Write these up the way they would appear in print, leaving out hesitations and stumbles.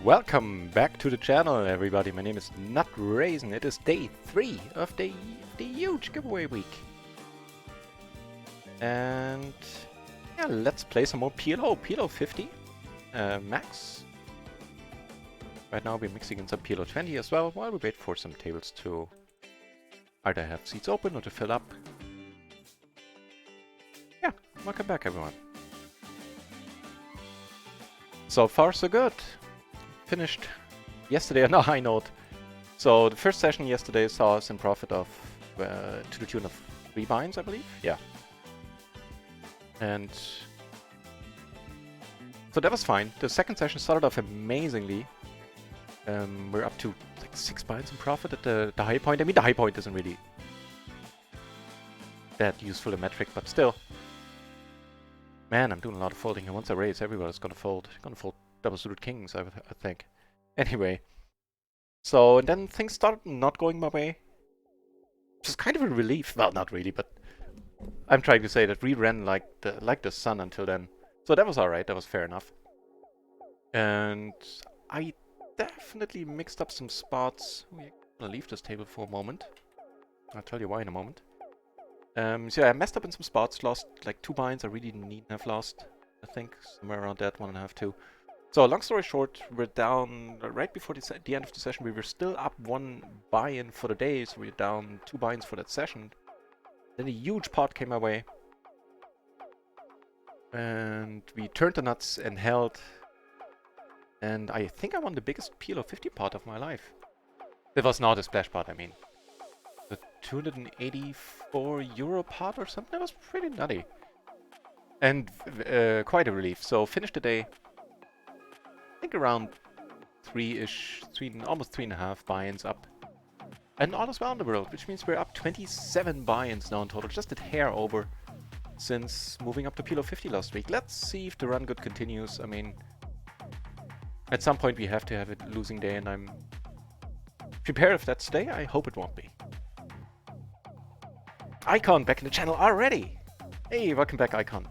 Welcome back to the channel, everybody. My name is NutRaisin. It is day 3 of the huge giveaway week. And yeah, let's play some more PLO. PLO 50 max. Right now we're mixing in some PLO 20 as well, while we wait for some tables to either have seats open or to fill up. Yeah, welcome back, everyone. So far, so good. Finished yesterday on a high note. So the first session yesterday saw us in profit of to the tune of 3 binds, I believe. Yeah. And so that was fine. The second session started off amazingly. We're up to like 6 binds in profit at the high point. I mean, the high point isn't really that useful a metric, but still. Man, I'm doing a lot of folding here. Once I raise, everybody's gonna fold. Gonna fold double-suited kings, I think. Anyway. So, and then things started not going my way. Which is kind of a relief. Well, not really, but I'm trying to say that we ran like the sun until then. So that was alright, that was fair enough. And I definitely mixed up some spots. We're gonna leave this table for a moment. I'll tell you why in a moment. So yeah, I messed up in some spots, lost like 2 binds I really needn't have lost. I think somewhere around that, 1.5, 2. So long story short, we're down right before the end of the session. We were still up 1 buy-in for the day, so we're down 2 buy-ins for that session. Then a huge pot came my way. And we turned the nuts and held. And I think I won the biggest PLO 50 pot of my life. It was not a splash pot, I mean. The 284 euro pot or something. That was pretty nutty. And quite a relief. So finished the day, I think around 3-ish, almost 3.5 buy-ins up. And all is well in the world, which means we're up 27 buy-ins now in total. Just a hair over since moving up to PLO 50 last week. Let's see if the run good continues. I mean, at some point we have to have a losing day, and I'm prepared if that's today. I hope it won't be. Icon back in the channel already! Hey, welcome back, Icon.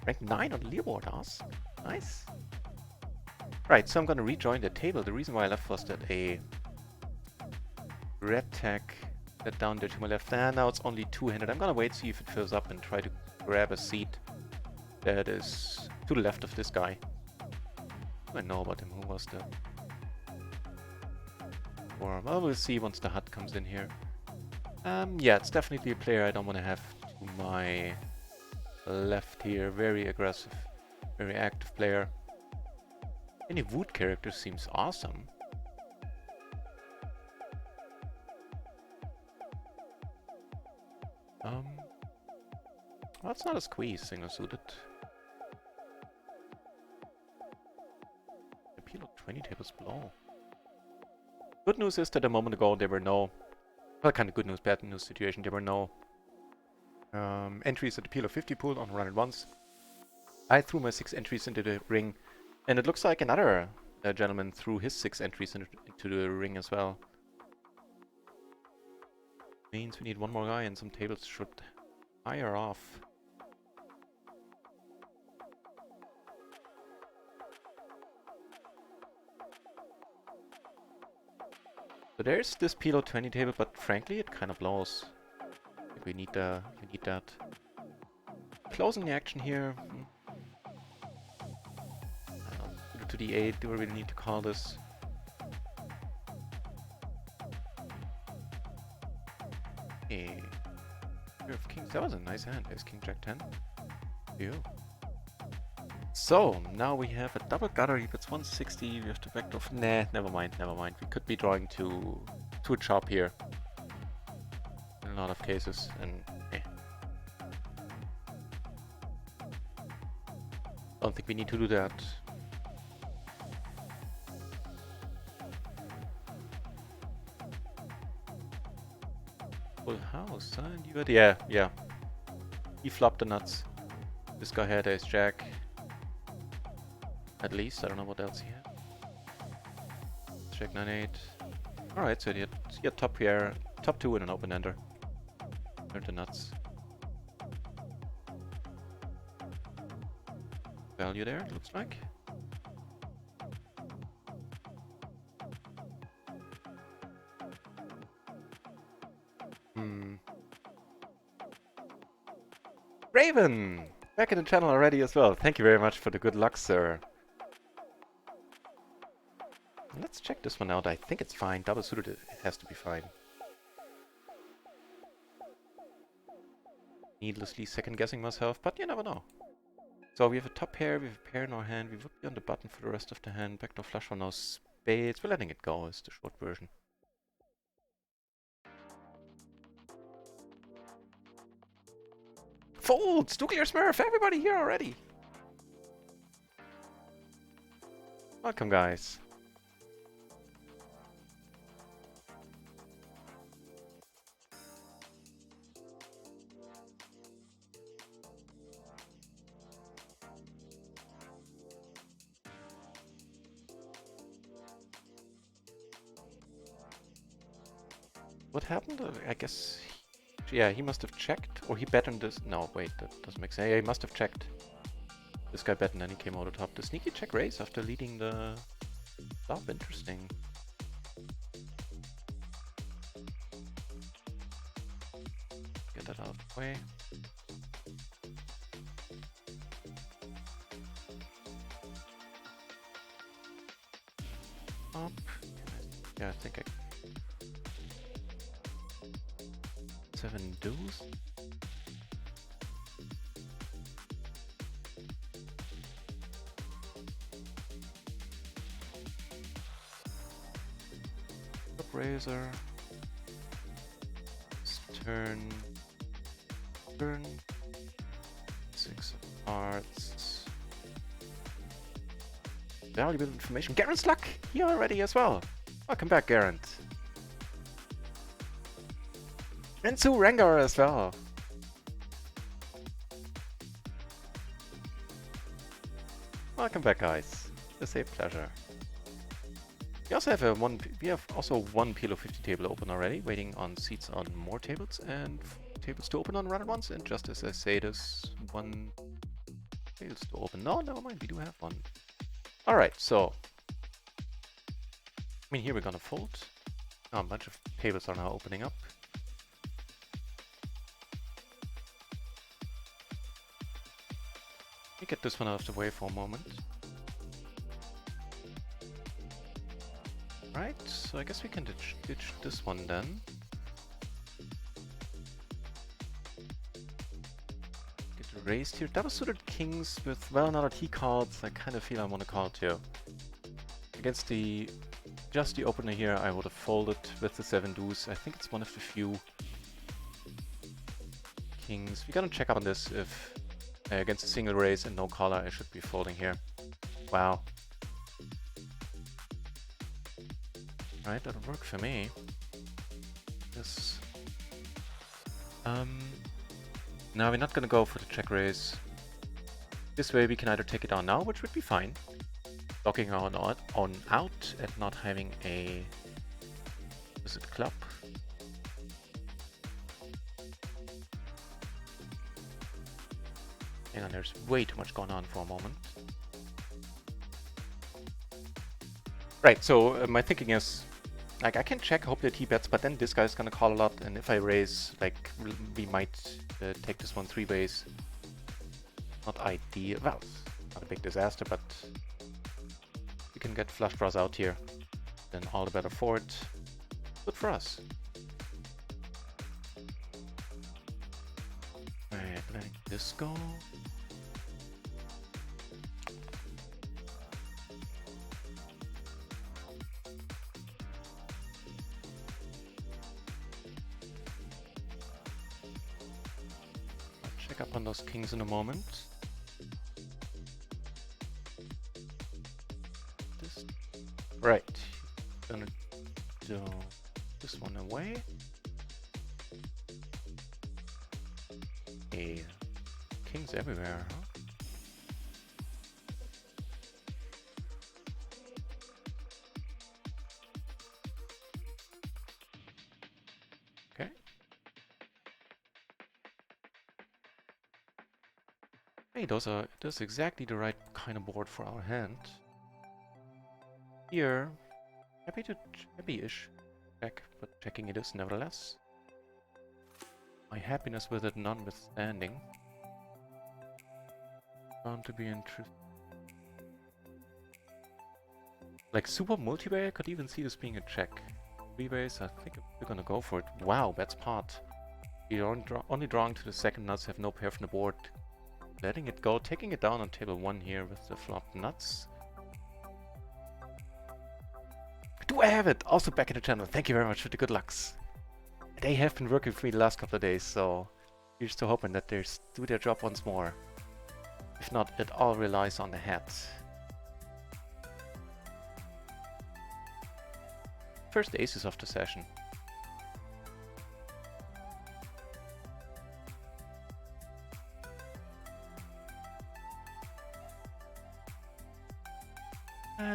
Rank 9 on the leaderboard, Oz. Nice. Right, so I'm gonna rejoin the table. The reason why I left was that a red tag that down there to my left. Now it's only 2-handed. I'm gonna wait, see if it fills up, and try to grab a seat that is to the left of this guy. I know about him. Who was the... Well, we'll see once the hut comes in here. Yeah, it's definitely a player I don't want to have to my left here. Very aggressive, very active player. Any wood character seems awesome. Well, it's not a squeeze, single-suited. The PLO 20 tables below. Good news is that a moment ago there were no... Well, kind of good news, bad news situation. There were no entries at the PLO 50 pool on RunItOnce. I threw my 6 entries into the ring, and it looks like another gentleman threw his 6 entries into the ring as well. Means we need 1 more guy, and some tables should fire off. So there's this PLO 20 table, but frankly it kind of blows. I think we need that. Closing the action here. To the 8, do we really need to call this? Hey. Pair of kings, that was a nice hand. There's King Jack 10. Ew. So, now we have a double gutter. If it's 160, we have to backdoor. Nah, never mind. We could be drawing to a chop here. In a lot of cases, and eh. Don't think we need to do that. Full house, huh? You got, yeah. He flopped the nuts. This guy had ace jack. At least, I don't know what else he had. Check 9-8. Alright, so he had top pair, top 2 and an open ender. Turned the nuts. Value there, it looks like. Raven! Back in the channel already as well. Thank you very much for the good luck, sir. Let's check this one out. I think it's fine. Double suited, it has to be fine. Needlessly second guessing myself, but you never know. So we have a top pair, we have a pair in our hand, we would be on the button for the rest of the hand. Backdoor flush or no spades. We're letting it go, is the short version. Folds! Nuclear Smurf! Everybody here already! Welcome, guys. What happened? I guess... Yeah, he must have checked. Or he bet on this... No, wait, that doesn't make sense. Yeah, he must have checked. This guy bet and then he came out on top. The sneaky check raise after leading the flop. Interesting. Get that out of the way. Up. Yeah, I think I... 7 deuce. Razor. Turn. 6 of hearts. Valuable information. Garant's luck here already as well. Welcome back, Garant. And Sue Rengar as well. Welcome back, guys. It's a pleasure. We also have one PLO 50 table open already, waiting on seats on more tables and tables to open on RunItOnce. And just as I say this, one tables to open. No, never mind, we do have one. Alright, so I mean, here we're gonna fold. Now a bunch of tables are now opening up. Let me get this one out of the way for a moment. Right, so I guess we can ditch this one then. Get raised here. Double suited kings with, well, now that he called, I kind of feel I want to call too. Against just the opener here, I would have folded with the 7 deuce. I think it's one of the few kings. We're gonna check up on this if against a single raise and no caller, I should be folding here. Wow. Right, that'll work for me. This. Now we're not gonna go for the check raise. This way we can either take it down now, which would be fine. Blocking on out and not having a visit club. Hang on, there's way too much going on for a moment. Right, so my thinking is, like, I can check, hope that he bets, but then this guy's gonna call a lot, and if I raise, like, we might take this one 3 ways. Not ideal. Well, not a big disaster, but we can get flush draws out here. Then all the better for it. Good for us. Alright, letting this go. Up on those kings in a moment. This, right, gonna do this one away. Hey, kings everywhere, huh? Okay. Hey, that's exactly the right kind of board for our hand. Here, happy-ish check, but checking it is nevertheless. My happiness with it notwithstanding. Bound to be interesting. Like super multiplayer, I could even see this being a check. Freebase, I think we're gonna go for it. Wow, that's part. You're only drawing to the second nuts, have no pair from the board. Letting it go, taking it down on table 1 here with the flopped nuts. Do I have it? Also back in the channel. Thank you very much for the good lucks. They have been working for me the last couple of days, so here's to hoping that they do their job once more. If not, it all relies on the hat. First aces of the session.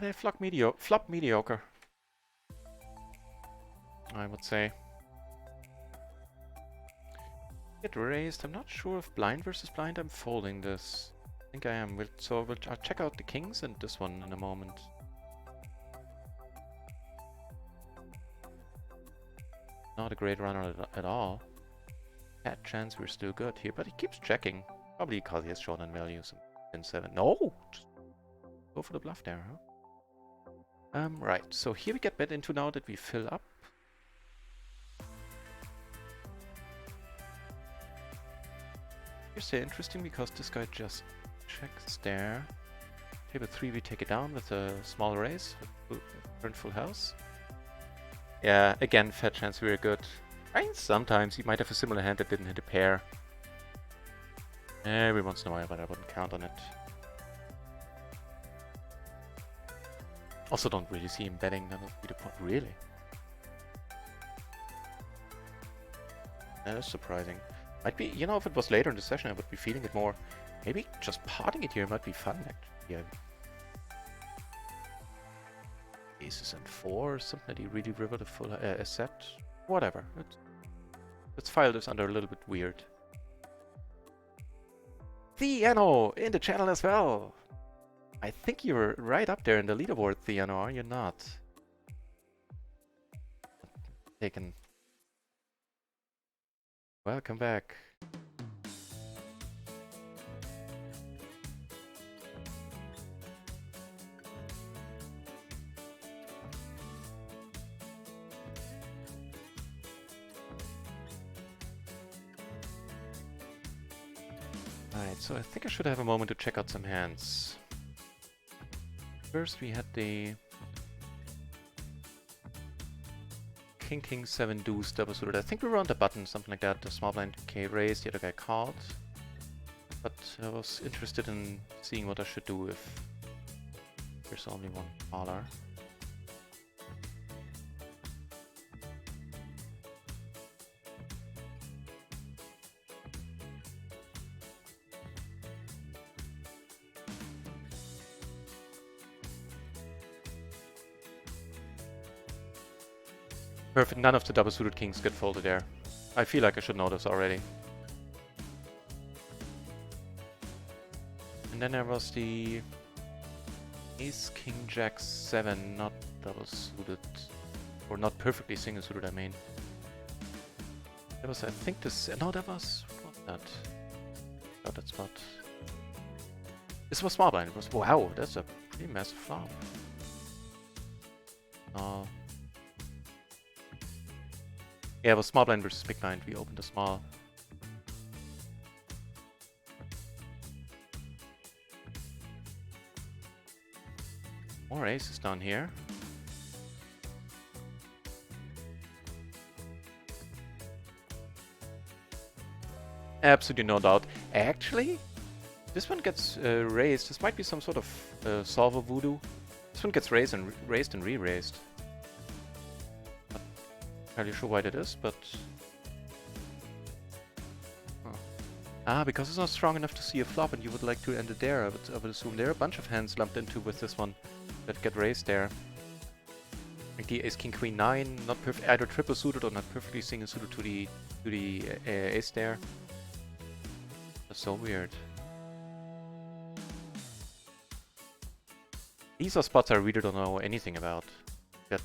They flop mediocre, I would say. Get raised. I'm not sure if blind versus blind I'm folding this. I think I am. So I'll check out the kings and this one in a moment. Not a great runner at all. Had chance we're still good here, but he keeps checking. Probably because he has shown in value some in 7. No! Just go for the bluff there, huh? Right, so here we get bet into now that we fill up. Here's very interesting because this guy just checks there. Table 3 we take it down with a small raise, turn full house. Yeah, again, fat chance we're good. I mean, sometimes you might have a similar hand that didn't hit a pair. Every once in a while, but I wouldn't count on it. Also don't really see him betting, that would be the point, really. That is surprising. Might be, you know, if it was later in the session I would be feeling it more. Maybe just potting it here might be fun, actually. Yeah. Aces and 4, something that he really rivered a full set. Whatever. Let's file this under a little bit weird. Theano in the channel as well. I think you're right up there in the leaderboard, Theano, are you not? Taken. Welcome back. Alright, so I think I should have a moment to check out some hands. First we had the King 7 deuce double suited. I think we were on the button, something like that. The small blind K raised, the other guy called. But I was interested in seeing what I should do if there's only one caller. Perfect, none of the double suited kings get folded there. I feel like I should know this already. And then there was the Ace King Jack 7, not double suited, or not perfectly single suited, I mean. That was, I think this, no, that was, what was that? Got that spot. This was small blind, it was, wow, that's a pretty massive flop. Oh. Yeah, it was small blind versus big blind. We opened the small. More aces down here. Absolutely no doubt. Actually, this one gets raised. This might be some sort of solver voodoo. This one gets raised and re-raised. Not entirely sure why that is, but... Oh. Ah, because it's not strong enough to see a flop and you would like to end it there, I would assume. There are a bunch of hands lumped into with this one that get raised there. Like the Ace King Queen 9, not either triple suited or not perfectly single suited to the ace there. That's so weird. These are spots I really don't know anything about. That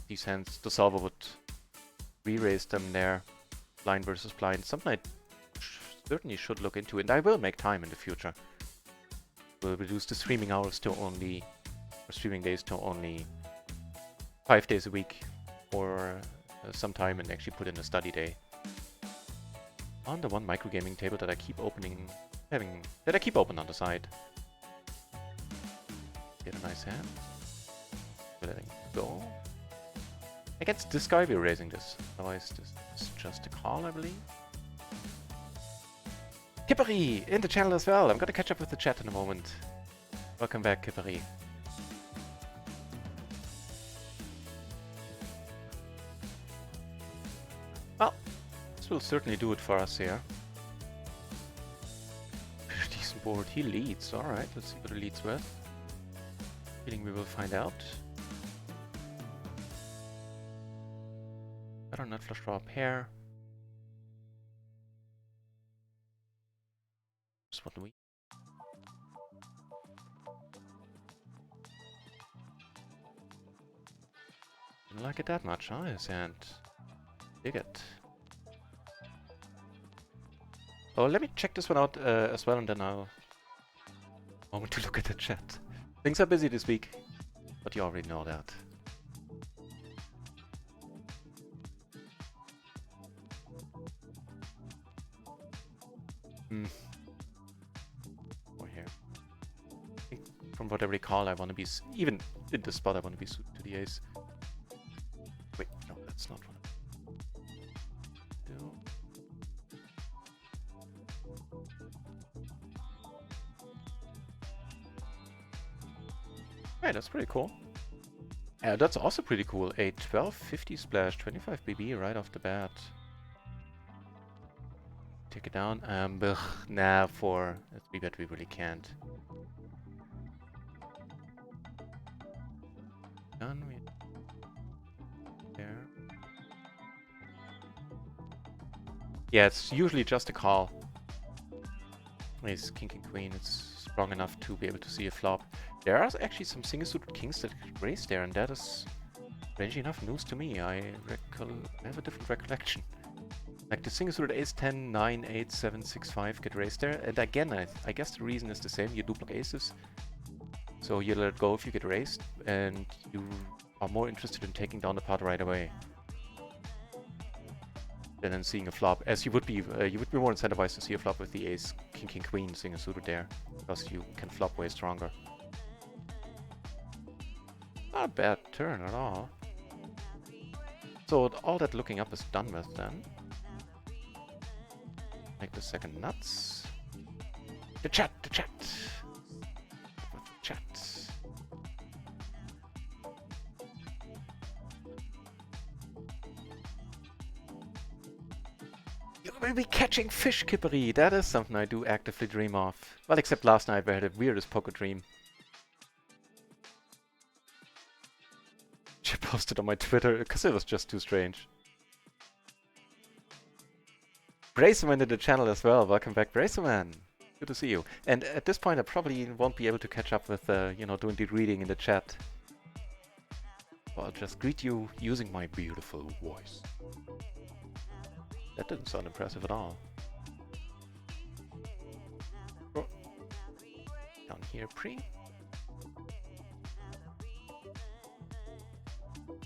these hands, the solver would re-raise them there. blind versus blind. Something I certainly should look into, and I will make time in the future. We'll reduce the streaming hours to only, or streaming days to only 5 days a week, or some time, and actually put in a study day. On the one microgaming table that I keep opening, that I keep open on the side. Get a nice hand. Letting go. Against this guy, we're raising this. Otherwise, this is just a call, I believe. Kippery in the channel as well. I'm gonna catch up with the chat in a moment. Welcome back, Kippery. Well, this will certainly do it for us here. Decent board. He leads. Alright, let's see what he leads with. Feeling we will find out. Better not flush draw a pair. Just what do we? Didn't like it that much, huh? His hand. Dig it. Oh, let me check this one out as well, and then I'll moment to look at the chat. Things are busy this week, but you already know that. Or here. I think from what I recall, I want to be even in this spot. I want to be suited to the ace. Wait, no, that's not what I do. Hey, that's pretty cool. That's also pretty cool. A 1250 splash, 25 BB right off the bat. Take it down. But nah, for a 3-bet we really can't. Done. There. Yeah, it's usually just a call. Ace, king, king, queen. It's strong enough to be able to see a flop. There are actually some single-suited kings that raise there, and that is strangely enough news to me. I have a different recollection. Like the single-suited ace 10, 9, 8, 7, 6, 5 get raised there. And again, I guess the reason is the same. You do block aces, so you let go if you get raised, and you are more interested in taking down the pot right away than in seeing a flop. As you would be more incentivized to see a flop with the ace, king, king, queen single-suited there, because you can flop way stronger. Not a bad turn at all. So all that looking up is done with then. Make the second nuts. The chat, the chat. With the chat. You will be catching fish, Kippery. That is something I do actively dream of. Well, except last night where I had the weirdest poker dream. I posted on my Twitter because it was just too strange. Bracerman in the channel as well. Welcome back, Bracerman. Good to see you. And at this point, I probably won't be able to catch up with, you know, doing the reading in the chat. So I'll just greet you using my beautiful voice. That didn't sound impressive at all. Oh. Down here, pre.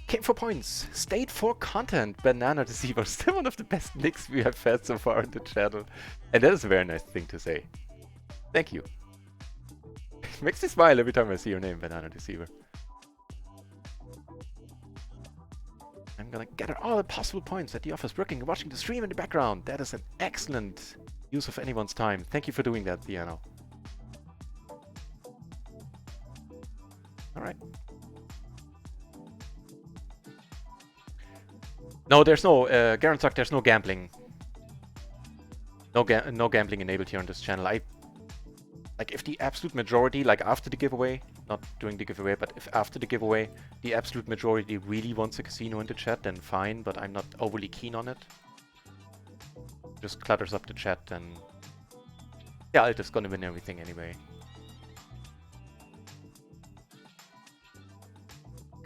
Came for points, stayed for content, Banana Deceiver. Still one of the best nicks we have had so far on the channel. And that is a very nice thing to say. Thank you. Makes me smile every time I see your name, Banana Deceiver. I'm gonna gather all the possible points at the office working and watching the stream in the background. That is an excellent use of anyone's time. Thank you for doing that, Piano. Alright. No, there's no, Garantuck, there's no gambling. No gambling enabled here on this channel. Like, if the absolute majority, like after the giveaway, not during the giveaway, but if after the giveaway, the absolute majority really wants a casino in the chat, then fine, but I'm not overly keen on it. Just clutters up the chat, and yeah, I'm just gonna win everything anyway.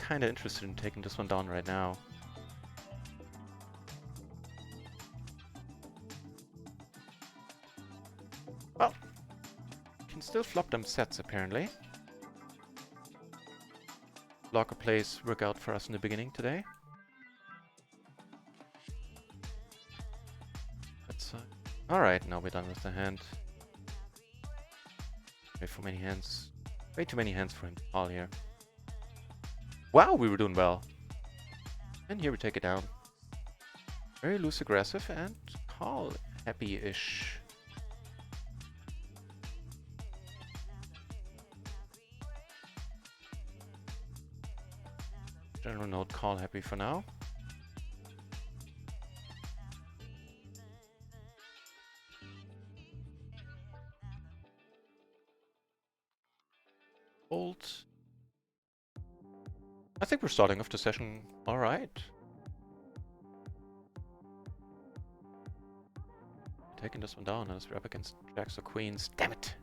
Kinda interested in taking this one down right now. can still flop them sets, apparently. Blocker plays work out for us in the beginning today. That's alright, now we're done with the hand. Way for many hands. Way too many hands for him to call here. Wow, we were doing well. And here we take it down. Very loose aggressive and call happy-ish. General note, call happy for now. Fold. I think we're starting off the session alright. Taking this one down as we're up against jacks or queens. Damn it!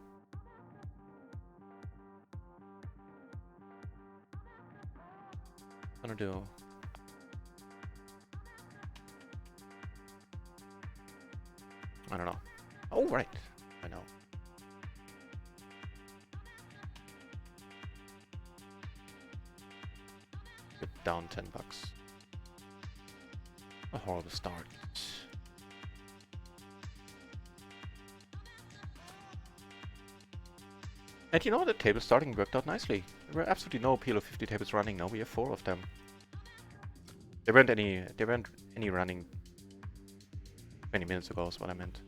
Gonna do. I don't know. Oh, right. I know. Get down 10 bucks. A horrible start. And you know, the table starting worked out nicely. There were absolutely no PLO 50 tables running. Now we have 4 of them. There weren't any running 20 minutes ago is what I meant.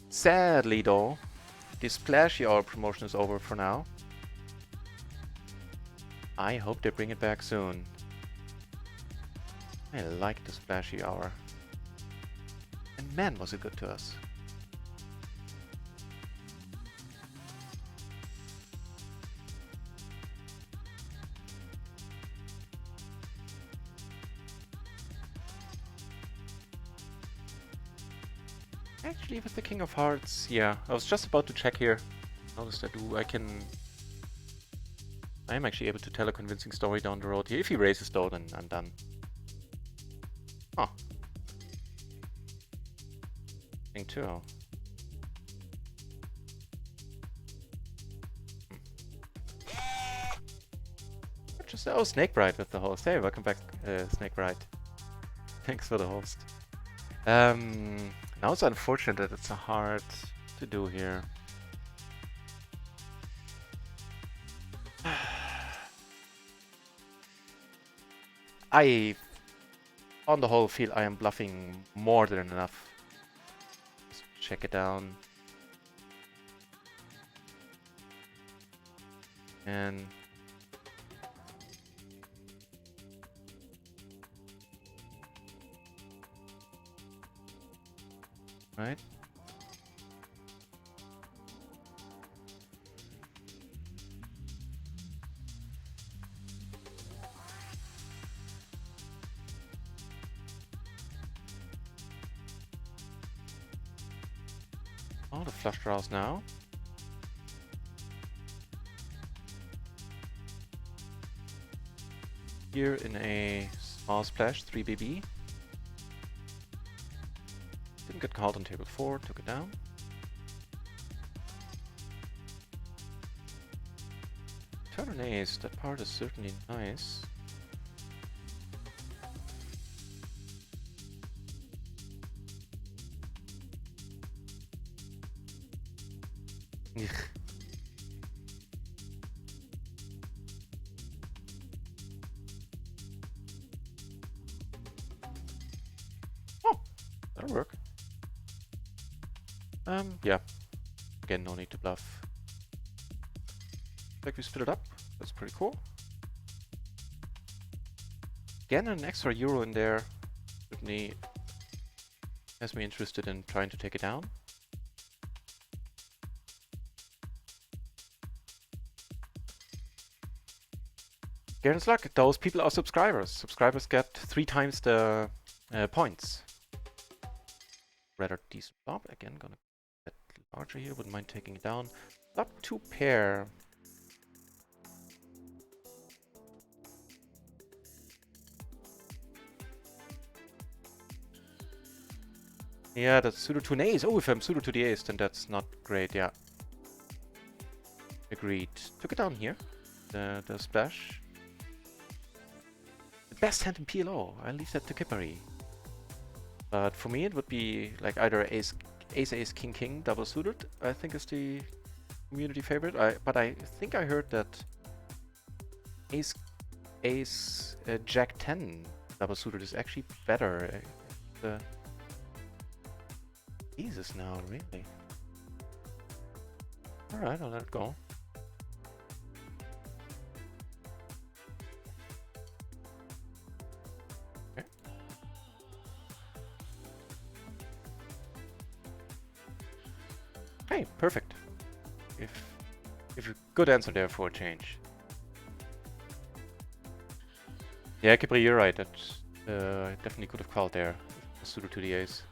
Sadly though, the splashy hour promotion is over for now. I hope they bring it back soon. I like the splashy hour. And man, was it good to us. Actually, with the King of Hearts, yeah, I was just about to check here. Notice I do. I am actually able to tell a convincing story down the road here. If he raises though, then I'm done. Oh. King 2. Just Snake Bride with the host. Hey, welcome back, Snake Bride. Thanks for the host. Now it's unfortunate that it's hard to do here. I, on the whole, feel I am bluffing more than enough. Let's check it down. And right. All the flush draws now. Here in a small splash, 3BB. Didn't get called on table 4, took it down. Turn an ace, that part is certainly nice. Oh, that'll work. Yeah. Again, no need to bluff. Like we split it up. That's pretty cool. Again, an extra euro in there certainly has me interested in trying to take it down. Guaranteed luck. Those people are subscribers. Subscribers get 3 times the points. Rather decent flop. Again, gonna get larger here. Wouldn't mind taking it down. Flop 2 pair. Yeah, that's pseudo to an ace. Oh, if I'm pseudo to the ace, then that's not great, yeah. agreed. Took it down here. The splash. The best hand in PLO. I'll leave that to Kippery. But for me, it would be like either ace, king, king, double suited. I think is the community favorite. But I think I heard that ace, jack 10 double suited is actually better. Jesus, now really. All right, I'll let it go. Okay. Hey, perfect. If a good answer there for a change. Yeah, Kipri, you're right. That definitely could have called there. Suited to the ace.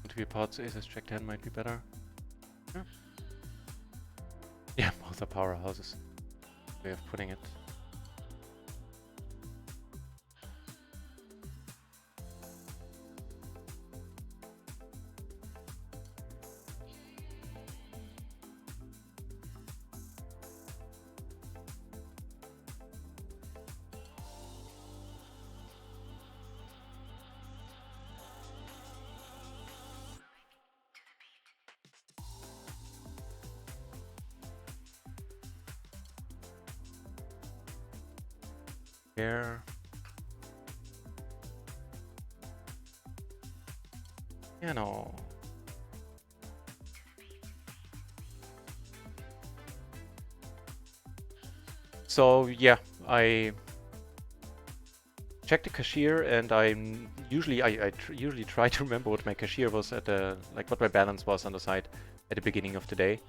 To be pots, aces, jack 10 might be better. Yeah, yeah, both are powerhouses. Way of putting it. Here. Yeah, no. So yeah, I checked the cashier, and I usually try to remember what my cashier was at the what my balance was on the side at the beginning of the day.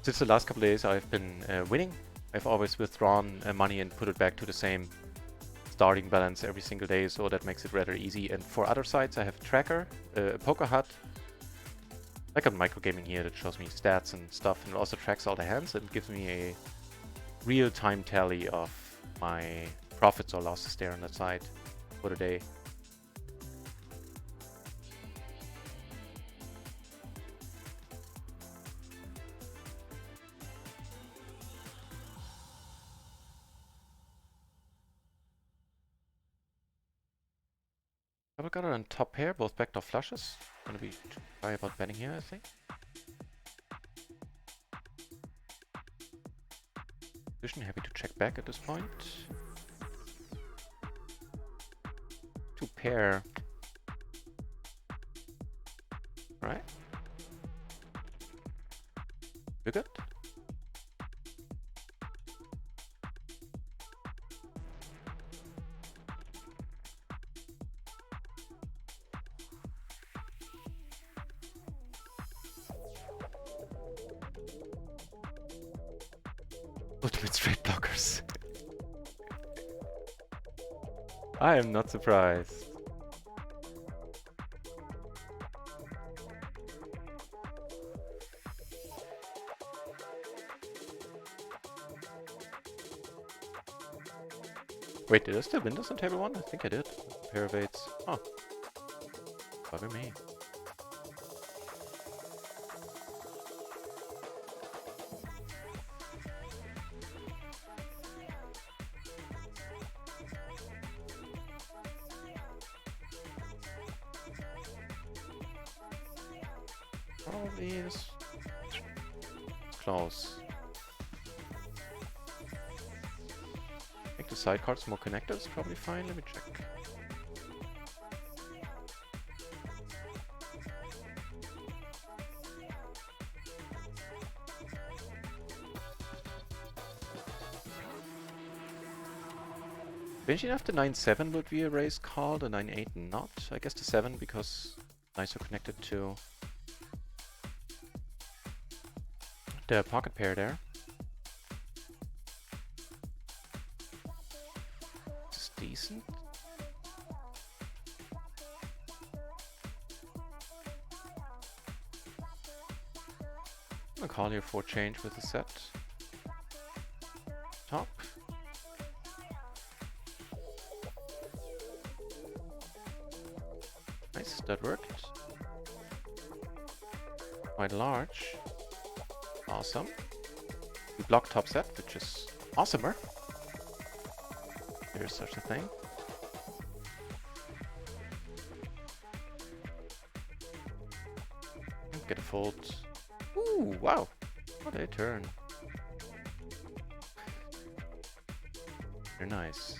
Since the last couple of days, I've been winning. I've always withdrawn money and put it back to the same starting balance every single day, so that makes it rather easy. And for other sites, I have Tracker, Poker Hut, like on microgaming here, that shows me stats and stuff, and it also tracks all the hands and gives me a real-time tally of my profits or losses there on that side for the day. I've got it on top pair, both backdoor flushes. Gonna be shy about betting here, I think. Position, happy to check back at this point. Two pair. Right. We're good. Ultimate straight blockers. I am not surprised. Wait, did I still win this on table 1? I think I did. Pair of 8s. Oh. Bugger me. Probably this. Close. Make the sidecards more connected is probably fine. Let me check. Strangely enough, the 9-7 would be a raise call, the 9-8 not. I guess the 7 because nicer connected to the pocket pair there. It's decent. I'm gonna call here for change with the set. Top. Nice, that worked. Quite large. Awesome. We block top set, which is awesomer. There's such a thing. Get a fold. Ooh, wow. What a turn. Very nice.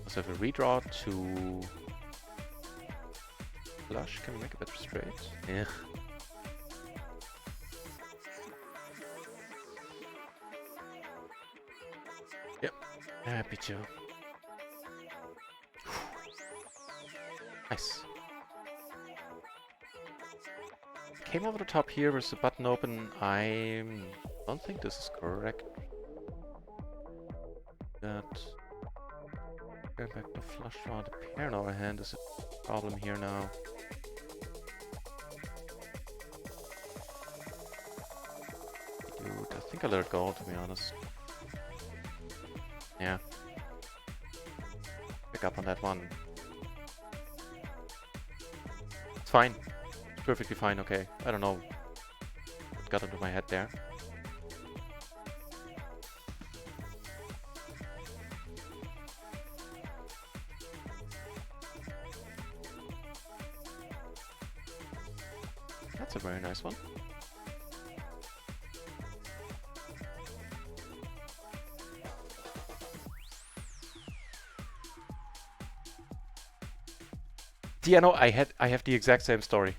Also have a redraw to flush. Can we make a bit straight? Yeah. Yep. Happy to. Nice. Came over the top here with the button open. I don't think this is correct. That. Go back to flush draw. The pair in our hand is a problem here now. Dude, I think I let it go, to be honest. Yeah. Pick up on that one. It's fine. It's perfectly fine, okay. I don't know what got into my head there. That's a very nice one. Yeah, no, I have the exact same story.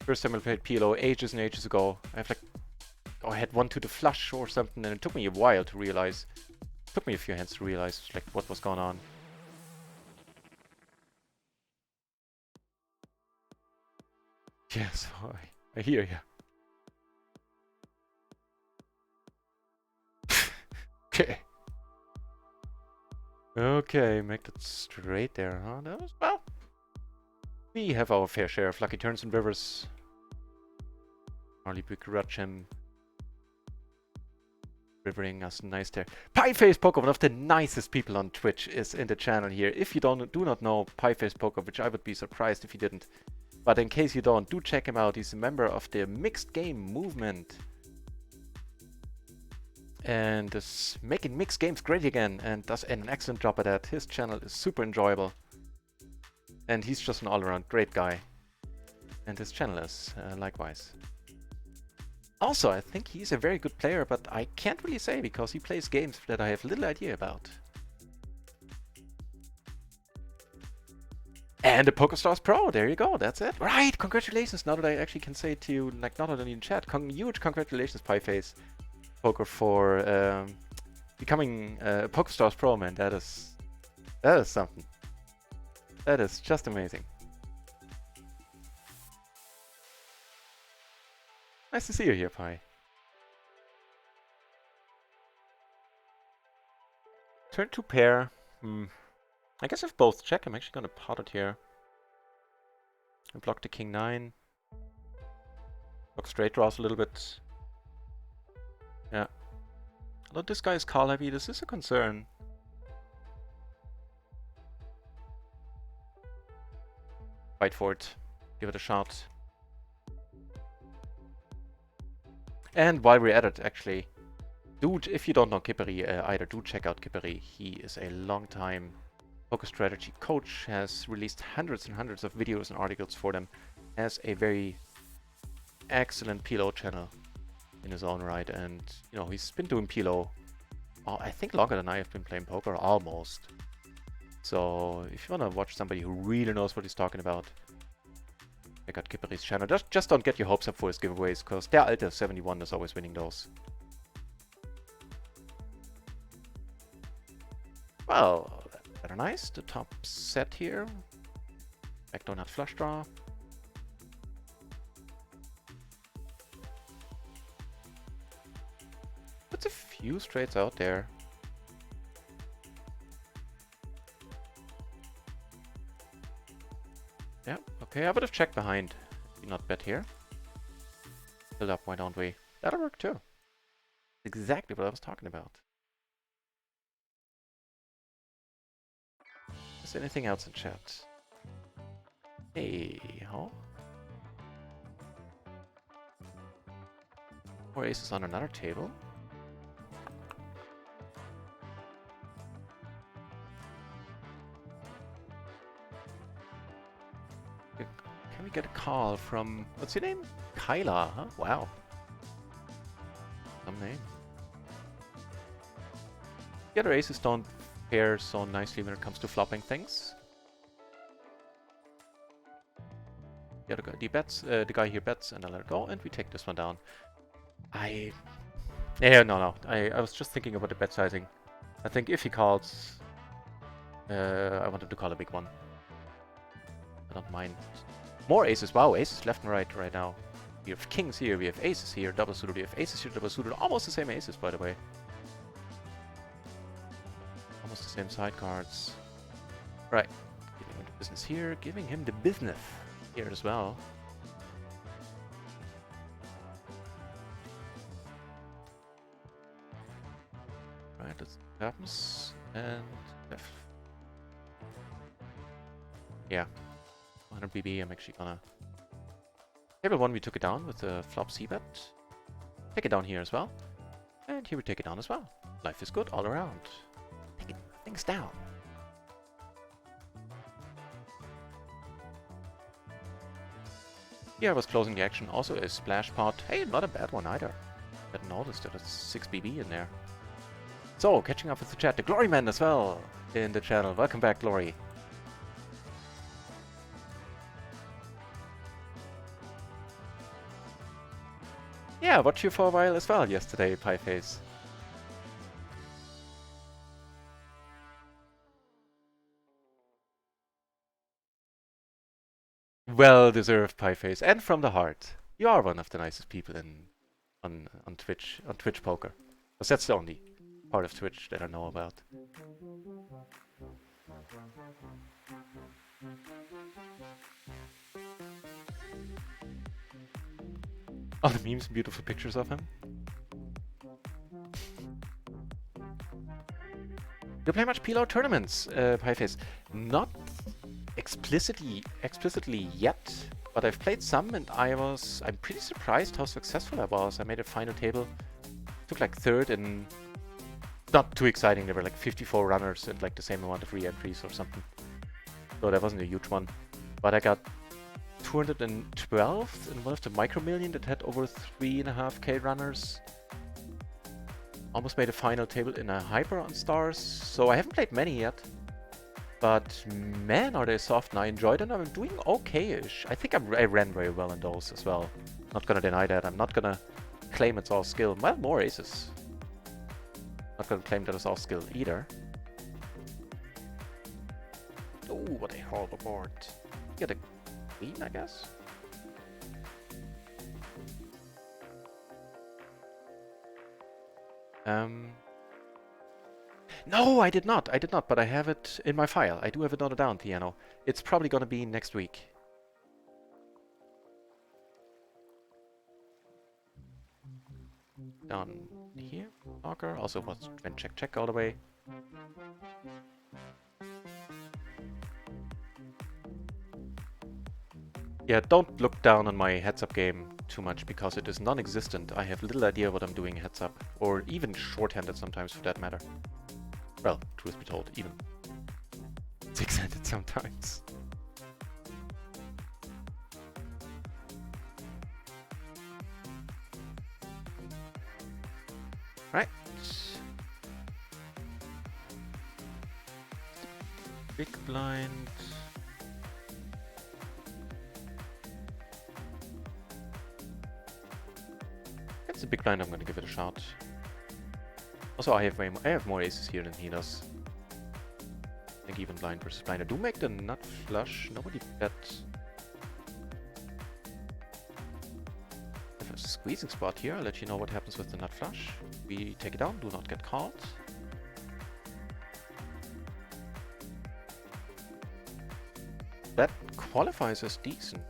First time I played PLO ages and ages ago. I have like, oh, I had one to the flush or something, and it took me a while to realize. It took me a few hands to realize like what was going on. Yes, I hear you. Okay. Okay, make that straight there, huh? That was, well, we have our fair share of lucky turns and rivers. Harley begrudge him. Rivering us nice there. Pieface Poker, one of the nicest people on Twitch, is in the channel here. If you do not know Pieface Poker, which I would be surprised if you didn't. But in case you don't, do check him out. He's a member of the mixed game movement. And is making mixed games great again, and does an excellent job at that. His channel is super enjoyable. And he's just an all-around great guy. And his channel is likewise. Also, I think he's a very good player, but I can't really say because he plays games that I have little idea about. And the PokerStars Pro, there you go, that's it. Right, congratulations, now that I actually can say it to you, like not only in chat, huge congratulations, Pieface Poker, for becoming a PokerStars Pro, man. That is something. That is just amazing. Nice to see you here, Pi. Turn 2 pair. I guess if both check, I'm actually gonna pot it here. And block the king 9. Block straight draws a little bit. Yeah. Although this guy is call heavy, this is a concern. Fight for it. Give it a shot. And while we're at it, actually, dude, if you don't know Kippery either, do check out Kippery. He is a long-time poker strategy coach, has released hundreds and hundreds of videos and articles for them, has a very excellent PLO channel in his own right, and you know, he's been doing PLO, I think longer than I have been playing poker, almost. So if you want to watch somebody who really knows what he's talking about, check out Kippery's channel. Just don't get your hopes up for his giveaways, because der alte 71 is always winning those. Well, better nice. The top set here. Backdoor nut flush draw. Puts a few straights out there. Yeah, okay, I would have checked behind. Not bet here. Build up, why don't we? That'll work too. Exactly what I was talking about. Is there anything else in chat? Hey, huh? More aces on another table. Can we get a call from... What's your name? Kyla, huh? Wow. Some name. The other aces don't pair so nicely when it comes to flopping things. The other guy, the guy here bets, and I let it go, and we take this one down. Yeah, no. I was just thinking about the bet sizing. I think if he calls, I wanted to call a big one. I don't mind. More aces. Wow, aces left and right now. We have kings here, we have aces here, double suited, we have aces here, double suited. Almost the same aces, by the way. Almost the same side cards. Right. Giving him the business here, giving him the business here as well. Right, let's see what happens. And F. Yeah. 100 BB, I'm actually gonna... Table 1 we took it down with the flop c-bet. Take it down here as well. And here we take it down as well. Life is good all around. Taking things down. Here I was closing the action. Also a splash pot. Hey, not a bad one either. Hadn't noticed that it's 6 BB in there. So, catching up with the chat. The Glory Man as well in the channel. Welcome back, Glory. Yeah, watched you for a while as well yesterday, Pieface. Well deserved, Pieface, and from the heart. You are one of the nicest people on Twitch poker. Because that's the only part of Twitch that I know about. All the memes, beautiful pictures of him. You play much PLO tournaments, Pieface? Not explicitly yet, but I've played some, and I'm pretty surprised how successful I was. I made a final table, took like third, and not too exciting. There were like 54 runners and like the same amount of re-entries or something. So that wasn't a huge one, but I got 212 in one of the micro million that had over 3.5k runners. Almost made a final table in a hyper on stars, so I haven't played many yet. But man, are they soft, and I enjoyed them. I'm doing okay-ish. I think I ran very well in those as well. Not gonna deny that. I'm not gonna claim it's all skill. Well, more aces. Not gonna claim that it's all skill either. Oh, what a horrible board. Get a queen, I guess? No, I did not, but I have it in my file. I do have it noted down, Piano. It's probably gonna be next week. Down here, Parker. Also was when check all the way. Yeah, don't look down on my heads-up game too much, because it is non-existent. I have little idea what I'm doing heads-up, or even short-handed sometimes for that matter. Well, truth be told, even six-handed sometimes. Right. Big blind. It's a big blind, I'm gonna give it a shot. Also, I have more aces here than he does. I think even blind versus blind. I do make the nut flush. Nobody bets. I have a squeezing spot here. I'll let you know what happens with the nut flush. We take it down. Do not get called. Bet qualifies as decent.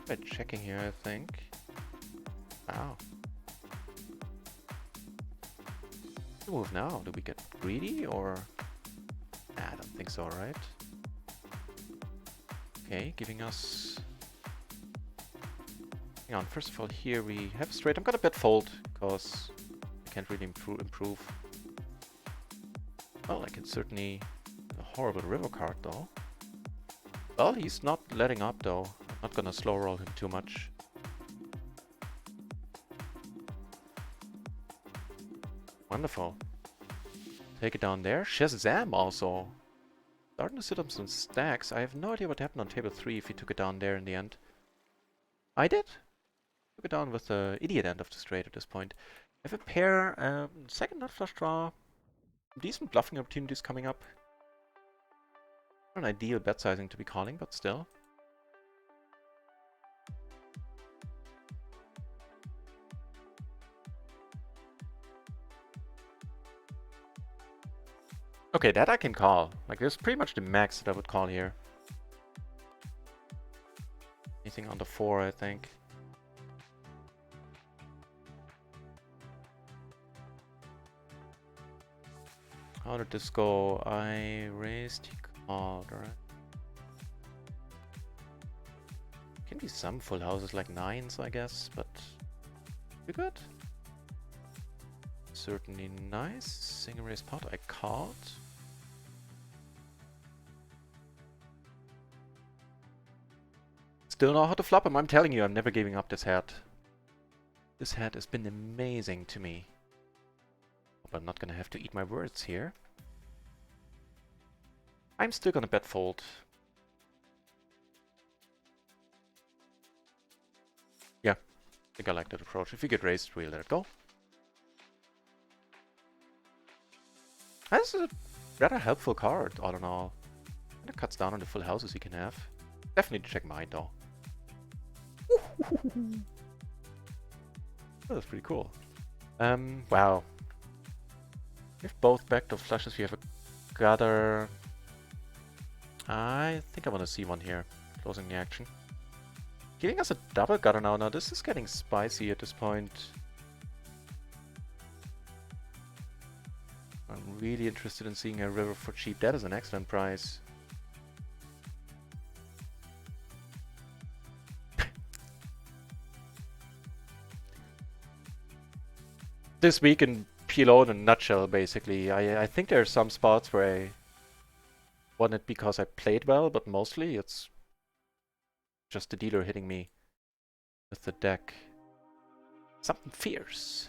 By checking here, I think. Wow. What's the move now? Do we get greedy or? Nah, I don't think so, right? Okay, giving us. Hang on, first of all, here we have straight. I'm gonna bet fold because I can't really improve. Well, I can certainly. A horrible river card though. Well, he's not letting up though. I'm not gonna slow roll him too much. Wonderful. Take it down there. Shazam also. Starting to sit up some stacks. I have no idea what happened on table 3 if he took it down there in the end. I did? Took it down with the idiot end of the straight at this point. I have a pair, second nut flush draw. Decent bluffing opportunities coming up. Not an ideal bet sizing to be calling, but still. Okay, that I can call. Like, this is pretty much the max that I would call here. Anything on the 4, I think. How did this go? I raised, he called, right? Can be some full houses like 9s, I guess, but you're good. Certainly nice. Single raise pot, I called. Still know how to flop him, I'm telling you, I'm never giving up this hat. This hat has been amazing to me. Hope I'm not gonna have to eat my words here. I'm still gonna bet fold. Yeah, I think I like that approach. If you get raised, we'll let it go. This is a rather helpful card, all in all. And it cuts down on the full houses you can have. Definitely check mine, though. That's pretty cool. Wow. We have both backdoor flushes. We have a gutter. I think I want to see one here. Closing the action. Giving us a double gutter now. Now this is getting spicy at this point. I'm really interested in seeing a river for cheap. That is an excellent price. This week in PLO in a nutshell, basically. I think there are some spots where I won it because I played well, but mostly it's just the dealer hitting me with the deck. Something fierce.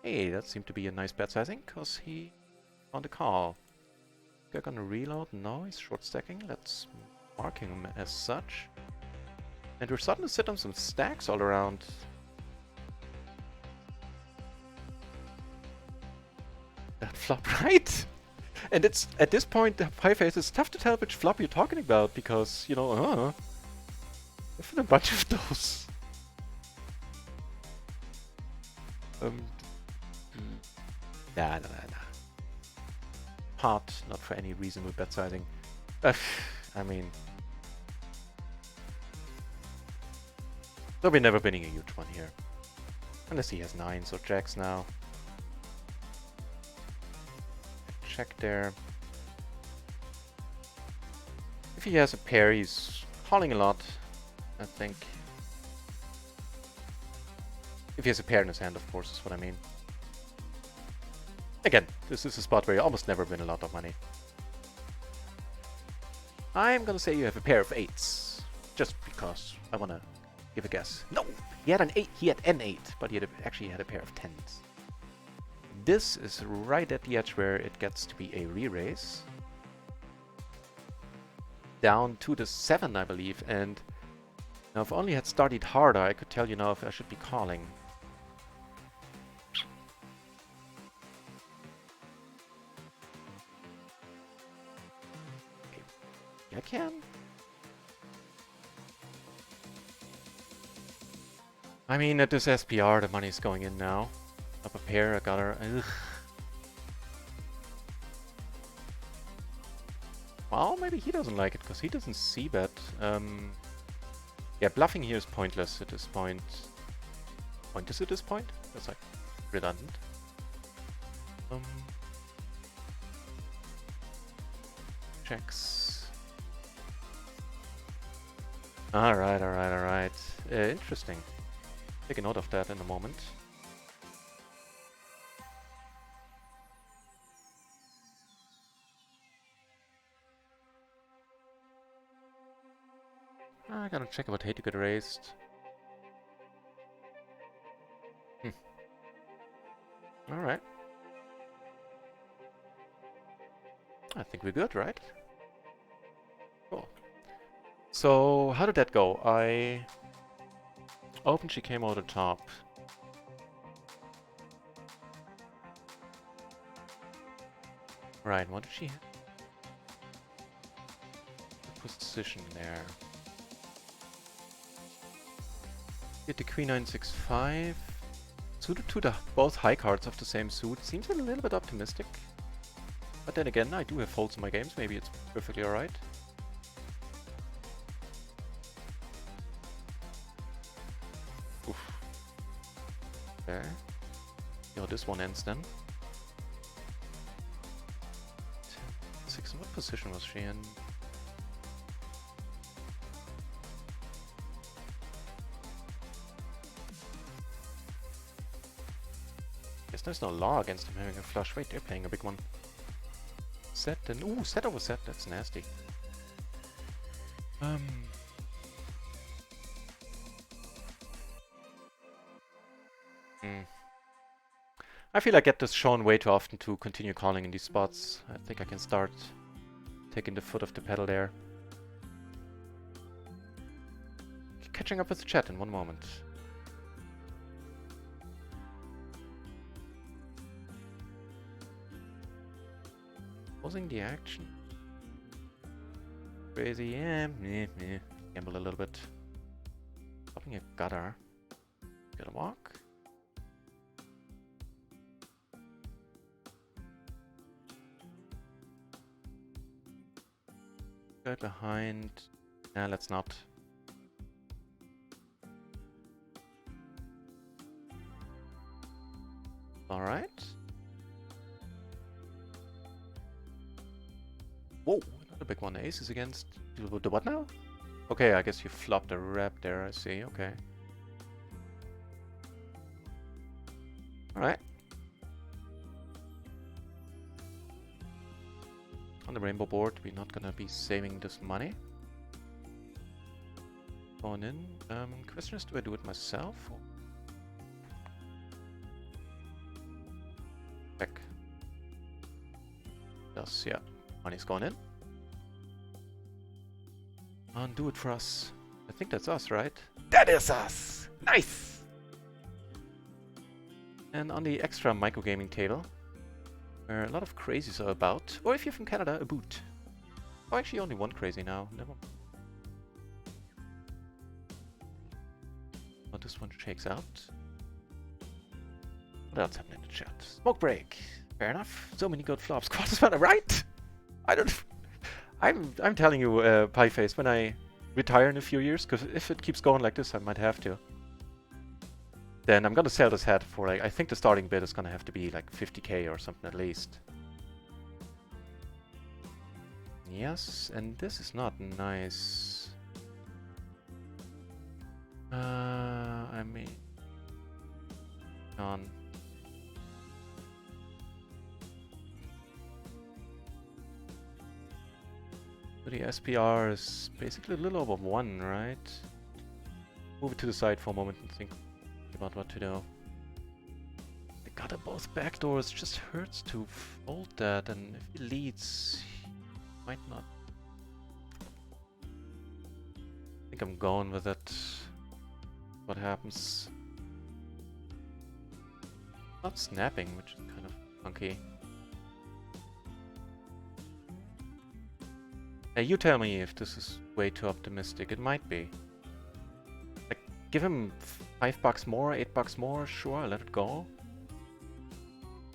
Hey, that seemed to be a nice bet sizing, because he on the call. They're gonna reload? No, he's short stacking. Let's mark him as such. And we're starting to sit on some stacks all around. That flop, right? And it's, at this point, the high face, it's tough to tell which flop you're talking about, because, you know, there's been a bunch of those. Nah. Part, not for any reason with bet sizing. I mean... So we're never winning a huge one here. Unless he has 9s or jacks now. Check there. If he has a pair, he's calling a lot, I think. If he has a pair in his hand, of course, is what I mean. Again, this is a spot where you almost never win a lot of money. I'm gonna say you have a pair of 8s. Just because I wanna give a guess. No! He had an 8, he had an 8, but he had actually had a pair of 10s. This is right at the edge where it gets to be a re-raise. Down to the 7, I believe, and now if only I had started harder, I could tell you now if I should be calling. Okay. I can. I mean, at this SPR, the money's going in now. Up a pair, I got her. Ugh. Well, maybe he doesn't like it, because he doesn't see bet. Yeah, bluffing here is pointless at this point. Pointless at this point? That's like redundant. Checks. Alright, alright, alright. Interesting. Take a note of that in a moment. I gotta check about hate to get raised. Alright. I think we're good, right? Cool. So, how did that go? I opened, she came over the top. Right, what did she have? Position there. Get the Queen 965. Suited to the both high cards of the same suit. Seems a little bit optimistic. But then again, I do have folds in my games. Maybe it's perfectly alright. Oof. There. Yo, this one ends then. 6. What position was she in? Guess there's no law against him having a flush. Wait, they're playing a big one. Set and ooh, set over set. That's nasty. I feel I get this shown way too often to continue calling in these spots. I think I can start taking the foot off the pedal there. Catching up with the chat in one moment. Pausing the action. Crazy, yeah, meh. Gamble a little bit. Popping a gutter. Get a walk. Go behind. Nah, let's not. Alright. Whoa, another big one. Ace is against the what now? Okay, I guess you flopped a rep there, I see, okay. Alright. On the rainbow board, we're not gonna be saving this money. Going in. Question is, do I do it myself? Or check. Yes, yeah. Money's going in. And do it for us. I think that's us, right? That is us! Nice! And on the extra microgaming table, where a lot of crazies are about, or if you're from Canada, a boot. Oh, actually only one crazy now. Never mind. Oh, this one shakes out. What else happened in the chat? Smoke break. Fair enough. So many good flops. Quarter spinner, right? I don't. I'm telling you, Pieface, when I retire in a few years, because if it keeps going like this, I might have to. Then I'm gonna sell this hat for like, I think the starting bid is gonna have to be like 50k or something at least. Yes, and this is not nice. I mean, on. So the SPR is basically a little over 1, right? Move it to the side for a moment and think about what to do. They got both backdoors, just hurts to fold that, and if he leads, he might not. I think I'm going with it. What happens? Not snapping, which is kind of funky. Hey, you tell me if this is way too optimistic. It might be. Like, give him $5 more, $8 more, sure, let it go.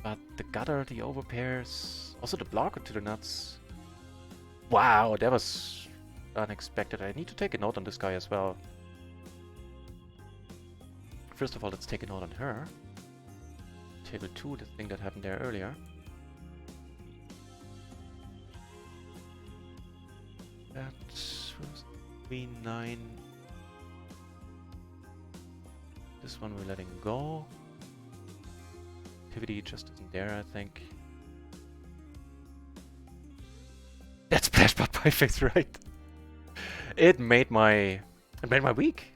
But the gutter, the overpairs, also the blocker to the nuts. Wow, that was unexpected. I need to take a note on this guy as well. First of all, let's take a note on her. Table 2, the thing that happened there earlier. That was 3-9. This one we're letting go. Activity just isn't there, I think. That's Splashbot Pieface, right? It made my week.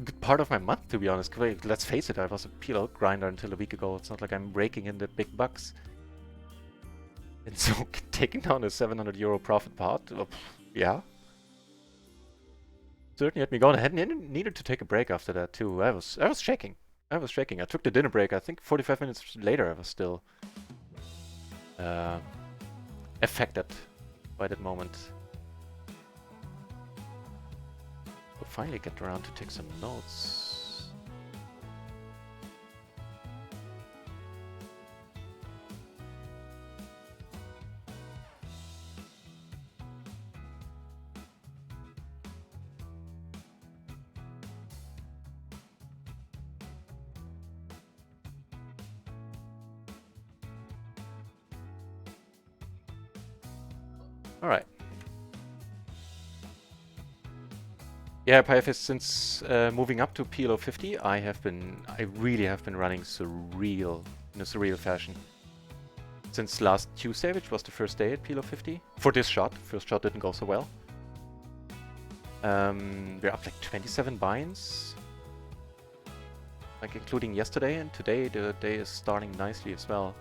Good part of my month, to be honest. Let's face it, I was a PLO grinder until a week ago. It's not like I'm raking in the big bucks. And so taking down a €700 profit pot, yeah. Certainly had me going. I had needed to take a break after that too. I was shaking. I took the dinner break. I think 45 minutes later I was still affected by that moment. We'll finally get around to take some notes. All right. Yeah, Pieface, since moving up to PLO 50, I really have been running surreal, in a surreal fashion. Since last Tuesday, which was the first day at PLO 50, for this shot. First shot didn't go so well. We're up like 27 binds, like including yesterday, and today the day is starting nicely as well.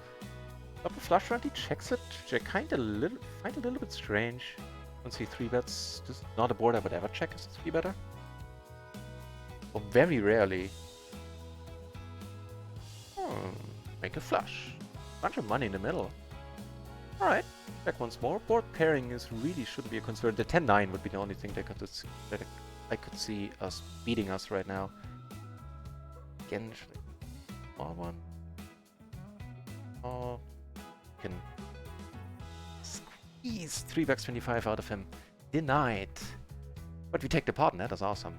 Double flush round, he checks it, which I find a little bit strange. Once he 3-bets, this is not a board I would ever check as a 3-better. Or very rarely. Make a flush. Bunch of money in the middle. Alright, check once more. Board pairing really shouldn't be a concern. The 10-9 would be the only thing that I could see us beating us right now. Again, should I small one? Oh, can squeeze 3x25 out of him. Denied. But we take the pot, and that is awesome.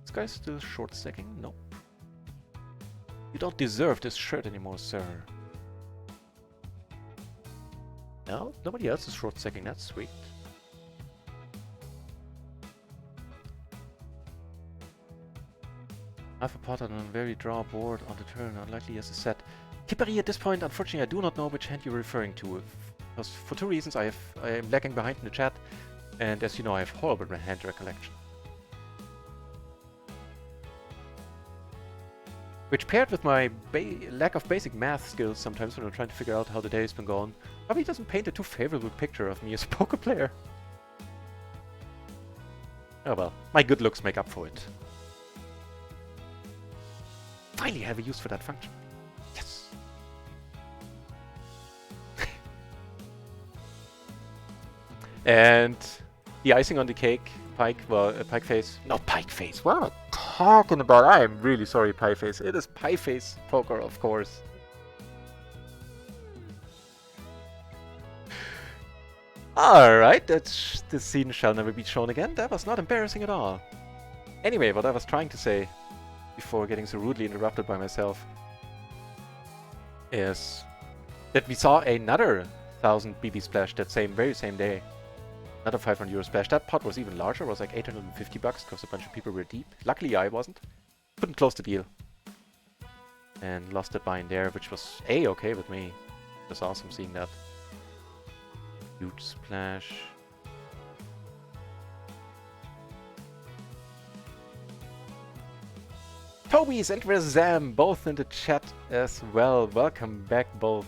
This guy's still short stacking? Nope. You don't deserve this shirt anymore, sir. No, nobody else is short stacking. That's sweet. I have a pot on a very draw board on the turn, unlikely as a set. Kippery, at this point, unfortunately, I do not know which hand you're referring to. Because for two reasons, I am lagging behind in the chat, and as you know, I have horrible hand recollection. Which paired with my lack of basic math skills sometimes when I'm trying to figure out how the day's been going, probably doesn't paint a too favorable picture of me as a poker player. Oh well, my good looks make up for it. Finally have a use for that function. Yes! And the icing on the cake, Pieface. Not Pieface, what am I talking about? I am really sorry, Pieface. It is Pieface poker, of course. Alright, this scene shall never be shown again. That was not embarrassing at all. Anyway, what I was trying to say before getting so rudely interrupted by myself is that we saw another 1000 BB splash that very same day. Another €500 splash. That pot was even larger, was like $850 because a bunch of people were deep. Luckily I wasn't. Couldn't close the deal. And lost that bind there, which was A-okay with me. It was awesome seeing that. Huge splash. Tobies and Razam both in the chat as well. Welcome back, both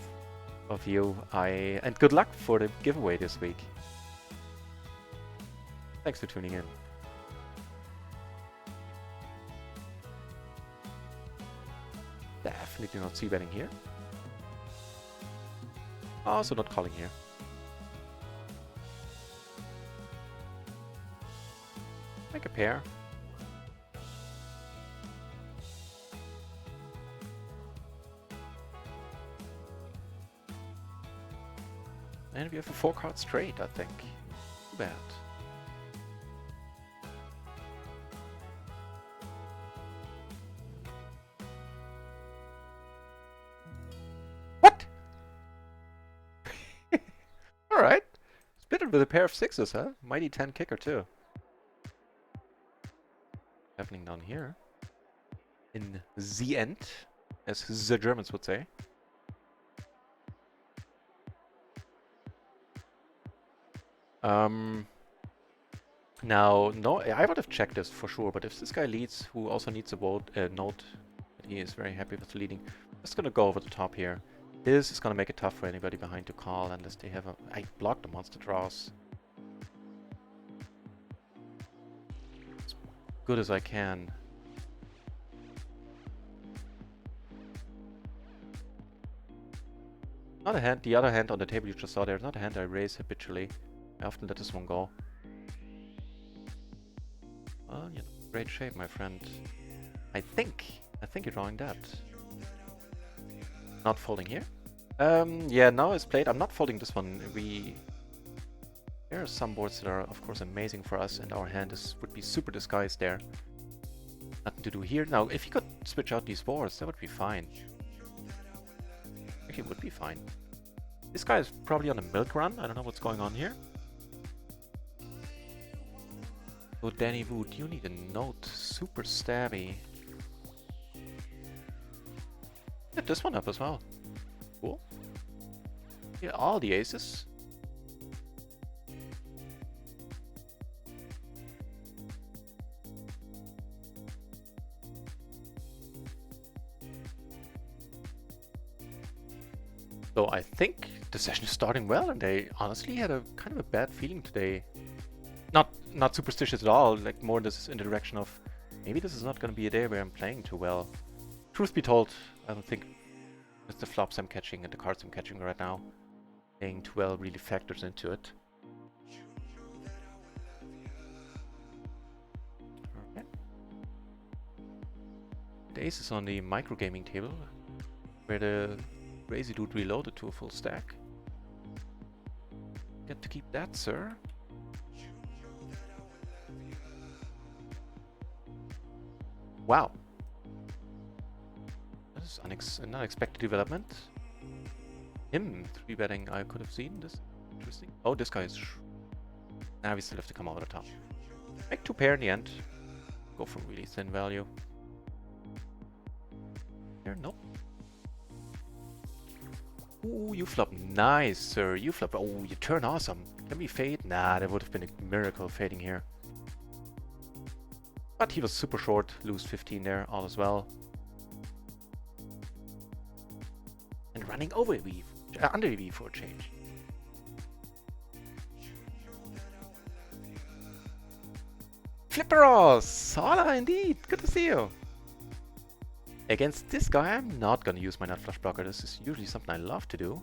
of you. And good luck for the giveaway this week. Thanks for tuning in. Definitely not c-betting here. Also not calling here. Make a pair. And we have a 4-card straight, I think. Too bad. What? Alright. Split it with a pair of 6s, huh? Mighty 10 kicker too. Happening down here. In the end, as the Germans would say. Now, no, I would have checked this for sure, but if this guy leads, who also needs a vote, note, that he is very happy with leading, I'm just gonna go over the top here. This is gonna make it tough for anybody behind to call, unless they have a... I blocked the monster draws. As good as I can. Not a hand, the other hand on the table you just saw there, not a hand I raise habitually. I often let this one go. Well, you're in great shape, my friend. I think you're drawing that. Not folding here? Yeah, now it's played. I'm not folding this one. There are some boards that are, of course, amazing for us, and our hand would be super disguised there. Nothing to do here. Now, if you could switch out these boards, that would be fine. Actually, it would be fine. This guy is probably on a milk run. I don't know what's going on here. Oh, Danny Wood, you need a note. Super stabby. Get this one up as well. Cool. Yeah, all the aces. So I think the session is starting well, and they honestly had a kind of a bad feeling today. Not superstitious at all, like more this in the direction of maybe this is not going to be a day where I'm playing too well. Truth be told, I don't think it's the flops I'm catching and the cards I'm catching right now. Playing too well really factors into it. Okay. The ace is on the microgaming table, where the crazy dude reloaded to a full stack. Get to keep that, sir. Wow. That is an unexpected development. Him 3-betting, I could have seen this. Interesting. Oh, this guy is... Now we still have to come over the top. Make 2 pair in the end. Go for really thin value. Here, nope. Ooh, you flop. Nice, sir. You flop. Oh, you turn awesome. Can we fade? Nah, that would have been a miracle fading here. But he was super short. Lose 15 there, all as well. And running over V, under V for a change. Flipperos! Hola, indeed. Good to see you. Against this guy, I'm not gonna use my nut flush blocker. This is usually something I love to do.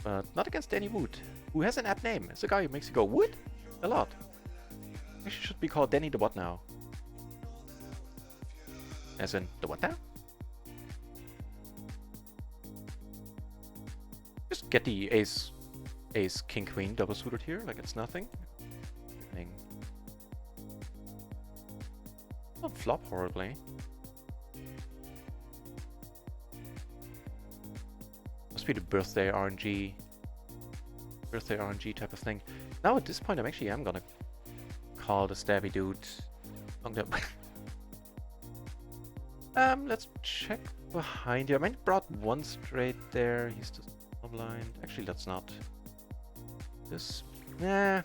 But not against Danny Wood, who has an apt name. It's a guy who makes you go, Wood? A lot. Actually should be called Danny the what now? As in, the what now? Just get the ace, king, queen double suited here, like it's nothing. Don't flop horribly. Must be the birthday RNG type of thing. Now at this point, I'm gonna call the stabby dude. Let's check behind you. I might brought one straight there. He's just blind. Actually, let's not. This, nah.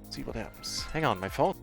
Let's see what happens. Hang on, my phone.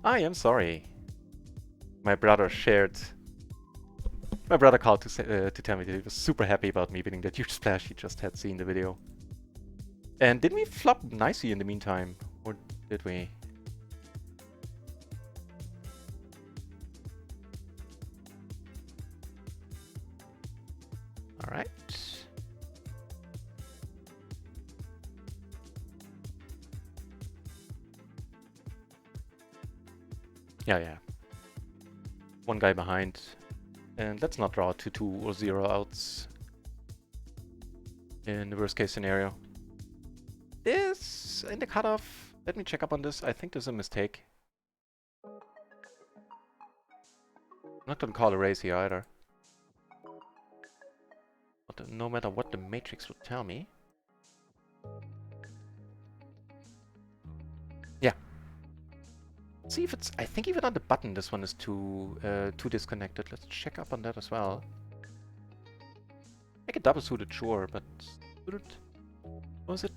I am sorry. My brother My brother called to tell me that he was super happy about me winning that huge splash he just had seen the video. And didn't we flop nicely in the meantime? Or did we? Alright. Yeah. One guy behind. And let's not draw 2-2 or 0 outs in the worst case scenario. This in the cutoff. Let me check up on this. I think there's a mistake. I'm not gonna call a raise here either. But no matter what the matrix would tell me. Yeah. See if it's. I think even on the button, this one is too disconnected. Let's check up on that as well. Make a double suited, sure, but suited. What was it?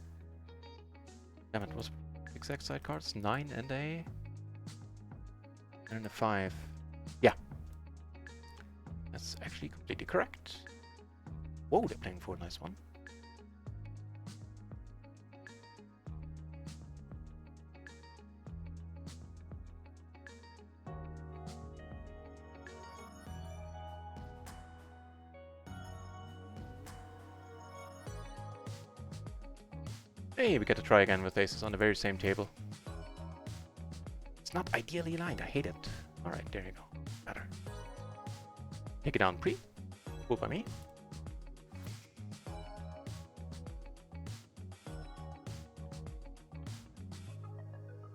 Damn it! Was exact side cards 9 and a 5. Yeah, that's actually completely correct. Whoa, they're playing for a nice one. Hey, we get to try again with aces on the very same table. It's not ideally aligned, I hate it. Alright, there you go. Better. Take it down pre. Cool by me.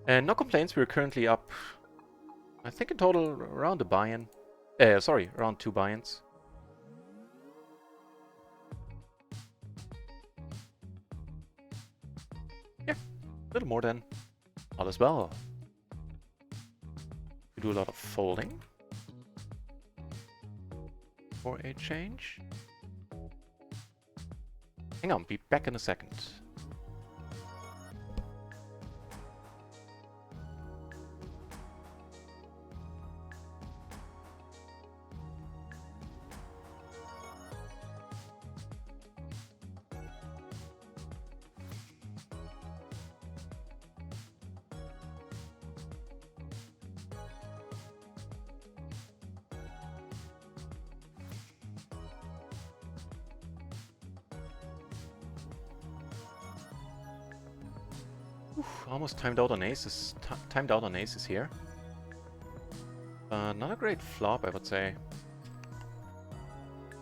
And no complaints, we're currently up, I think in total around a buy-in. Sorry, around 2 buy-ins. Yeah, a little more than. All as well. We do a lot of folding for a change. Hang on, be back in a second. Oof, almost timed out on aces. Timed out on aces here. Not a great flop, I would say.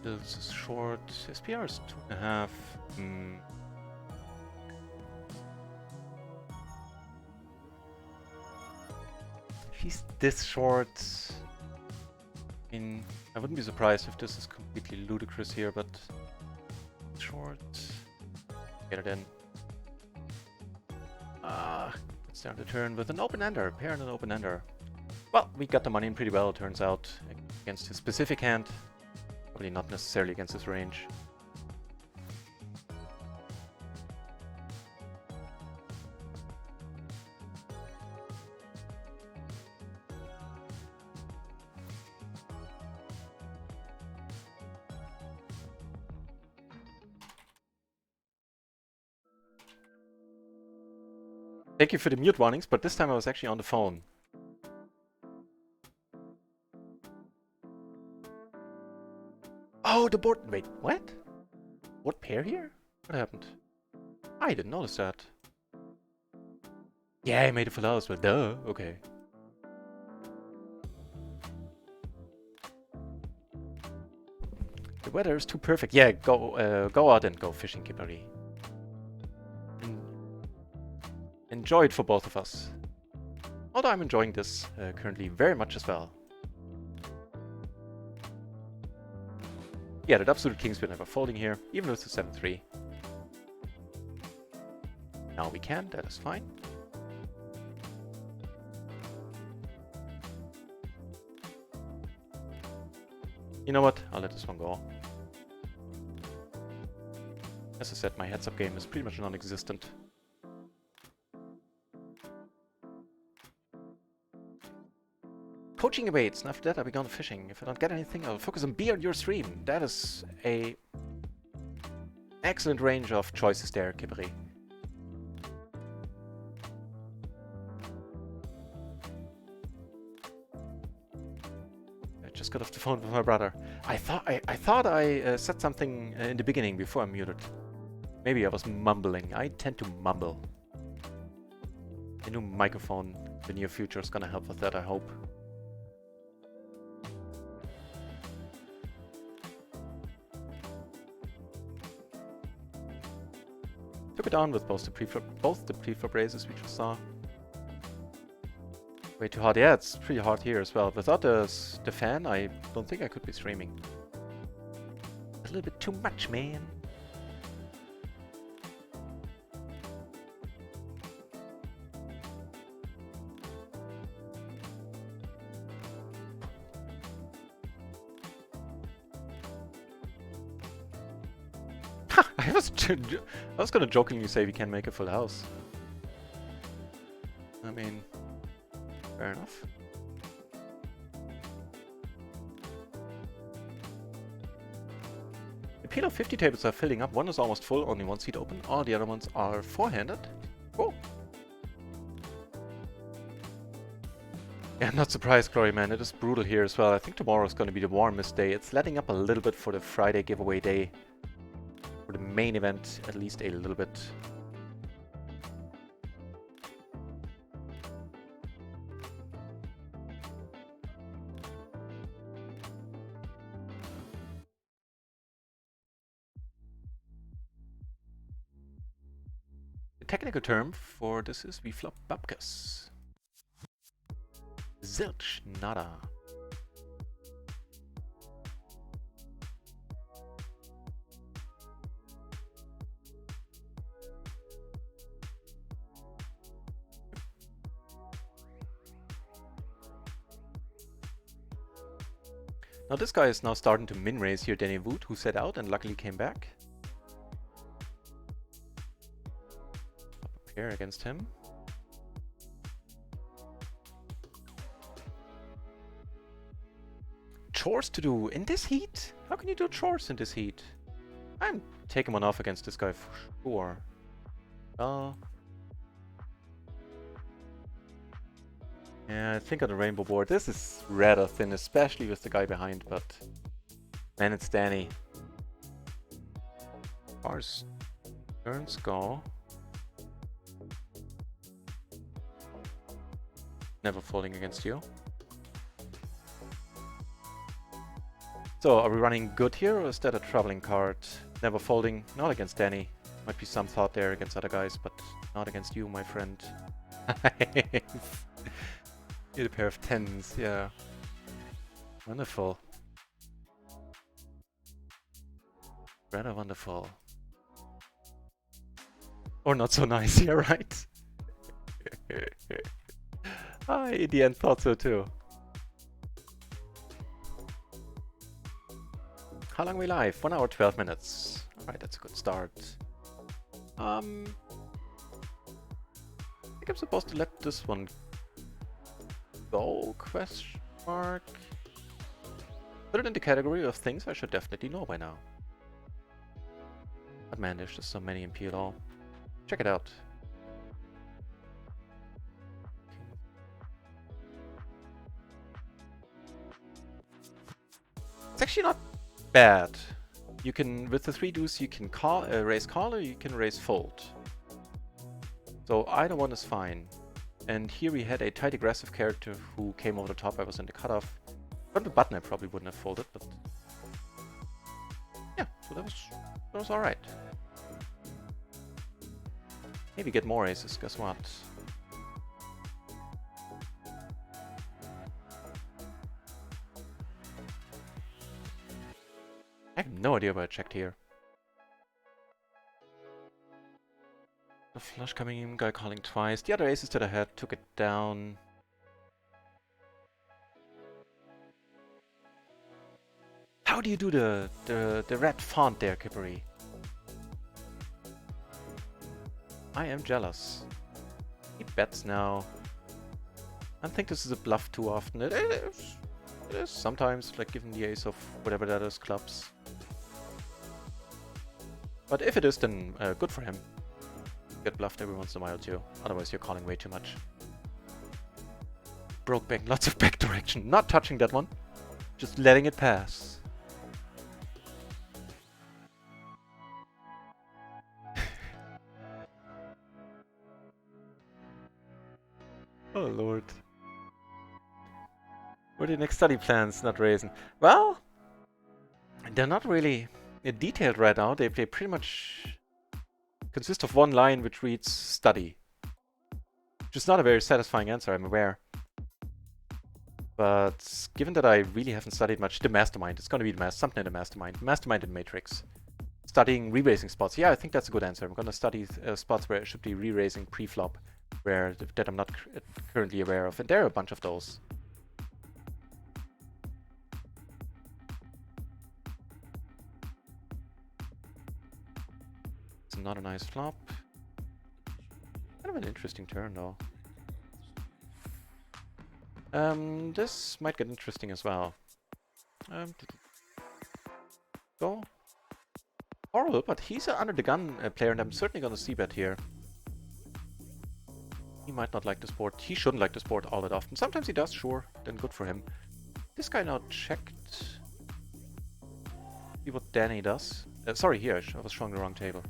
This is short. SPR is 2.5. If he's this short, I mean, I wouldn't be surprised if this is completely ludicrous here, but short. Get it in. Let's start the turn with an open-ender, pair and an open-ender. Well, we got the money in pretty well, it turns out, against his specific hand. Probably not necessarily against his range. Thank you for the mute warnings, but this time I was actually on the phone. Oh, the board. Wait, what? What pair here? What happened? I didn't notice that. Yeah, I made a full house, but duh. Okay. The weather is too perfect. Yeah, go out and go fishing, Kipari. Enjoy it for both of us. Although I'm enjoying this currently very much as well. Yeah, the absolute kings were never folding here, even with the 7-3. Now we can, that is fine. You know what? I'll let this one go. As I said, my heads-up game is pretty much non-existent. Poaching awaits, and after that I'll be gone fishing. If I don't get anything, I'll focus on beer on your stream. That is a excellent range of choices there, Kibri. I just got off the phone with my brother. I thought I said something in the beginning before I muted. Maybe I was mumbling. I tend to mumble. The new microphone in the near future is gonna help with that, I hope. Took it down with both the prefab raises we just saw. Way too hot. Yeah, it's pretty hot here as well. Without the fan, I don't think I could be streaming. A little bit too much, man. I was gonna jokingly say we can make a full house. I mean, fair enough. The PLO 50 tables are filling up. One is almost full, only one seat open. All the other ones are four-handed. Cool. Yeah, I'm not surprised, Glory Man. It is brutal here as well. I think tomorrow is going to be the warmest day. It's letting up a little bit for the Friday giveaway day. For the main event, at least a little bit. The technical term for this is we flop babkas. Zilch, nada. Now this guy is now starting to min-raise here, Danny Wood, who set out and luckily came back. Up a pair against him. Chores to do in this heat? How can you do chores in this heat? I'm taking one off against this guy for sure. Yeah, I think on the rainbow board, this is rather thin, especially with the guy behind, but man, it's Danny. As far as turns go, never folding against you. So, are we running good here, or is that a traveling card? Never folding, not against Danny. Might be some thought there against other guys, but not against you, my friend. Need a pair of 10s, yeah. Wonderful. Rather wonderful. Or not so nice, yeah, right? I, in the end, thought so too. How long are we live? 1 hour, 12 minutes. Alright, that's a good start. I think I'm supposed to let this one go, question mark. Put it in the category of things I should definitely know by now. But man, there's just so many in PLO. Check it out. It's actually not bad. You can, with the 3 deuce, you can call, raise call, or you can raise fold. So either one is fine. And here we had a tight aggressive character who came over the top. I was in the cutoff. From the button I probably wouldn't have folded, but yeah, so that was alright. Maybe get more aces, guess what? I have no idea what I checked here. The flush coming in, guy calling twice. The other aces that I had took it down. How do you do the red font there, Kippery? I am jealous. He bets now. I don't think this is a bluff too often. It is. It is sometimes, like given the ace of whatever that is, clubs. But if it is, then good for him. Get bluffed every once in a while too. Otherwise, you're calling way too much. Broke back, lots of back direction. Not touching that one. Just letting it pass. Oh lord. What are your next study plans, NutRaisin? Well, they're not really detailed right now. They pretty much consist of one line which reads study. Which is not a very satisfying answer, I'm aware. But given that I really haven't studied much, the mastermind, it's going to be something in the mastermind. Mastermind in Matrix. Studying re-raising spots. Yeah, I think that's a good answer. I'm going to study spots where I should be re-raising pre-flop, that I'm not currently aware of. And there are a bunch of those. It's not a nice flop. Kind of an interesting turn, though. This might get interesting as well. Go. Horrible, but he's an under the gun player, and I'm certainly going to c-bet here. He might not like this board. He shouldn't like this board all that often. Sometimes he does, sure. Then good for him. This guy now checked. See what Danny does. Sorry, here, I was showing the wrong table.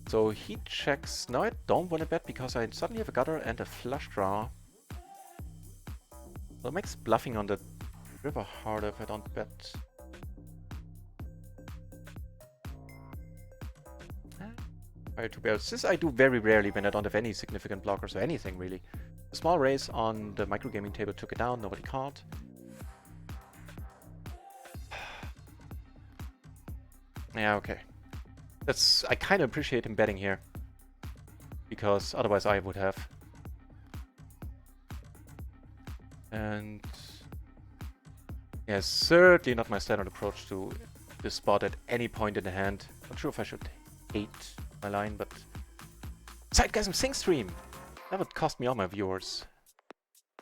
So he checks. Now I don't want to bet because I suddenly have a gutter and a flush draw. Well, it makes bluffing on the river harder if I don't bet. Fire two barrels. This I do very rarely when I don't have any significant blockers or anything really. A small raise on the microgaming table took it down, nobody caught. Yeah, okay. I kind of appreciate him betting here. Because otherwise I would have. And yeah, certainly not my standard approach to this spot at any point in the hand. Not sure if I should hate my line, but Zeitgeism Sing Stream! That would cost me all my viewers.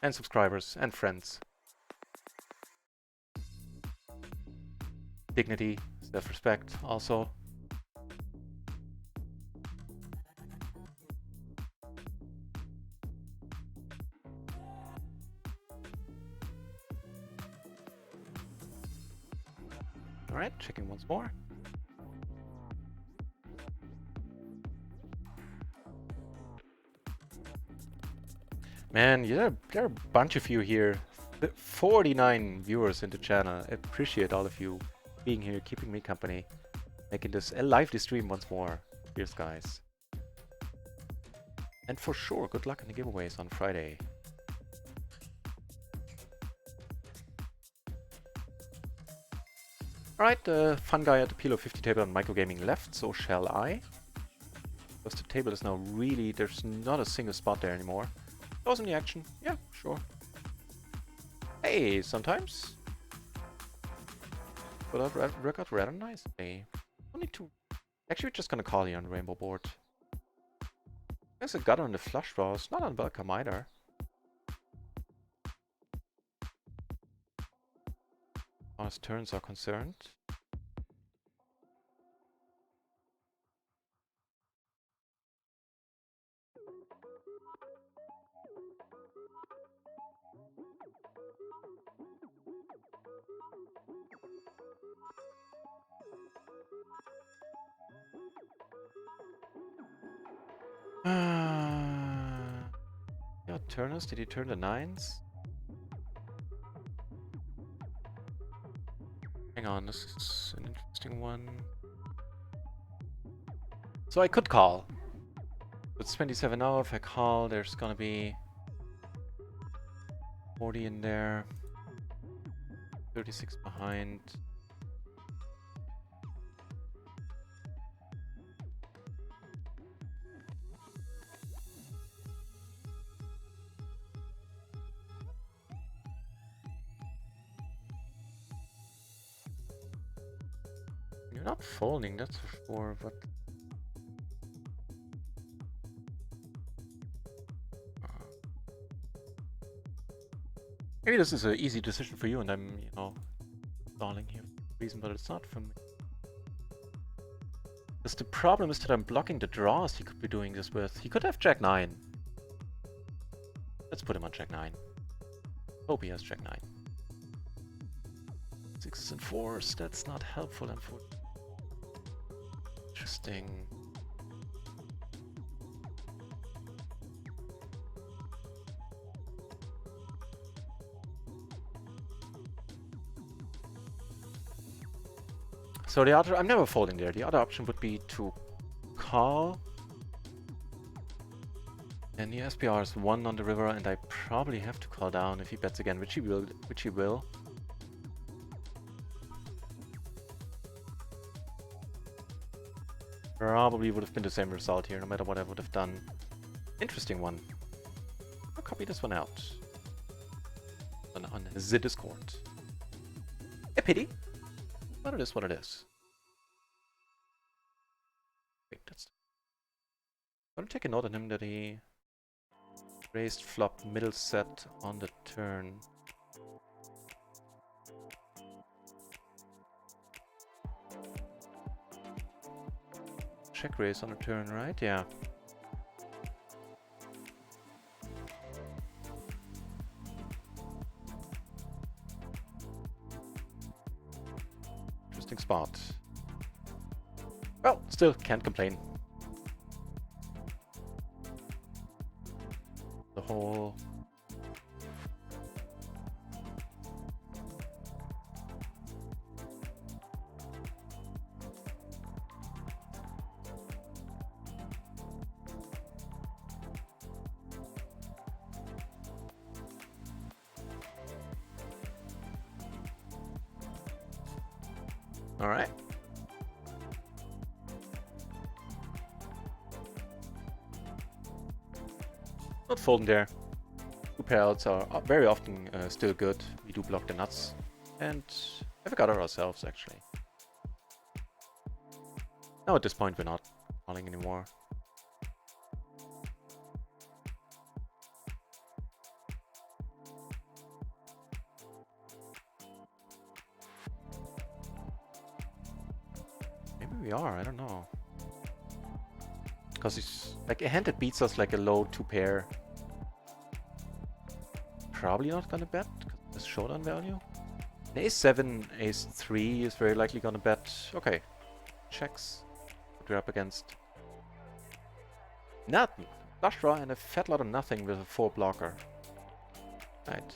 And subscribers and friends. Dignity, self-respect also. Alright, checking once more. Man, yeah, there are a bunch of you here. 49 viewers in the channel. I appreciate all of you being here, keeping me company, making this a lively stream once more. Cheers, guys. And for sure, good luck in the giveaways on Friday. Alright, the fun guy at the PLO 50 table on microgaming left, so shall I. Because the table is now really, there's not a single spot there anymore. Those in the action, yeah, sure. Hey, sometimes. But that worked out rather nicely. Only two. Actually, we're just gonna call you on the rainbow board. There's a gutter on the flush draw, it's not unwelcome either. As turns are concerned. Yeah, turners, did he turn the nines? Hang on, this is an interesting one. So I could call. It's 27 now. If I call, there's gonna be 40 in there. 36 behind. You're not folding, that's for sure, but Maybe this is an easy decision for you, and I'm, you know, stalling here for a reason, but it's not for me. Because the problem is that I'm blocking the draws he could be doing this with. He could have Jack 9. Let's put him on Jack 9. Hope he has Jack 9. 6 and 4s, that's not helpful, unfortunately. Interesting. So the other, I'm never folding there. The other option would be to call. And the SPR is 1 on the river, and I probably have to call down if he bets again, which he will. Probably would have been the same result here, no matter what I would have done. Interesting one. I'll copy this one out. On the Discord. A pity. But it is what it is. Wait, that's... I'm gonna take a note on him that he raised flop middle set on the turn. Check raise on the turn, right? Yeah. Interesting spot. Well, still can't complain. The whole... All right. Not folding there. Two pairs are very often still good. We do block the nuts. And have got ourselves, actually. Now at this point we're not calling anymore. Maybe we are, I don't know. Because it's like a hand that beats us like a low 2-pair. Probably not gonna bet, because it's showdown value. An ace-7, ace-3 is very likely gonna bet. Okay. Checks. What we're up against. Nothing. Flush draw and a fat lot of nothing with a 4 blocker. Right.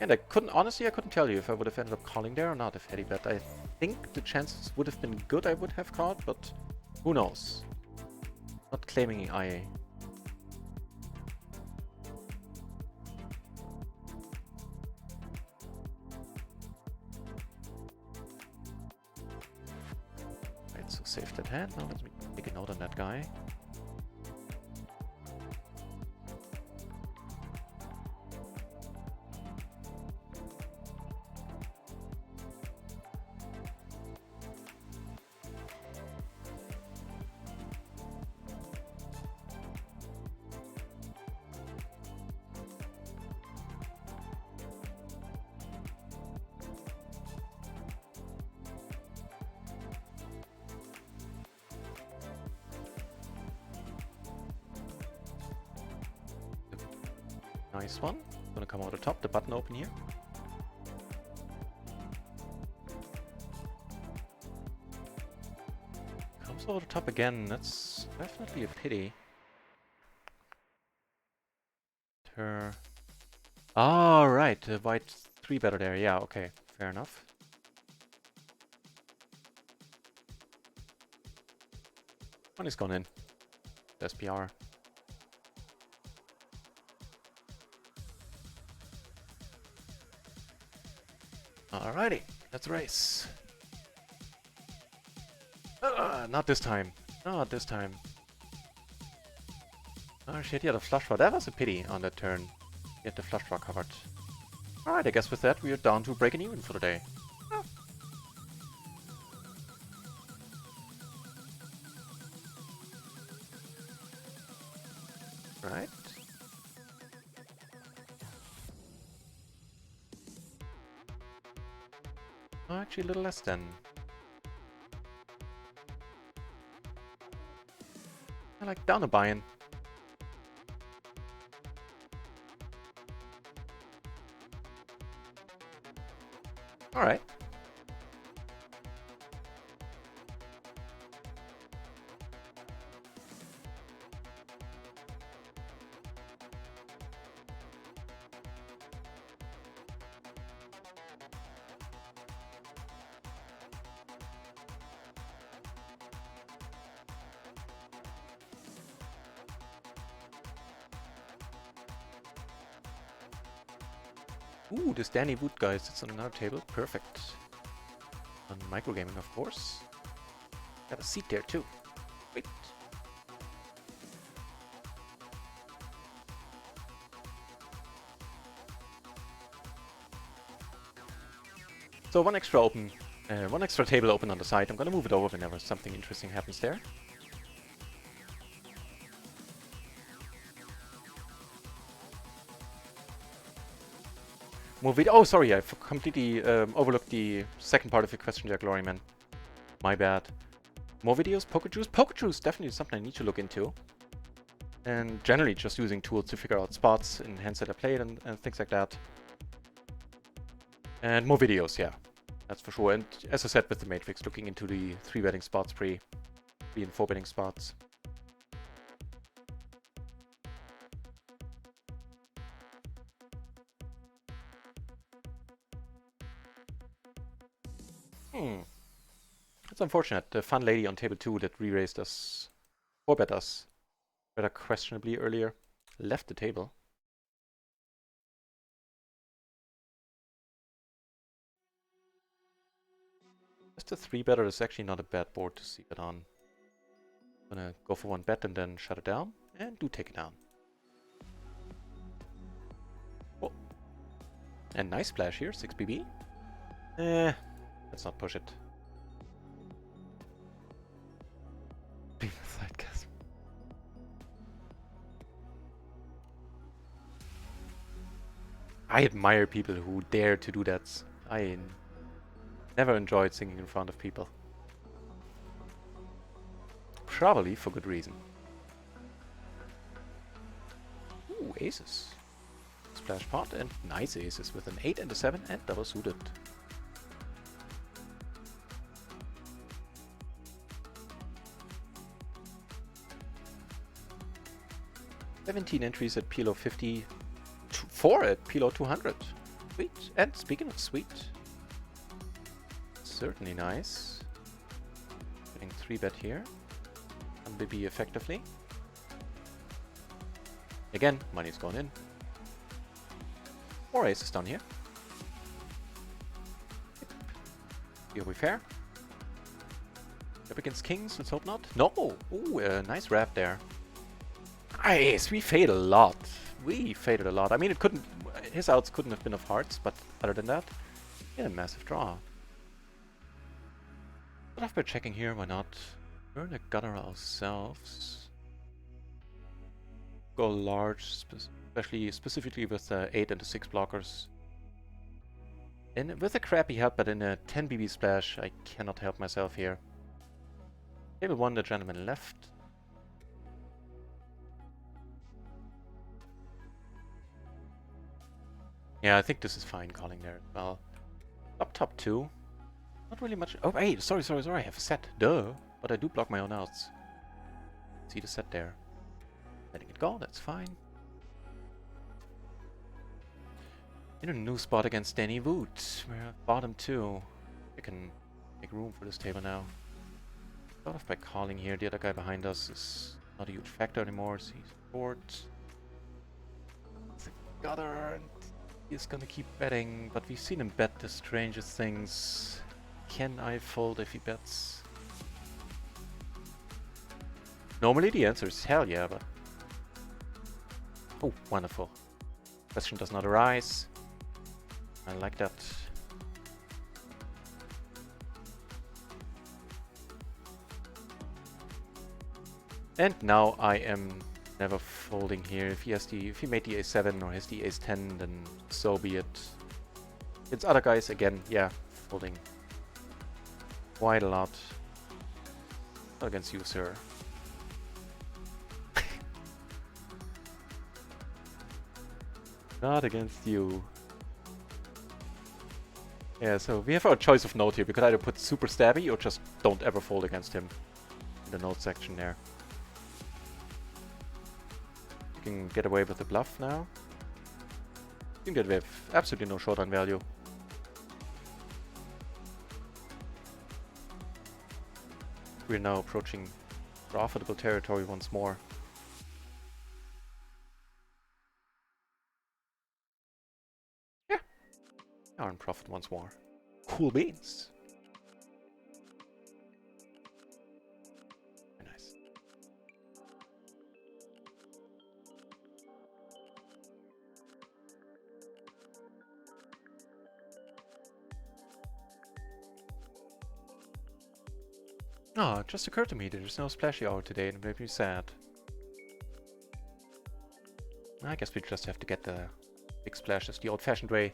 And I couldn't tell you if I would have ended up calling there or not if had he bet. I think the chances would have been good I would have called, but who knows? Not claiming IA. Right, so save that hand. Now let me take a note on that guy. Nice one. Gonna come over the top, the button open here. Comes over the top again, that's definitely a pity. Right, the white 3-better there, yeah, okay, fair enough. Money's gone in. SPR. Alrighty, let's race. Not this time. Not this time. Oh shit, he had a flush draw. That was a pity on that turn. He had the flush draw covered. Alright, I guess with that we are down to breaking even for the day. Oh. Right. Oh, actually a little less than. I like down a buy-in. Alright. Ooh, this Danny Wood guy sits on another table. Perfect. On microgaming, of course. Got a seat there too. Wait. So one extra table open on the side. I'm gonna move it over whenever something interesting happens there. More video. Oh, sorry, I completely overlooked the second part of your question there, Gloryman. My bad. More videos, poker juice. Poker juice definitely something I need to look into. And generally just using tools to figure out spots in hands that I played and things like that. And more videos, yeah. That's for sure. And as I said with the Matrix, looking into the 3-betting spots, 3 and 4-betting spots. It's unfortunate. The fun lady on table 2 that re-raised us, 4-bet us, rather questionably earlier, left the table. Just a 3-better is actually not a bad board to see it on. I'm gonna go for 1 bet and then shut it down, and do take it down. Oh. And nice splash here, 6 BB. Let's not push it. I admire people who dare to do that. I never enjoyed singing in front of people. Probably for good reason. Ooh, aces. Splash pot and nice aces with an 8 and a 7 and double suited. "17 entries at PLO 50, 4 at PLO 200. Sweet. And speaking of sweet, certainly nice. Getting 3-bet here. On BB effectively. Again, money's gone in. 4 aces down here. Here we fair. Up against kings, let's hope not. No! Ooh, nice wrap there. Nice, we fade a lot. We faded a lot. I mean, it couldn't. His outs couldn't have been of hearts, but other than that, he had a massive draw. But after checking here, why not? Earn a gutter ourselves. Go large, specifically with the 8 and the 6 blockers. And with a crappy help, but in a 10 BB splash, I cannot help myself here. Table 1, the gentleman left. Yeah, I think this is fine calling there as well. Top 2. Not really much. Oh, hey, sorry. I have a set. Duh. But I do block my own outs. See the set there. Letting it go, that's fine. In a new spot against Danny Wood. We're at bottom 2. I can make room for this table now. Start off by calling here. The other guy behind us is not a huge factor anymore, so he's short. It's a gutter, and he's gonna keep betting, but we've seen him bet the strangest things. Can I fold if he bets? Normally the answer is hell yeah, but... Oh, wonderful. Question does not arise. I like that. And now I am never folding here. If he made the a7 or has the ace 10, then so be it. It's other guys again, yeah, folding Quite a lot. Not against you, sir. Not against you. Yeah, so we have our choice of note here. We could either put super stabby or just don't ever fold against him in the note section there. You can get away with the bluff now. You can get away with absolutely no showdown value. We're now approaching profitable territory once more. Yeah, are in profit once more. Cool beans. Very nice. Oh, it just occurred to me that there's no splashy hour today and it made me sad. I guess we just have to get the big splashes the old-fashioned way.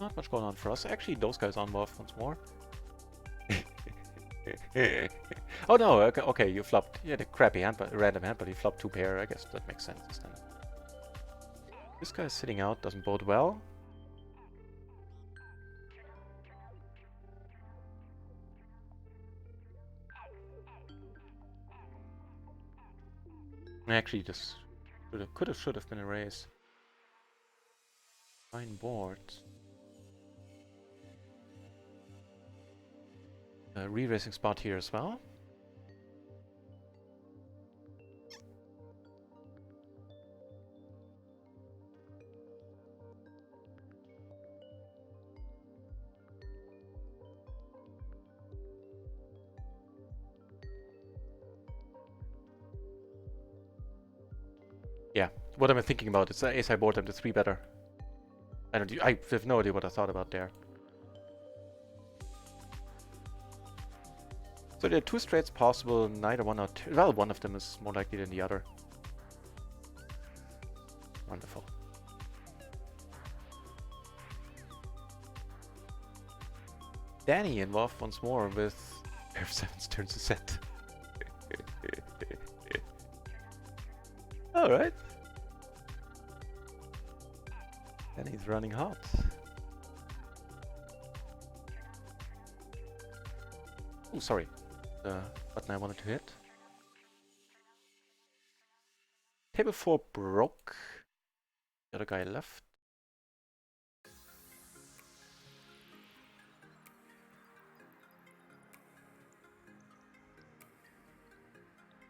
Not much going on for us. Actually, those guys on buff once more. Oh no, okay, you flopped. Yeah, the crappy hand, random hand, but he flopped 2 pair. I guess that makes sense this time. This guy's sitting out, doesn't bode well. Actually, this should have been a raise. Fine board. Re-racing spot here as well. Yeah, what am I thinking about? It's ace high board, I'm the 3 better. I have no idea what I thought about there. So there are 2 straights possible, neither one or two. Well, one of them is more likely than the other. Wonderful. Danny involved once more with pair of 7s turns a set. Alright. Danny's running hot. Oh, sorry. The button I wanted to hit. Table 4 broke. The other guy left.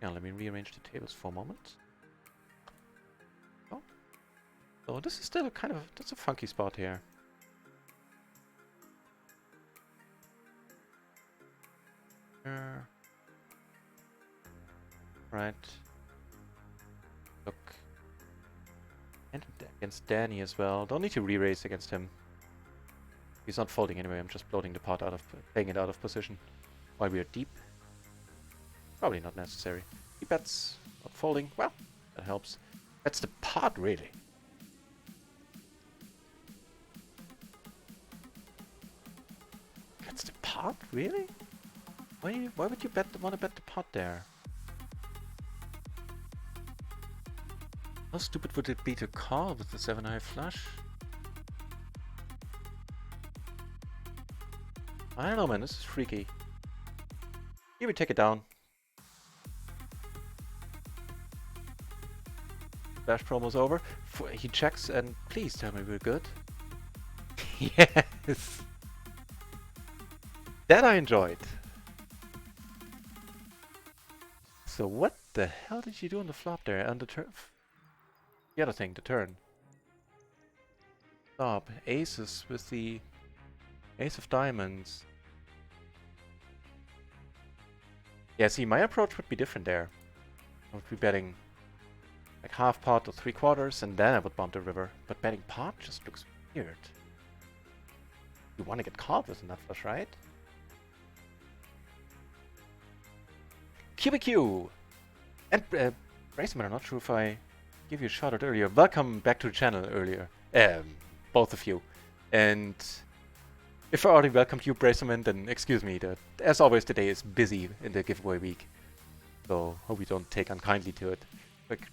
Yeah, let me rearrange the tables for a moment. Oh. So this is still kind of, that's a funky spot here. Right. Look. And against Danny as well. Don't need to re-raise against him. He's not folding anyway, I'm just floating the pot out of, playing it out of position. While we are deep. Probably not necessary. He bets, not folding. Well, that helps. That's the pot, really. That's the pot, really? Why would you want to bet the pot there? How stupid would it be to call with the 7 high flush? I don't know, man. This is freaky. Here we take it down. Flash promo's over. He checks and please tell me we're good. Yes! That I enjoyed. So what the hell did you do on the flop there? And the turn? The other thing, the turn. Stop. Aces with the ace of diamonds. Yeah, see, my approach would be different there. I would be betting like half pot or 3/4, and then I would bump the river. But betting pot just looks weird. You want to get called with a nut flush, right? QBQ! And Brayson, I'm not sure if I gave you a shout out earlier. Welcome back to the channel earlier. Both of you. And if I already welcomed you, Brayson, then excuse me. As always, today is busy in the giveaway week. So hope you don't take unkindly to it. Like,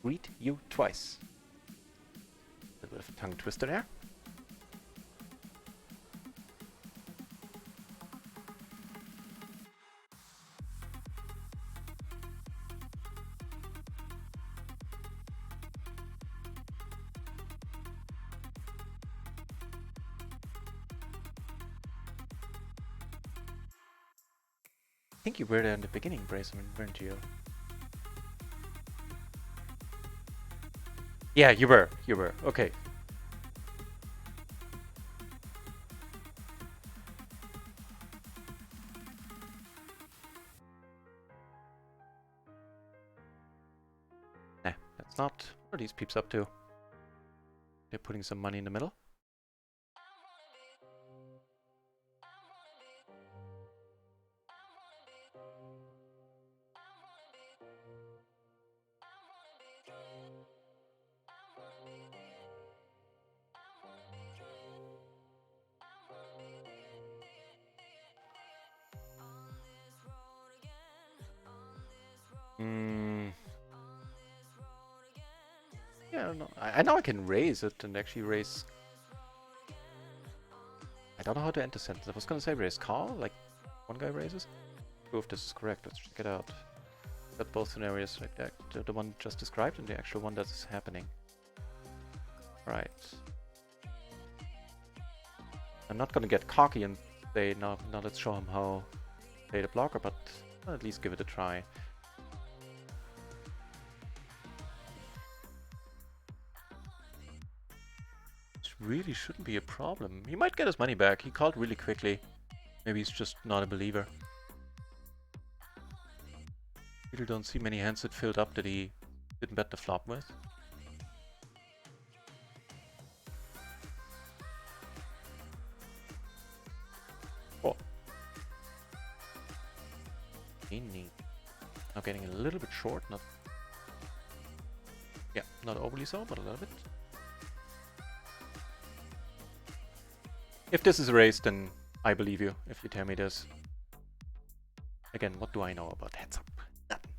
greet you twice. A bit of a tongue twister there. I think you were there in the beginning, Brayson, weren't you? Yeah, you were. You were. Okay. Nah, that's not. What are these peeps up to? They're putting some money in the middle. Yeah, I don't know. I know I can raise it and actually raise. I don't know how to enter sentence. I was gonna say raise call, like one guy raises. Prove if this is correct. Let's check it out. Got both scenarios like that. The one just described and the actual one that is happening. Right. I'm not gonna get cocky and say now let's show him how to play the blocker, but I'll at least give it a try. Really shouldn't be a problem. He might get his money back. He called really quickly. Maybe he's just not a believer. Really don't see many hands that filled up that he didn't bet the flop with. Oh. Now getting a little bit short. Not. Yeah, not overly so, but a little bit. If this is raised, then I believe you, if you tell me this. Again, what do I know about heads up? Nothing.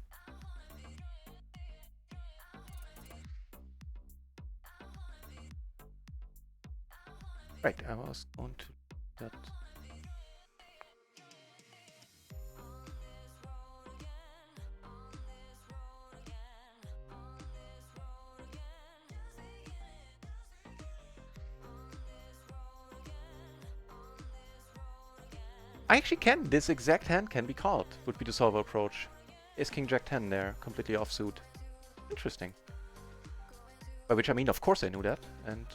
Right, I was going to that. I actually can. This exact hand can be called. Would be the solver approach. Is King Jack 10 there, completely offsuit. Interesting. By which I mean, of course I knew that, and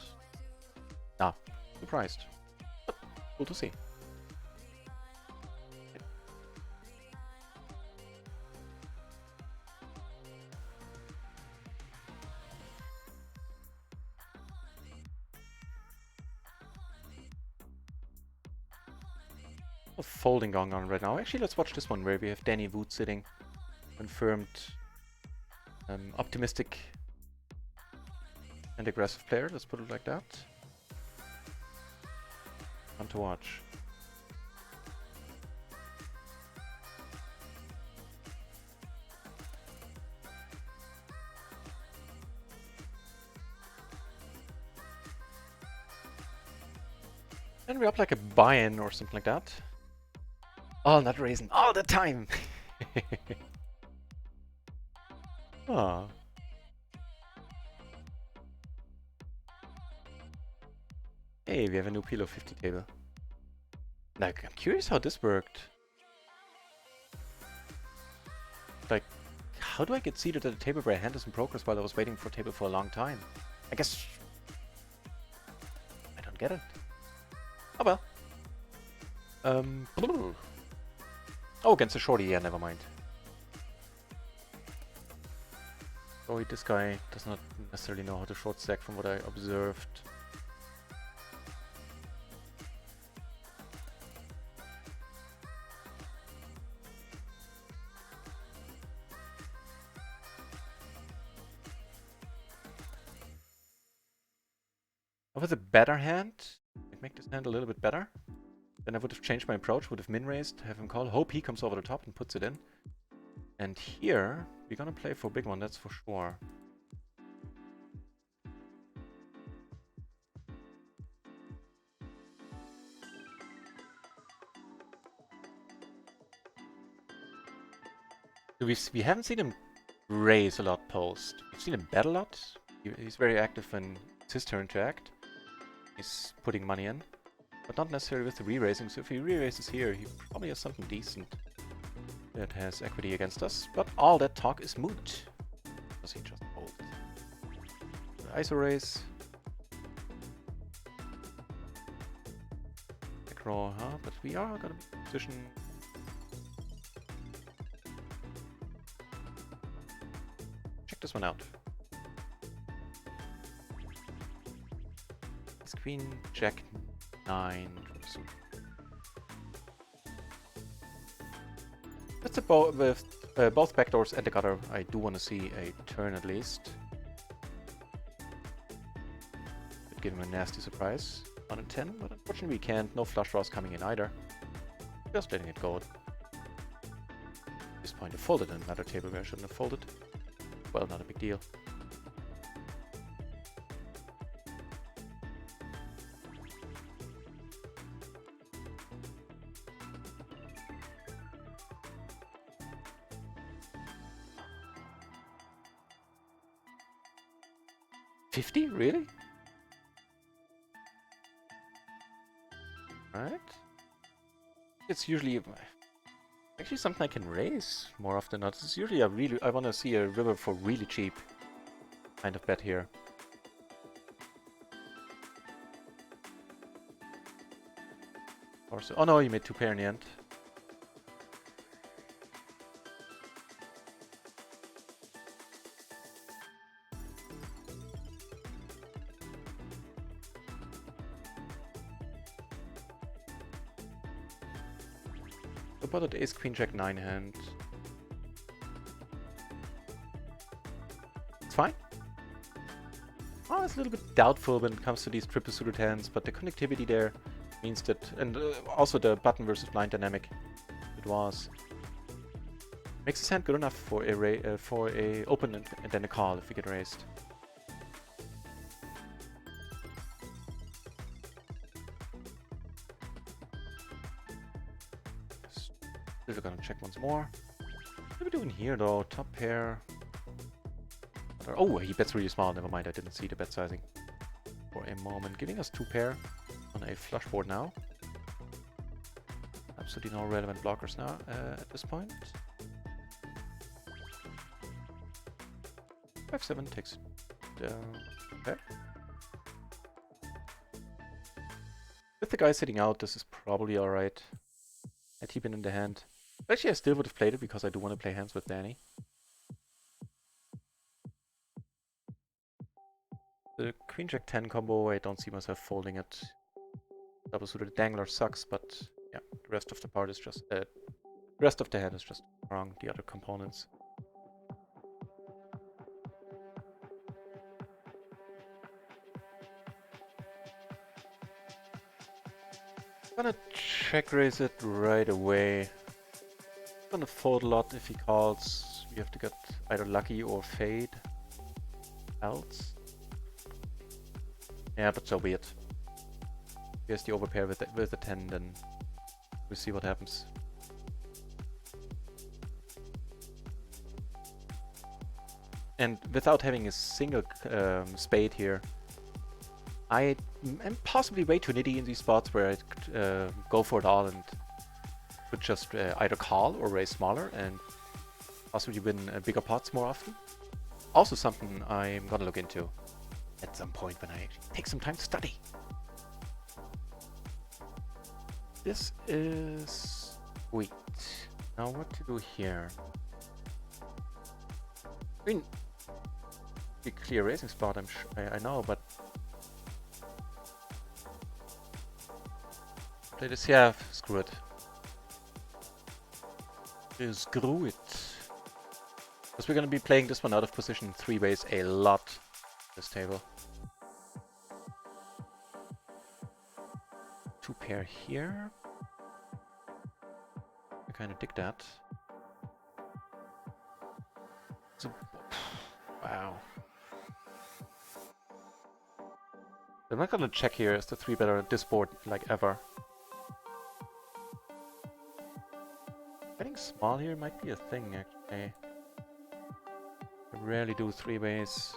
surprised. But cool to see. Folding going on right now. Actually, let's watch this one where we have Danny Wood sitting. Confirmed optimistic and aggressive player, let's put it like that. Fun to watch. And we're up like a buy-in or something like that. Oh, NutRaisin all the time! Oh. Hey, we have a new PLO 50 table. Like, I'm curious how this worked. Like, how do I get seated at a table where a hand is in progress while I was waiting for a table for a long time? I guess... I don't get it. Oh well. Oh, against the shorty, yeah, never mind. Oh, this guy does not necessarily know how to short stack from what I observed. With a better hand, I'd make this hand a little bit better. Then I would have changed my approach, would have min-raised, have him call, hope he comes over the top and puts it in. And here, we're gonna play for a big one, that's for sure. So we haven't seen him raise a lot post. We've seen him bet a lot. He's very active when it's his turn to act. He's putting money in. But not necessarily with the re-raising, so if he re-raises here, he probably has something decent that has equity against us. But all that talk is moot. Does he just hold? ISO raise. Back row, huh? But we are gonna be in position. Check this one out. It's Queen, Jack, 9. That's about with both backdoors and the gutter. I do want to see a turn at least. Could give him a nasty surprise. 1 in 10, but unfortunately we can't. No flush draws coming in either. Just letting it go. At this point I folded another table where I shouldn't have folded. Well, not a big deal. $50? Really? Alright. It's usually actually something I can raise more often than not. It's usually I want to see a river for really cheap kind of bet here. Or so. Oh no, you made 2 pair in the end. About the ace queen jack 9 hand. It's fine. Oh, it's a little bit doubtful when it comes to these triple suited hands, but the connectivity there means that, and also the button versus blind dynamic it was, makes this hand good enough for a open and then a call if we get raised. We're gonna check once more. What are we doing here though? Top pair. Oh, he bets really small. Never mind, I didn't see the bet sizing for a moment. Giving us 2 pair on a flush board now. Absolutely no relevant blockers now at this point. 5-7 takes it down. Okay. With the guy sitting out, this is probably alright. Had he been in the hand. Actually, I still would have played it because I do want to play hands with Danny. The Queen Jack 10 combo, I don't see myself folding it. Double suited dangler sucks, but yeah, the rest of the part is just the rest of the hand is just wrong. The other components. I'm gonna check raise it right away. Gonna fold a lot if he calls. We have to get either lucky or fade. Else. Yeah, but so be it. Here's the overpair with the 10, then we'll see what happens. And without having a single spade here, I am possibly way too nitty in these spots where I could go for it all and would just either call or raise smaller and possibly win bigger pots more often. Also something I'm gonna look into at some point when I actually take some time to study. This is sweet. Now what to do here? I mean, be clear racing spot, I know, but play this, yeah, screw it. Screw it. Because we're gonna be playing this one out of position 3 ways a lot, this table. 2 pair here. I kinda dig that. Wow. I'm not gonna check here as the 3 better at this board like ever. Getting small here might be a thing actually. I rarely do 3 ways.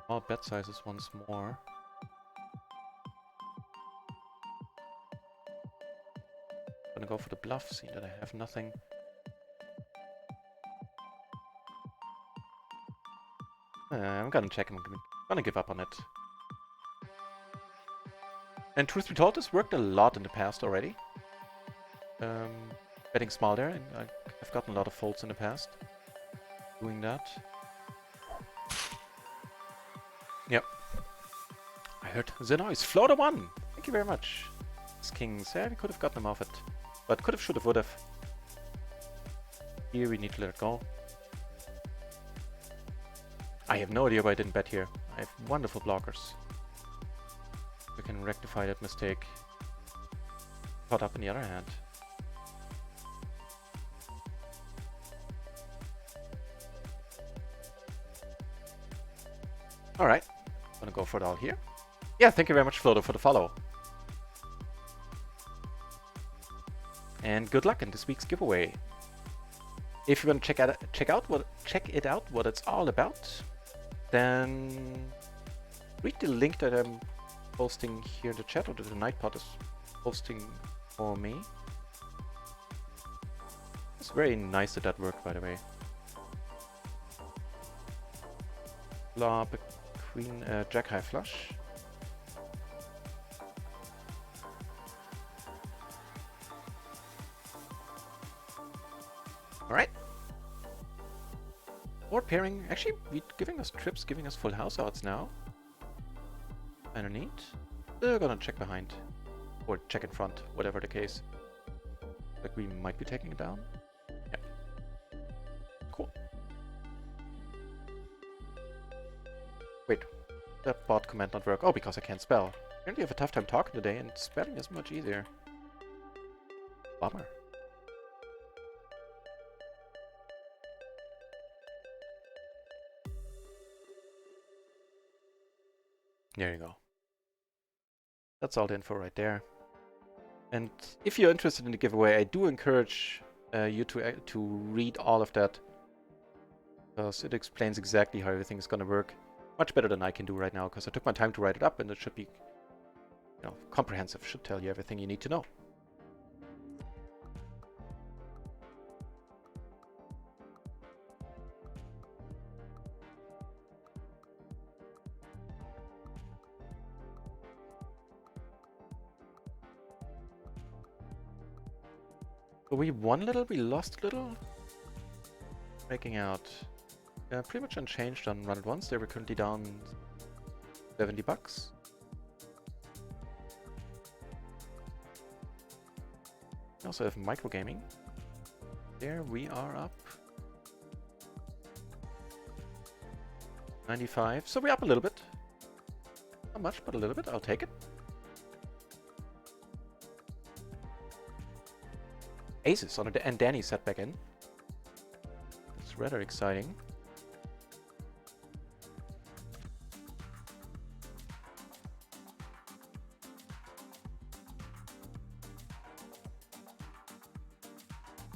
Small bet sizes once more. Gonna go for the bluff, seeing that I have nothing. I'm gonna check, I'm gonna give up on it. And truth be told, this worked a lot in the past already. Betting small there, and I've gotten a lot of folds in the past doing that. Yep. I heard the noise. Floater 1! Thank you very much. It's kings. Yeah, we could have gotten them off it. But could have, should have, would have. Here we need to let it go. I have no idea why I didn't bet here. I have wonderful blockers. We can rectify that mistake. Caught up in the other hand. Alright. Gonna go for it all here. Yeah, thank you very much, Floater, for the follow. And good luck in this week's giveaway. If you want to check it out what it's all about, then read the link that I'm posting here in the chat, or that the Nightpot is posting for me. It's very nice that worked, by the way. Flop, queen, jack high flush. Alright. Board pairing, actually giving us trips, giving us full house odds now. Kinda neat. They're gonna check behind. Or check in front, whatever the case. Like we might be taking it down. Yeah. Cool. Wait, that bot command not work. Oh, because I can't spell. Apparently I have a tough time talking today, and spelling is much easier. Bummer. There you go. That's all the info right there. And if you're interested in the giveaway, I do encourage you to read all of that, because it explains exactly how everything is going to work. Much better than I can do right now, because I took my time to write it up, and it should be, comprehensive. Should tell you everything you need to know. So we won a little, we lost a little. Breaking out. Pretty much unchanged on RunItOnce. They were currently down $70. We also have microgaming. There we are up 95. So we're up a little bit. Not much, but a little bit. I'll take it. Aces on it, and Danny set back in. It's rather exciting.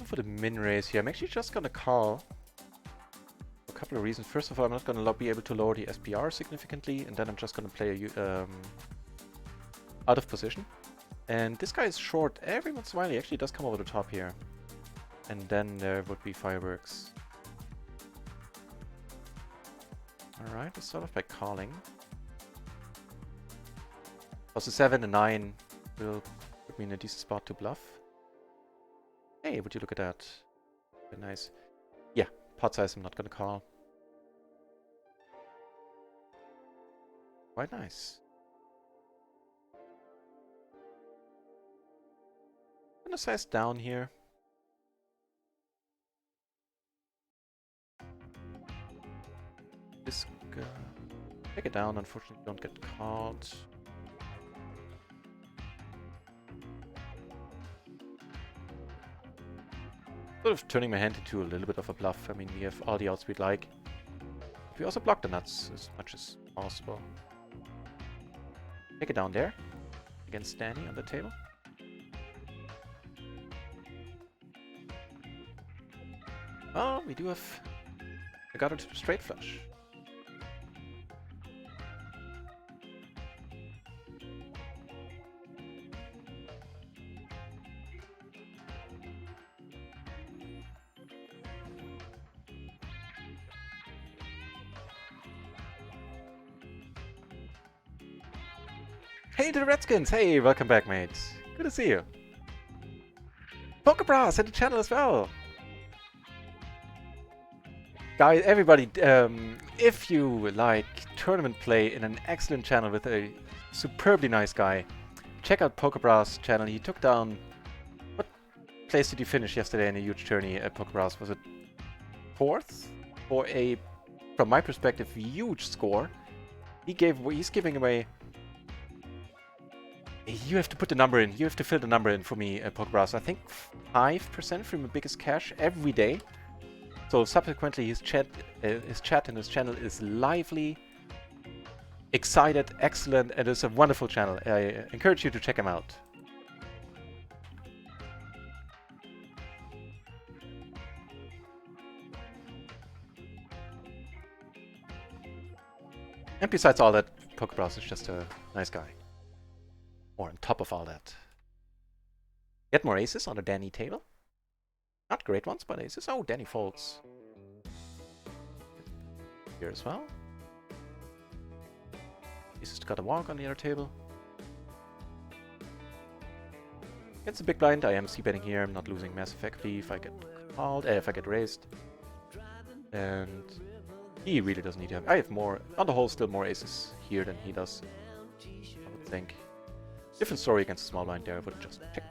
For the min raise here, I'm actually just gonna call for a couple of reasons. First of all, I'm not gonna be able to lower the SPR significantly, and then I'm just gonna play out of position. And this guy is short. Every once in a while he actually does come over the top here. And then there would be fireworks. Alright, let's start off by calling. Also 7 and 9 will put me in a decent spot to bluff. Hey, would you look at that? Very nice. Yeah, pot size I'm not gonna call. Quite nice. Gonna size down here. This take it down, unfortunately don't get caught. Sort of turning my hand into a little bit of a bluff. I mean, we have all the outs we'd like. We also block the nuts as much as possible. Take it down there against Danny on the table. Oh, we do have a gutter to the straight flush. Hey to the Redskins! Hey, welcome back, mates. Good to see you. Pokebras in the channel as well. Guys, everybody, if you like tournament play in an excellent channel with a superbly nice guy, check out Pokebras' channel. He took down... What place did you finish yesterday in a huge tourney at Pokebras? Was it 4th? For a, from my perspective, huge score. He's giving away... You have to put the number in. You have to fill the number in for me at Pokebras. I think 5% from the biggest cash every day. So subsequently, his chat and his channel is lively, excited, excellent, and it's a wonderful channel. I encourage you to check him out. And besides all that, Pokebras is just a nice guy. Or on top of all that. Get more aces on the Danny table. Not great ones, but aces. Oh, Danny folds. Here as well. Aces got a walk on the other table. It's a big blind. I am c-betting here. I'm not losing massive equity if I get called, if I get raised. And he really doesn't need to have... I have more, on the whole, still more aces here than he does, I would think. Different story against the small blind there, I would just check.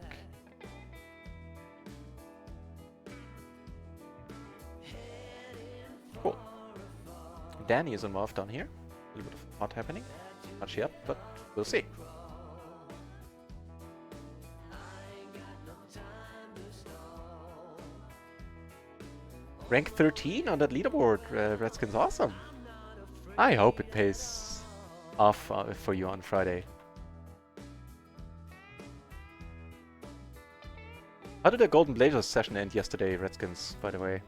Cool. Danny is involved down here. A little bit of pot happening. Not yet, but we'll see. Rank 13 on that leaderboard, Redskins, awesome. I hope it pays off for you on Friday. How did the Golden Blazers session end yesterday, Redskins, by the way?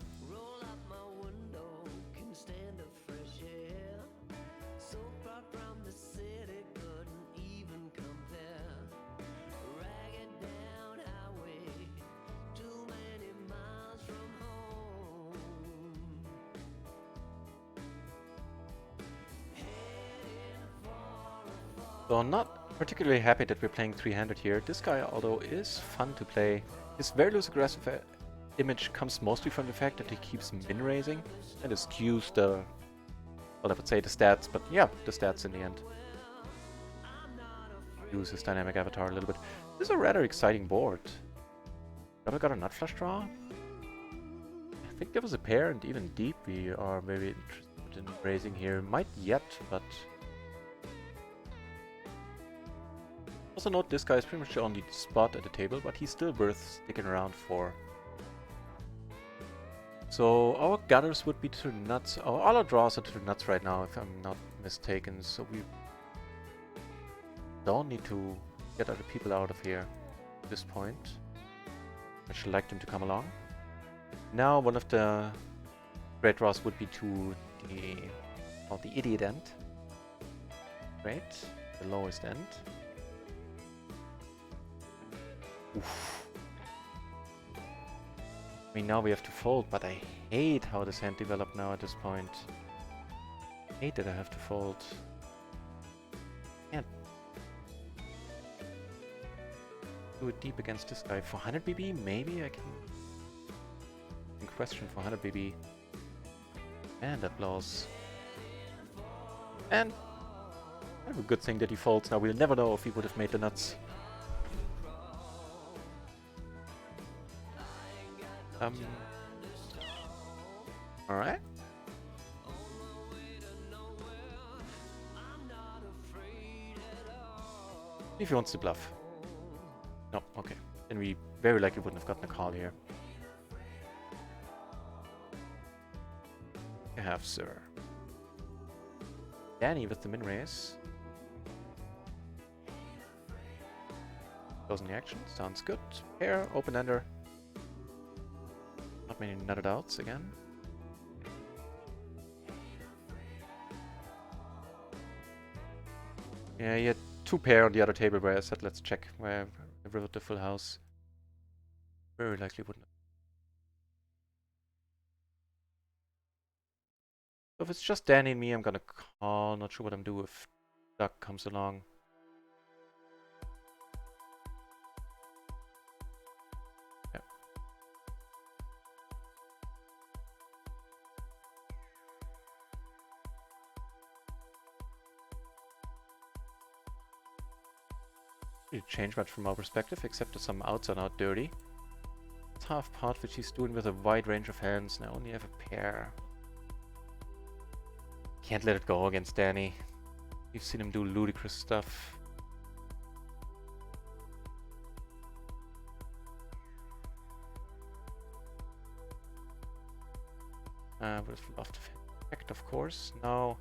So I'm not particularly happy that we're playing three-handed here. This guy, although is fun to play, his very loose aggressive image comes mostly from the fact that he keeps min-raising and skews the, well, I would say the stats, but yeah, the stats in the end. Use his dynamic avatar a little bit. This is a rather exciting board. Have I got a nut flush draw? I think there was a pair, and even deep we are very interested in raising here. Might yet, but... Also note this guy is pretty much the only spot at the table, but he's still worth sticking around for. So our gutters would be to the nuts. All our draws are to the nuts right now, if I'm not mistaken. So we don't need to get other people out of here at this point. I should like them to come along. Now one of the great draws would be to the idiot end. Right, the lowest end. Oof. I mean, now we have to fold, but I hate how this hand developed now at this point. I hate that I have to fold. Can't. do it deep against this guy. 400 BB? Maybe I can question 400 BB. And that blows. And kind of a good thing that he folds. Now we'll never know if he would have made the nuts. Alright. If he wants to bluff. No, okay. Then we very likely wouldn't have gotten a call here. You have, sir. Danny with the min raise. Closing the action. Sounds good. Pair, open-ender. Not many nutted outs again. Yeah, he had 2 pair on the other table where I said let's check where the river to full house. Very likely wouldn't. So if it's just Danny and me, I'm gonna call. Not sure what I'm doing if Duck comes along. Yeah. Didn't change much from our perspective, except that some outs are not dirty. It's half pot, which he's doing with a wide range of hands, and I only have a pair. Can't let it go against Danny. You've seen him do ludicrous stuff. Would have loved to effect, of course. No.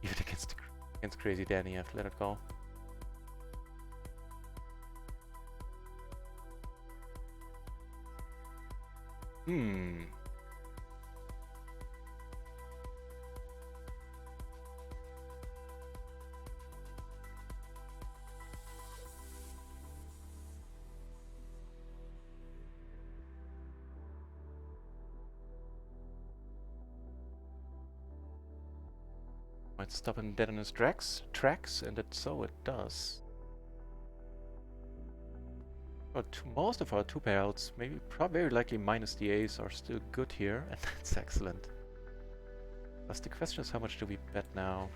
Even against crazy Danny, I have to let it go. Might stop him dead in his tracks, and so it does. But most of our 2 payouts, maybe very likely minus the ace, are still good here, and that's excellent. But the question is, how much do we bet now?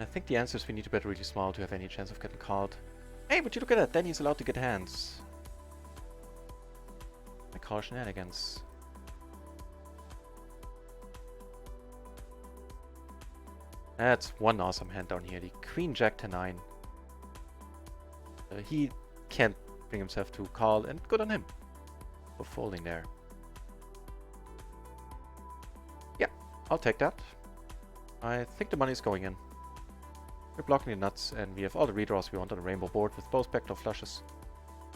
I think the answer is we need to bet really small to have any chance of getting called. Hey, would you look at that? Then he's allowed to get hands. I call shenanigans. That's one awesome hand down here. The Queen Jack to 9. He can't bring himself to call, and good on him for folding there. Yeah, I'll take that. I think the money's going in. We're blocking the nuts, and we have all the redraws we want on the rainbow board with both backdoor flushes.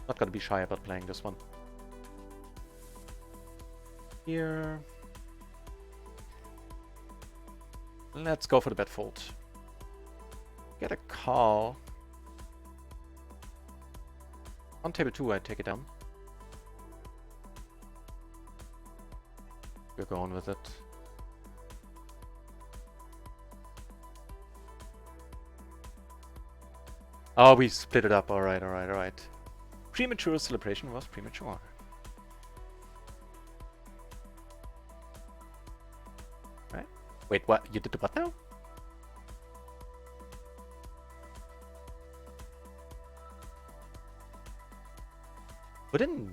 Not gonna be shy about playing this one. Here. Let's go for the bet fold. Get a call. On table 2, I take it down. We're going with it. Oh, we split it up. Alright, alright, alright. Premature celebration was premature. Right? Wait, what? You did the what now? Wouldn't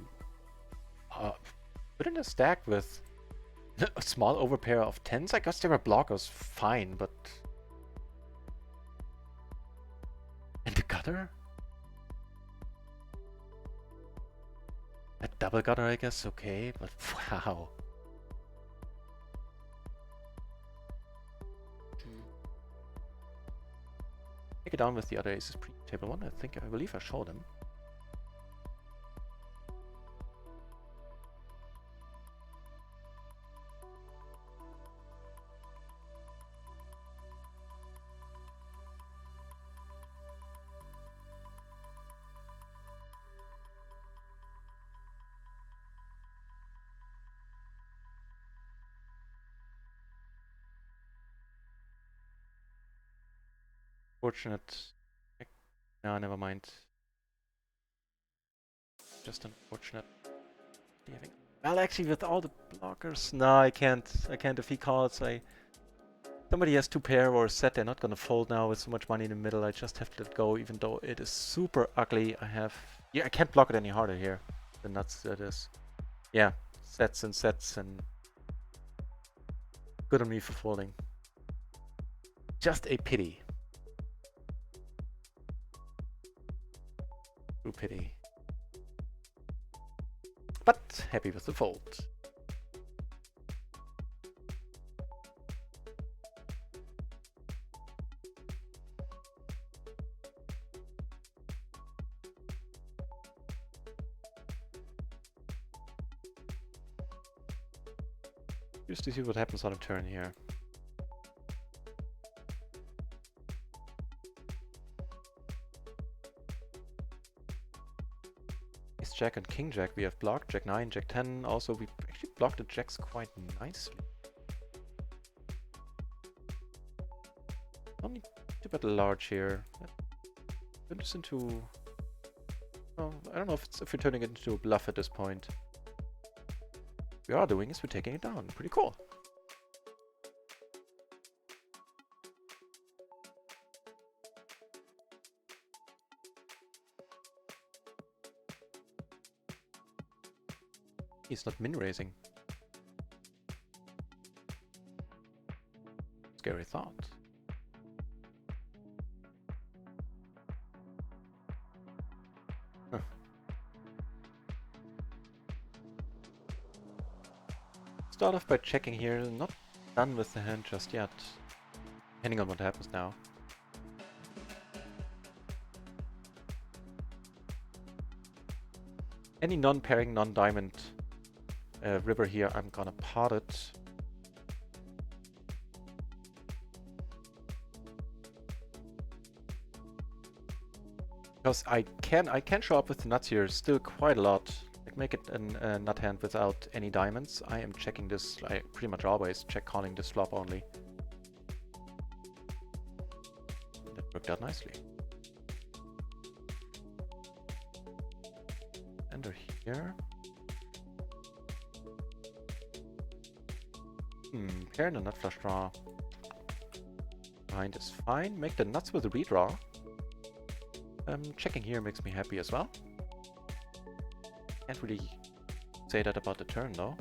a stack with a small overpair of 10s? I guess there were blockers, fine, but... And the gutter? A double gutter, I guess, okay, but wow. Take it down with the other aces pre-table 1, I believe I showed him. Fortunate. No, never mind. Just unfortunate. Well, actually, with all the blockers, no, I can't. I can't. If he calls, somebody has 2 pair or a set. They're not gonna fold now with so much money in the middle. I just have to let go, even though it is super ugly. I can't block it any harder here. The nuts that is. Yeah, sets and good on me for folding. Just a pity. True pity. But happy with the fold. Just to see what happens on a turn here. Ace Jack and King Jack we have blocked. Jack 9, Jack 10. Also, we actually blocked the Jacks quite nicely. Don't need to bet large here. Turn this into... Oh, I don't know if we're turning it into a bluff at this point. What we are doing is we're taking it down. Pretty cool. He's not min-raising. Scary thought. Huh. Start off by checking here. Not done with the hand just yet. Depending on what happens now. Any non-pairing, non-diamond river here, I'm gonna pot it. Because I can show up with the nuts here still quite a lot. Like make it a nut hand without any diamonds. I am checking this, I pretty much always check calling this flop only. That worked out nicely. Ender here. Pair and a nut flush draw. Behind is fine. Make the nuts with a redraw. Checking here makes me happy as well. Can't really say that about the turn though.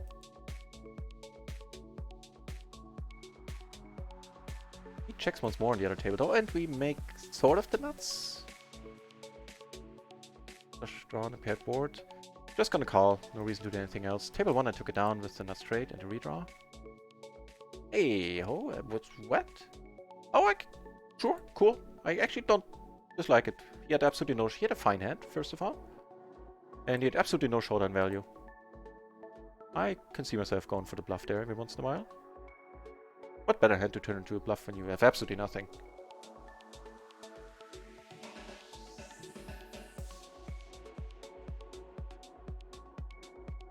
He checks once more on the other table though, and we make sort of the nuts. Flush draw on a paired board. Just gonna call, no reason to do anything else. Table 1 I took it down with the nut straight and a redraw. Hey, oh, what's wet? Oh, sure, cool. I actually don't dislike it. He had absolutely no... He had a fine hand, first of all. And he had absolutely no showdown value. I can see myself going for the bluff there every once in a while. What better hand to turn into a bluff when you have absolutely nothing?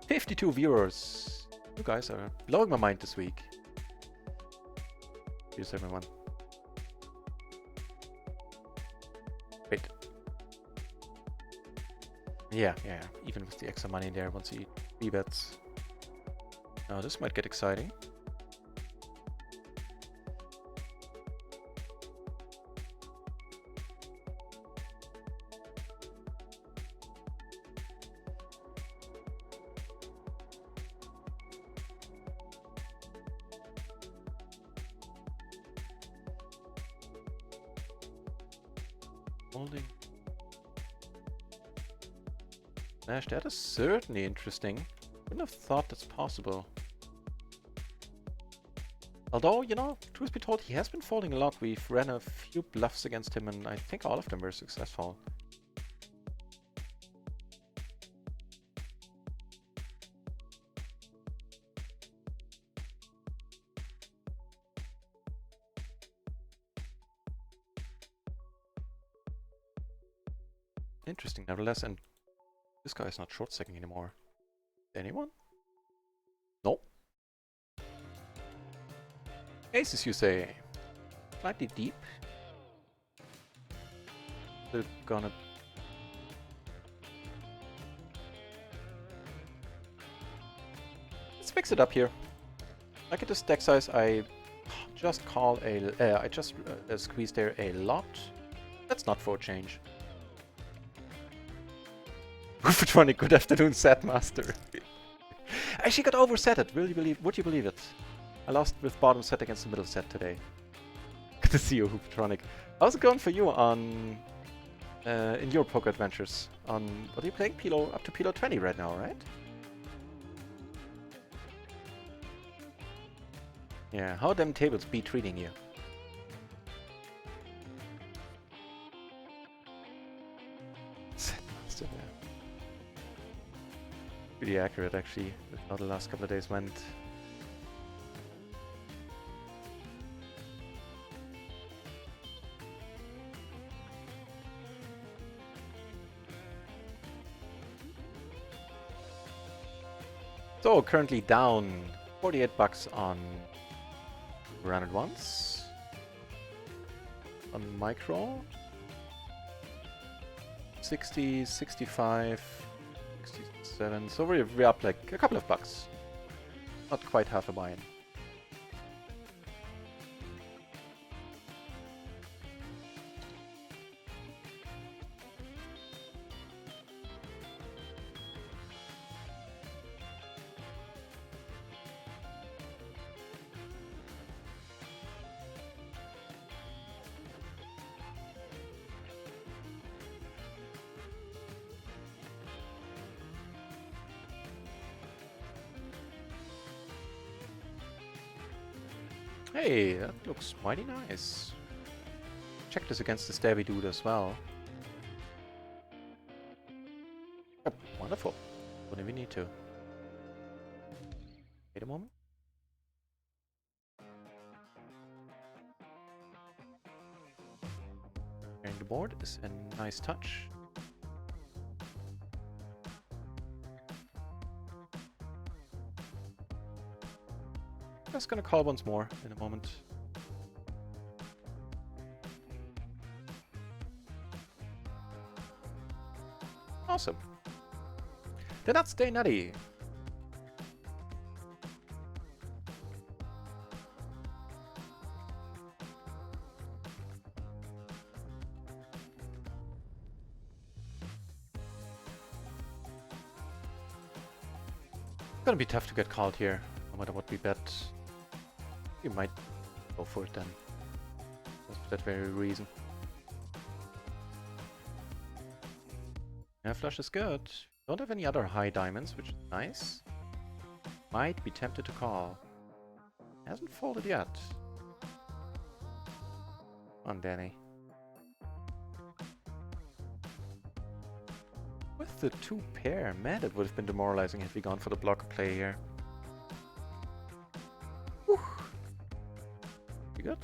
$52 viewers. You guys are blowing my mind this week. Cheers, everyone. Wait. Yeah. Even with the extra money in there, once he rebets. Now this might get exciting. Holding. Smash, that is certainly interesting. Wouldn't have thought that's possible. Although, you know, truth be told, he has been folding a lot. We've ran a few bluffs against him and I think all of them were successful. Interesting, nevertheless, and this guy is not short-stacking anymore. Anyone? Nope. Aces, you say? Slightly deep. Still gonna... Let's fix it up here. Look at this deck size. I just call a... I just squeezed there a lot. That's not for a change. Roofatronic, good afternoon, set master. I actually got oversetted. Would you believe it? I lost with bottom set against the middle set today. Good to see you, Roofatronic. How's it going for you on in your poker adventures? On what are you playing? PLO up to PLO 20 right now, right? Yeah, how them tables be treating you? Setmaster, yeah. Pretty accurate actually, with how the last couple of days went. So currently down 48 bucks on RunItOnce, on Micro, 60, 65, 67, so we're up like a couple of bucks, not quite half a buy-in. Hey, that looks mighty nice. Check this against the stabby dude as well. Oh, wonderful. Whatever we need to. Wait a moment. Clearing the board is a nice touch. Just gonna call once more in a moment. Awesome. The nuts stay nutty. It's gonna be tough to get called here, no matter what we bet. You might go for it then, just for that very reason. Yeah, flush is good. Don't have any other high diamonds, which is nice. Might be tempted to call. Hasn't folded yet. Come on, Danny. With the two pair, man, it would have been demoralizing had we gone for the blocker play here. Whew. Pretty good.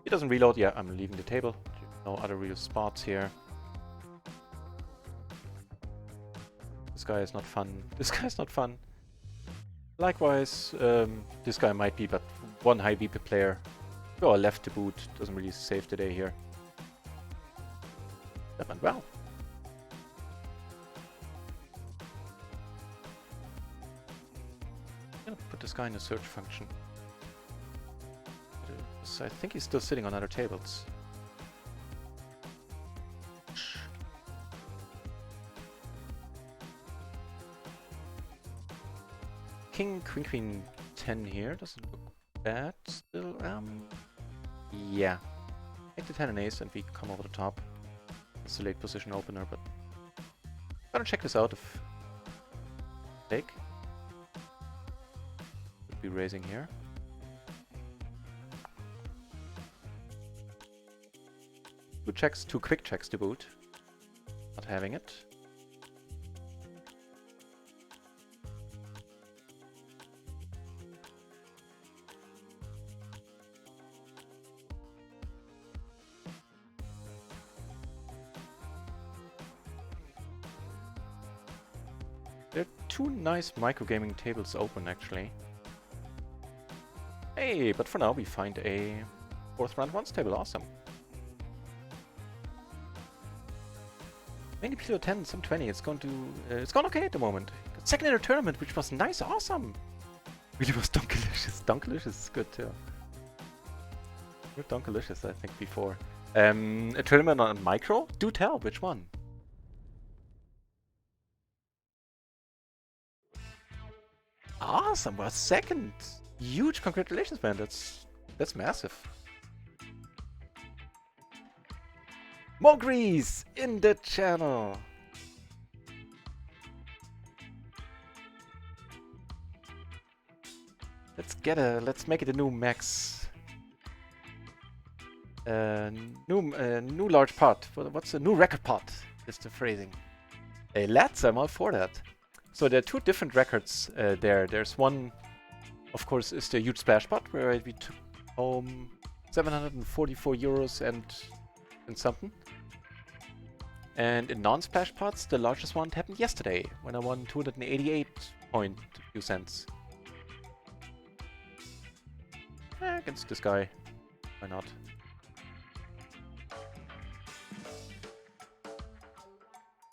He doesn't reload. Yeah, I'm leaving the table. No other real spots here. This guy is not fun. This guy is not fun. Likewise, this guy might be, but one high BP player. Go left to boot. Doesn't really save the day here. That went well. I'm gonna put this guy in the search function. I think he's still sitting on other tables. King, queen, queen, 10 here. Doesn't look bad still. Yeah. Take the 10 and ace and we come over the top. It's a late position opener, but I'm gonna check this out if take. Could be raising here. Two checks, two quick checks to boot. Not having it. There are two nice microgaming tables open, actually. Hey, but for now we find a fourth round once table. Awesome. Mainly PLO 10, some 20. It's going okay at the moment. Got second in a tournament, which was nice, awesome. Really was Donkalicious. Donkalicious is good too. We're Donkalicious, I think, before. A tournament on micro? Do tell, which one? Awesome, well, second. Huge congratulations, man. That's massive. Mogrees in the channel. Let's make it a new max. New large pot. What's a new record pot? Is the phrasing. Hey, lads, I'm all for that. So there are two different records there. There's one, of course, is the huge splash pot where we took home 744 euros and something. And in non-splash pots, the largest one happened yesterday when I won 288 point few cents. Against this guy. Why not?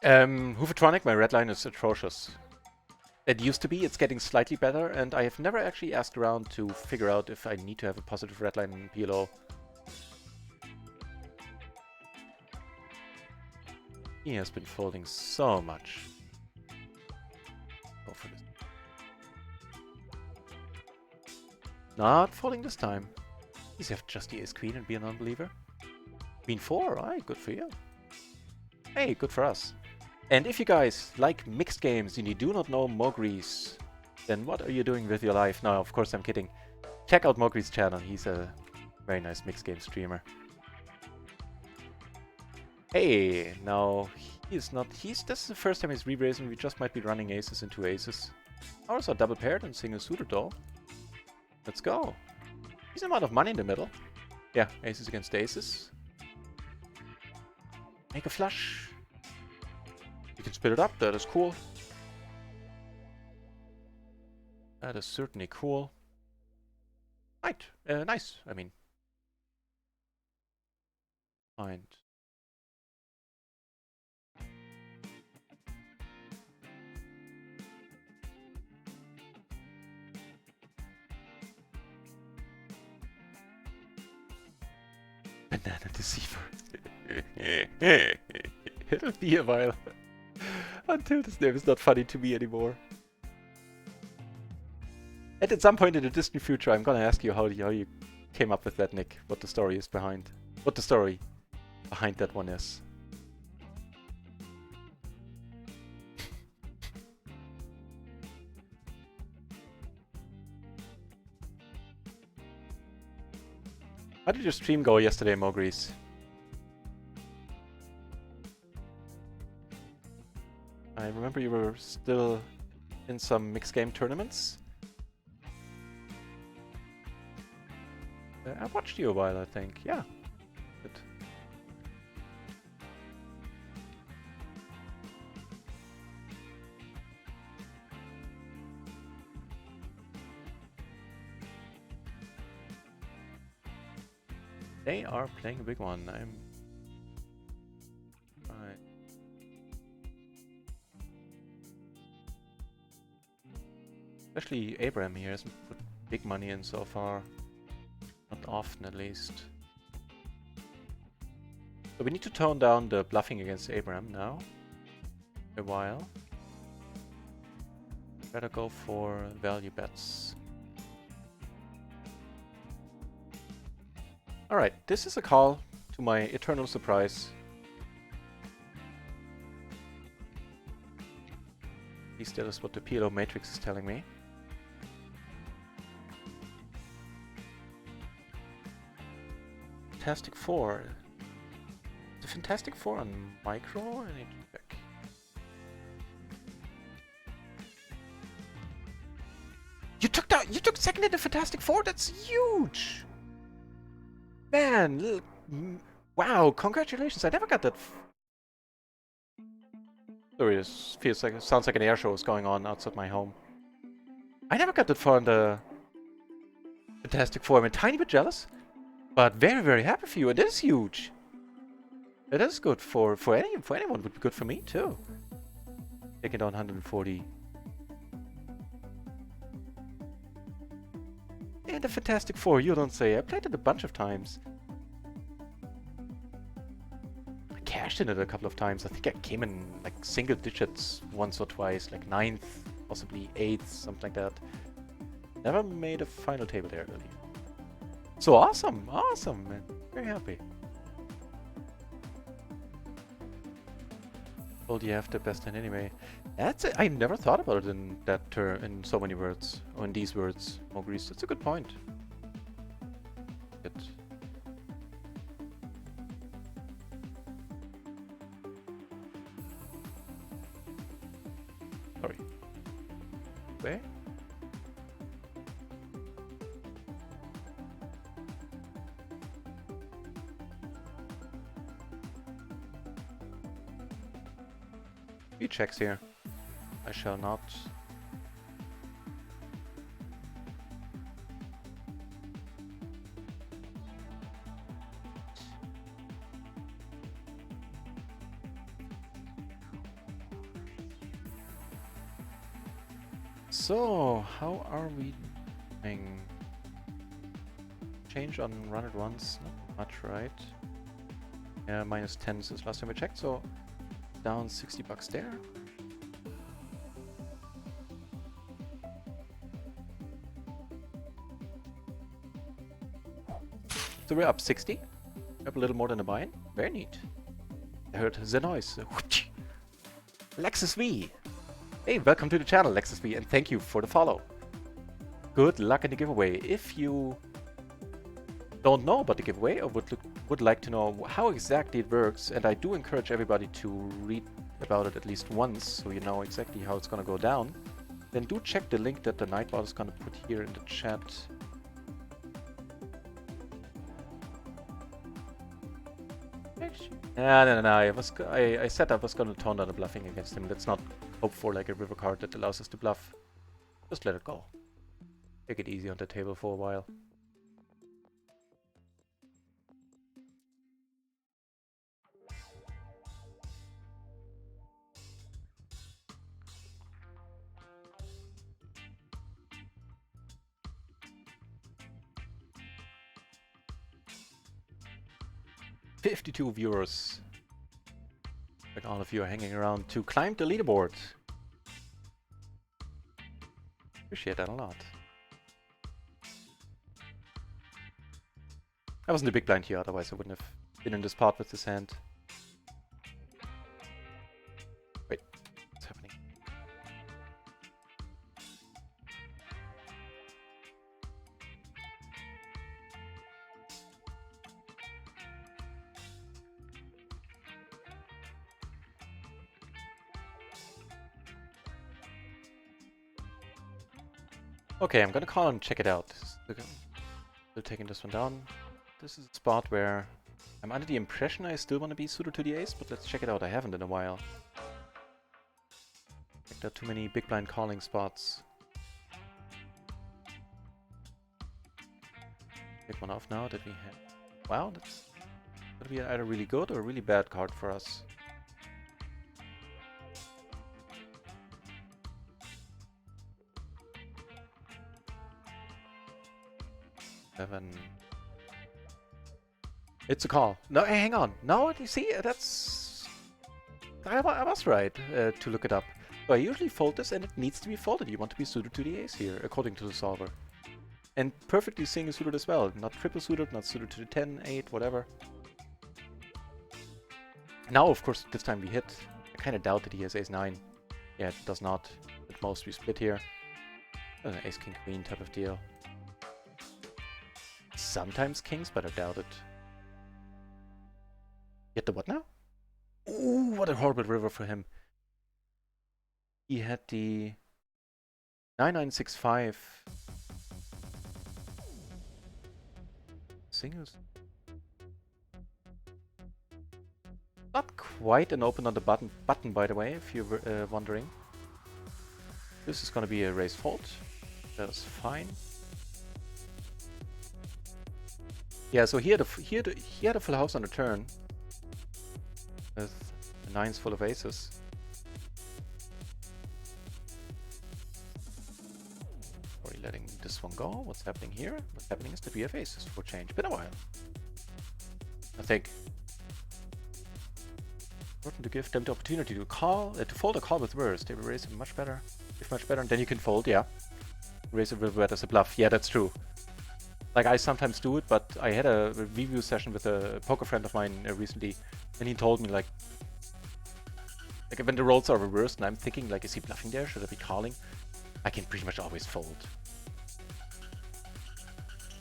Hoovertronic, my red line is atrocious. It used to be, it's getting slightly better, and I have never actually asked around to figure out if I need to have a positive red line in PLO. He has been folding so much. Go for this. Not folding this time. He's have just the ace queen and be a non-believer. Queen 4, alright, good for you. Hey, good for us. And if you guys like mixed games and you do not know Mogrees, then what are you doing with your life? No, of course I'm kidding. Check out Mogrees' channel, he's a very nice mixed game streamer. Hey, now this is the first time he's re-raising, we just might be running aces into aces. Ours are double paired and single suited though. Let's go. Decent amount of money in the middle. Yeah, aces against aces. Make a flush. You can split it up, that is cool. That is certainly cool. Right, nice, I mean. Fine. Banana deceiver. It'll be a while until this name is not funny to me anymore. And at some point in the distant future, I'm gonna ask you how you came up with that nick. What the story is behind. What the story behind that one is. How did your stream go yesterday, Mogrees? I remember you were still in some mixed game tournaments. I watched you a while, I think. Yeah. Good. They are playing a big one. Right. Especially Abraham here hasn't put big money in so far. Not often, at least. So we need to tone down the bluffing against Abraham now. A while. Better go for value bets. Alright, this is a call to my eternal surprise. At least that is what the PLO matrix is telling me. Fantastic Four. The Fantastic Four on micro? I need to check. You took second in the Fantastic Four? That's huge! Man, wow, congratulations, I never got that. Sorry, this sounds like an air show is going on outside my home. I never got that far in the Fantastic Four. I'm a tiny bit jealous, but very, very happy for you. It is huge. It is good for anyone. Would be good for me too. Taking down 140. And the Fantastic Four, you don't say. I played it a bunch of times. I cashed in it a couple of times. I think I came in like single digits once or twice, like 9th, possibly 8th, something like that. Never made a final table there really. So awesome, awesome, man. Very happy. Well, you have the best hand anyway. That's it. I never thought about it in that term, in so many words, or in these words, Maurice. That's a good point. Good. Sorry. Where? Few checks here. I shall not. So, how are we doing? Change on Run It Once? Not much, right? Yeah, minus 10 since last time I checked, so down 60 bucks there. So we're up 60. Up a little more than a buy-in. Very neat. I heard the noise. Lexus V. Hey, welcome to the channel, Lexus V, and thank you for the follow. Good luck in the giveaway. If you don't know about the giveaway or would like to know how exactly it works, and I do encourage everybody to read about it at least once so you know exactly how it's going to go down, then do check the link that the Nightbot is going to put here in the chat. No. I said I was going to tone down the bluffing against him. Let's not hope for like a river card that allows us to bluff. Just let it go. Take it easy on the table for a while. $52 viewers. Like all of you are hanging around to climb the leaderboard. Appreciate that a lot. I wasn't a big blind here, otherwise I wouldn't have been in this part with this hand. Wait, what's happening? Okay, I'm gonna call and check it out. Still taking this one down. This is a spot where I'm under the impression I still want to be suited to the ace, but let's check it out. I haven't in a while. Like, there are too many big blind calling spots. Take one off now that we have. Wow, that's gonna be either really good or a really bad card for us. Seven. It's a call. No, hey, hang on. No, you see, that's... I was right to look it up. So I usually fold this and it needs to be folded. You want to be suited to the ace here, according to the solver. And perfectly single suited as well. Not triple suited, not suited to the 10, 8, whatever. Now, of course, this time we hit. I kind of doubt that he has ace 9. Yeah, it does not. At most we split here. An ace king queen type of deal. Sometimes kings, but I doubt it. Get the what now? Ooh, what a horrible river for him. He had the 9965 singles. Not quite an open on the button, by the way, if you were wondering. This is going to be a raise fold. That's fine. Yeah, so he had a full house on the turn. with the nines full of aces. Already letting this one go. What's happening here? What's happening is that we have aces for change. Been a while, I think. Important to give them the opportunity to call, to fold a call with worse. They will raise it much better, if much better, and then you can fold. Yeah, raise it with red as a bluff. Yeah, that's true. Like, I sometimes do it, but I had a review session with a poker friend of mine recently, and he told me, like when the rolls are reversed, and I'm thinking, like, is he bluffing there? Should I be calling? I can pretty much always fold.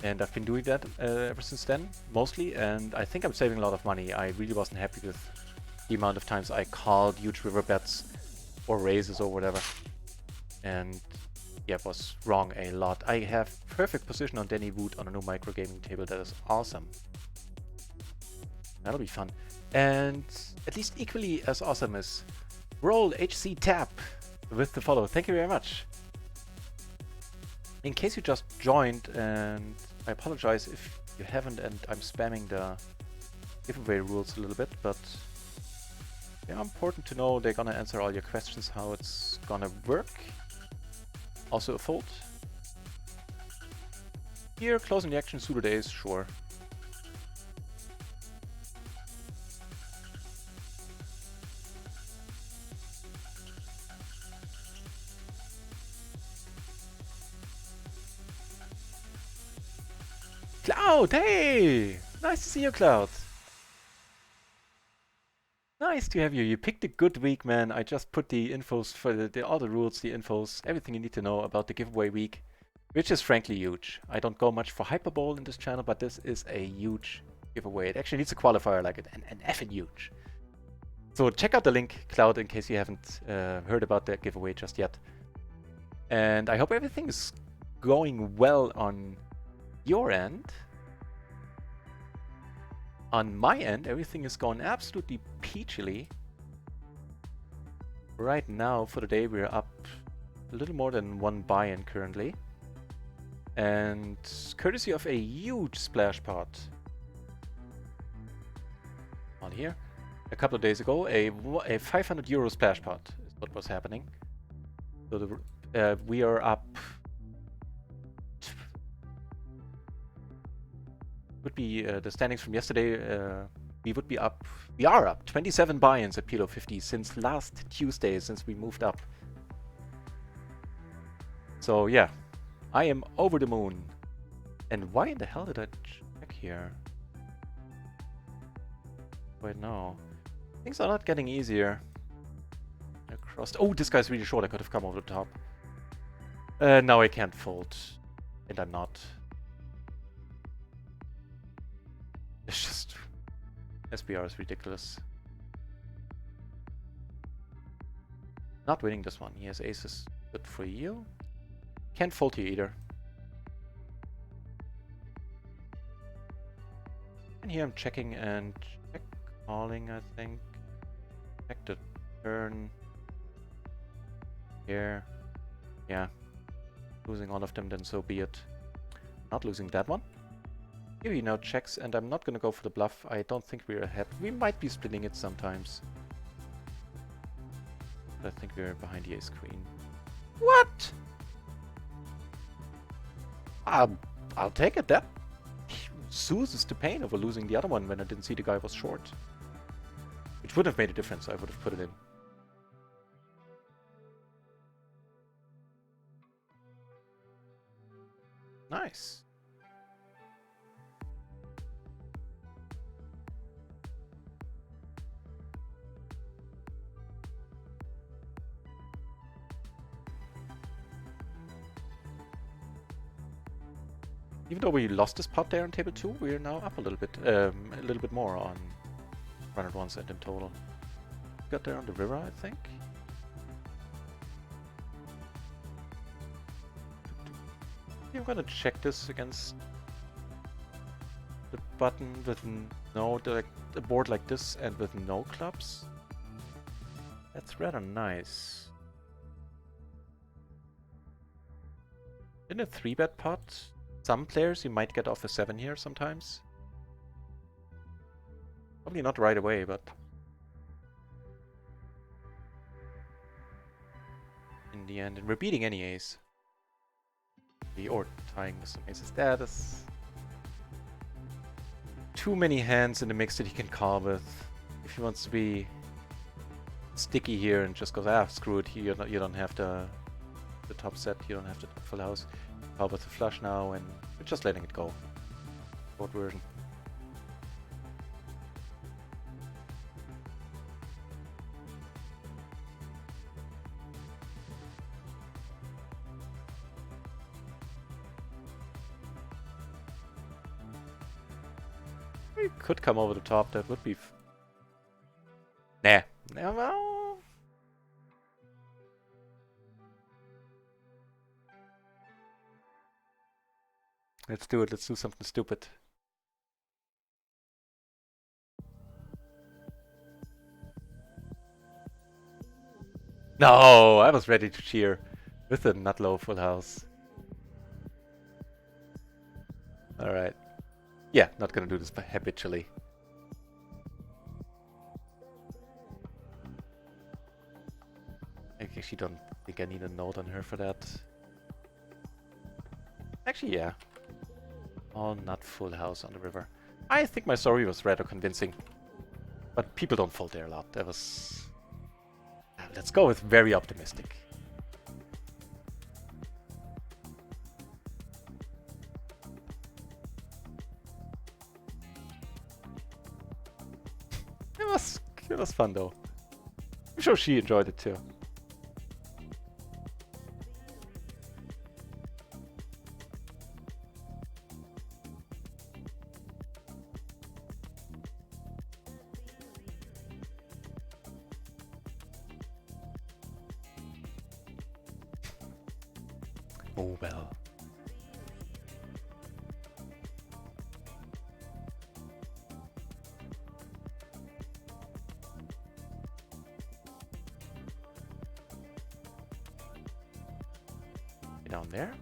And I've been doing that ever since then, mostly, and I think I'm saving a lot of money. I really wasn't happy with the amount of times I called huge river bets or raises or whatever. And yeah, it was wrong a lot. I have perfect position on Danny Wood on a new micro gaming table. That is awesome. That'll be fun. And at least equally as awesome is Roll HC Tap with the follow. Thank you very much. In case you just joined, and I apologize if you haven't, and I'm spamming the giveaway rules a little bit, but yeah, important to know they're gonna answer all your questions, how it's gonna work. Also a fold. Here, closing the action, suited ace, sure. Cloud, hey! Nice to see you, Cloud. Nice to have you. You picked a good week, man. I just put the infos for all the rules, the infos, everything you need to know about the giveaway week, which is frankly huge. I don't go much for Hyperbole in this channel, but this is a huge giveaway. It actually needs a qualifier like it, and effing huge. So check out the link, Cloud, in case you haven't heard about that giveaway just yet. And I hope everything is going well on your end. On my end, everything is going absolutely peachily. Right now, for the day, we're up a little more than one buy-in currently. And courtesy of a huge splash pot on here, a couple of days ago, a 500 euro splash pot is what was happening. So we are up. Would be the standings from yesterday. We are up 27 buy-ins at PLO 50 since last Tuesday, since we moved up. So yeah, I am over the moon. And why in the hell did I check here? Wait, no. Things are not getting easier. Oh, this guy's really short. I could have come over the top. Now I can't fold. And I'm not. It's just... SBR is ridiculous. Not winning this one. He has aces. Good for you. Can't fold here either. And here I'm checking and calling, I think. Check the turn. Here. Yeah. Losing all of them, then so be it. Not losing that one. Here he now checks, and I'm not gonna go for the bluff. I don't think we're ahead. We might be splitting it sometimes. But I think we're behind the ace queen. What? I'll take it. That soothes the pain over losing the other one when I didn't see the guy was short. Which would have made a difference. I would have put it in. Nice. Even though we lost this pot there on table 2, we're now up a little bit more on RunItOnce and in total. Got there on the river, I think. I'm gonna check this against the button with no, a board like this and with no clubs. That's rather nice. In a 3-bet pot, some players you might get off a 7 here sometimes. Probably not right away, but in the end, and we're beating any ace. Or tying with some aces. That is too many hands in the mix that he can call with. If he wants to be sticky here and just goes, screw it, you don't have the top set, you don't have the full house. Call with the flush now, and we're just letting it go. Short version. We could come over the top, that would be... Nah. Well... Let's do it, let's do something stupid. No, I was ready to cheer with a nut low full house. Alright. Yeah, not gonna do this habitually. I actually don't think I need a note on her for that. Actually, yeah. Oh, not full house on the river. I think my story was rather convincing. But people don't fold there a lot. That was... Let's go with very optimistic. It was fun though. I'm sure she enjoyed it too. Oh well. Down there.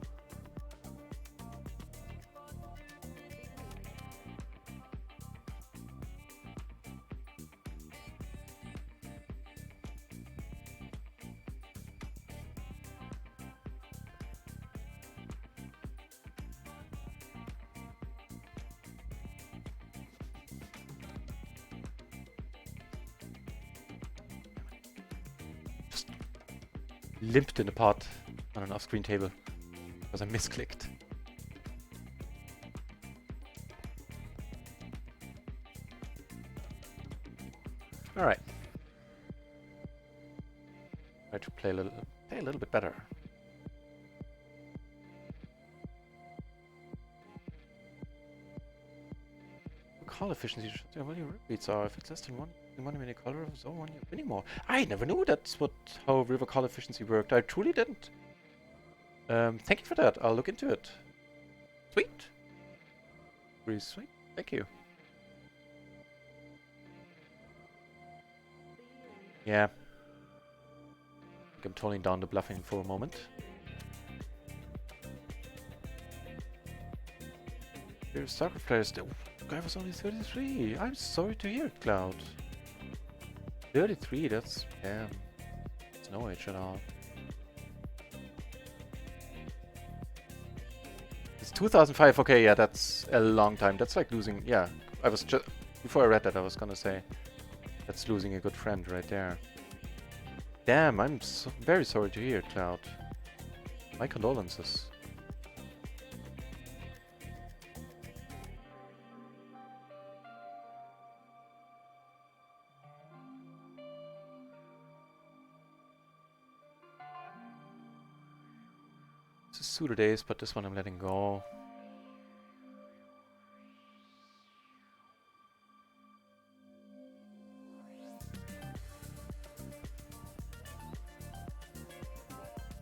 Just limped in the pot on an off-screen table because I misclicked. All right. Try to play a little bit better. Call efficiency. What your rip beats are. If it's less than one in a color of zone one, you're winning more. I never knew that's how river call efficiency worked. I truly didn't. Thank you for that. I'll look into it. Sweet. Really sweet. Thank you. Yeah. I think I'm toning down the bluffing for a moment. Your soccer players. The guy was only 33. I'm sorry to hear it, Cloud. 33. That's damn. It's no age at all. It's 2005. Okay, yeah, that's a long time. That's like losing. Yeah, I was just before I read that, I was gonna say that's losing a good friend right there. Damn, I'm very sorry to hear, Cloud. My condolences. This is suited ace, but this one I'm letting go.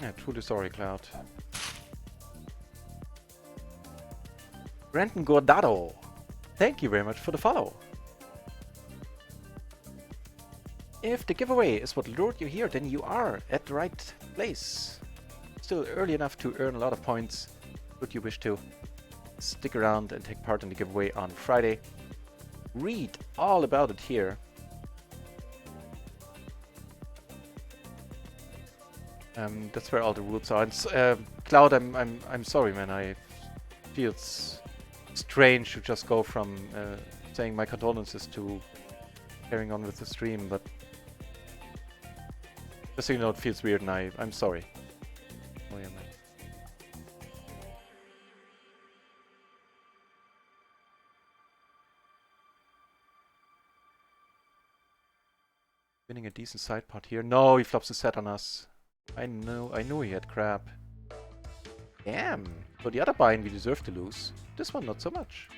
Yeah, truly sorry, Cloud. Brandon Gordado, thank you very much for the follow. If the giveaway is what lured you here, then you are at the right place. Still early enough to earn a lot of points, should you wish to. Stick around and take part in the giveaway on Friday. Read all about it here. That's where all the rules are. And Cloud, I'm sorry, man. I feel it's strange to just go from saying my condolences to carrying on with the stream, but just so you know, it feels weird, and I'm sorry. Oh yeah, man. Winning a decent side pot here. No, he flops a set on us. I knew he had crap. Damn. For the other buy-in, we deserve to lose. This one, not so much.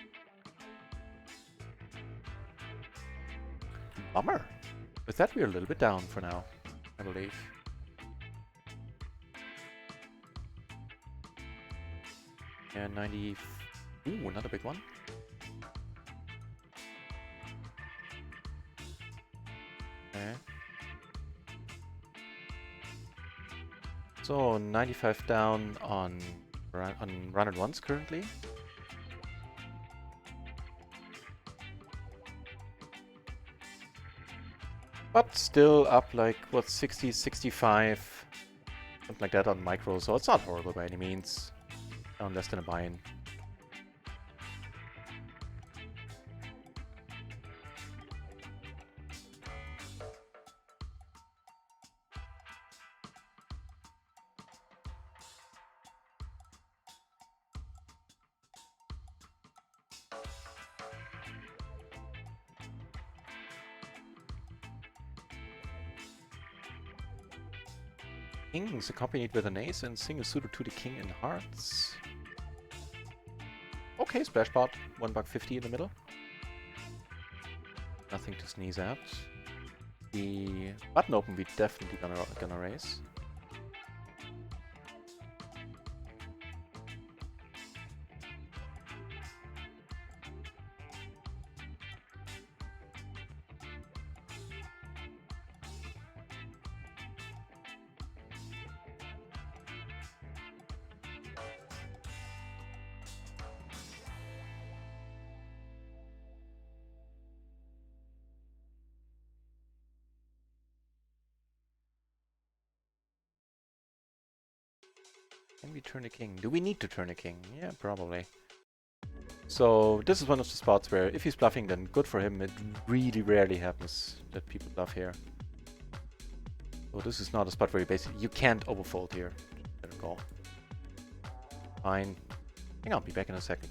Bummer. With that, we're a little bit down for now, I believe. And 90... Ooh, another big one. Okay. So 95 down on RunItOnce currently. But still up like, what, 60, 65, something like that on micro, so it's not horrible by any means. Down less than a buy-in. Kings accompanied with an ace and single suited to the king in hearts. Okay, splash pot, $1.50 in the middle. Nothing to sneeze at. The button open we definitely gonna raise. Can we turn a king? Do we need to turn a king? Yeah, probably. So this is one of the spots where if he's bluffing, then good for him. It really rarely happens that people bluff here. So this is not a spot where you can't overfold here. Better call. Fine. I think I'll be back in a second.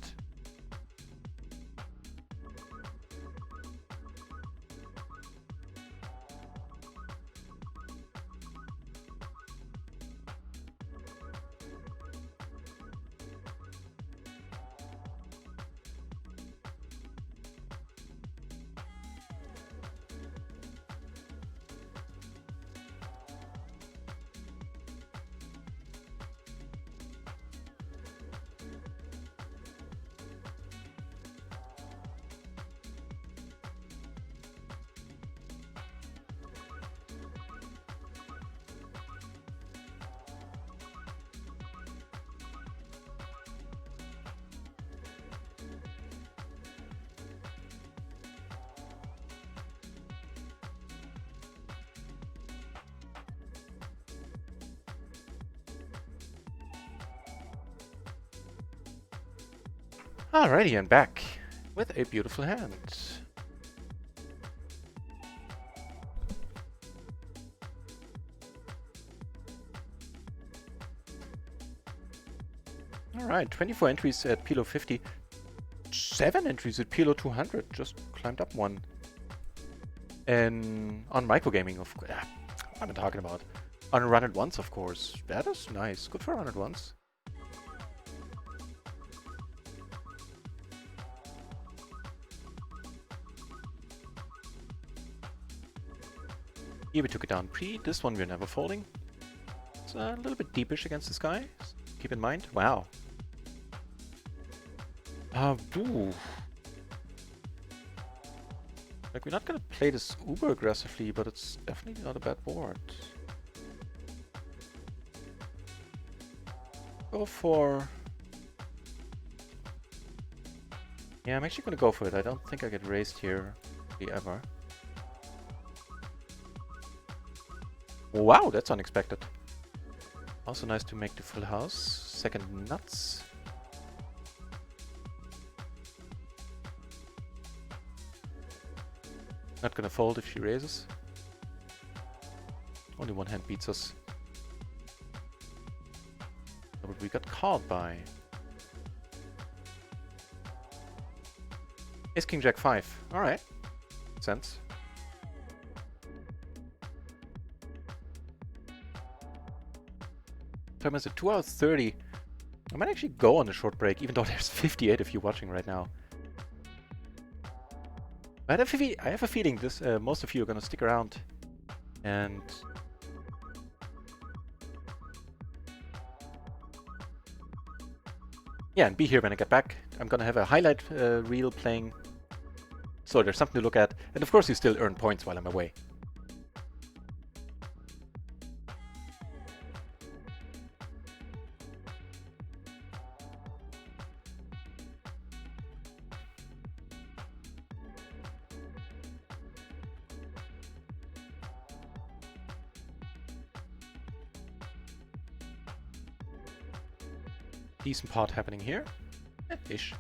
Alrighty, I'm back with a beautiful hand. Alright, 24 entries at PLO 50. 7 entries at PLO 200. Just climbed up one. And on microgaming, of course. What am I talking about? On RunItOnce, of course. That is nice. Good for RunItOnce. Here we took it down pre. This one we're never folding. It's a little bit deepish against this guy. Keep in mind. Wow. Boo. Like, we're not gonna play this uber aggressively, but it's definitely not a bad board. Go for... Yeah, I'm actually gonna go for it. I don't think I get raised here ever. Wow, that's unexpected. Also nice to make the full house. Second nuts. Not gonna fold if she raises. Only one hand beats us. But we got called by Ace King Jack 5. Alright. Makes sense. Time is at 2 hours 30. I might actually go on a short break, even though there's 58 of you watching right now. I have a feeling this most of you are gonna stick around and yeah, and be here when I get back. I'm gonna have a highlight reel playing, so there's something to look at, and of course you still earn points while I'm away. Decent pot happening here. Ish.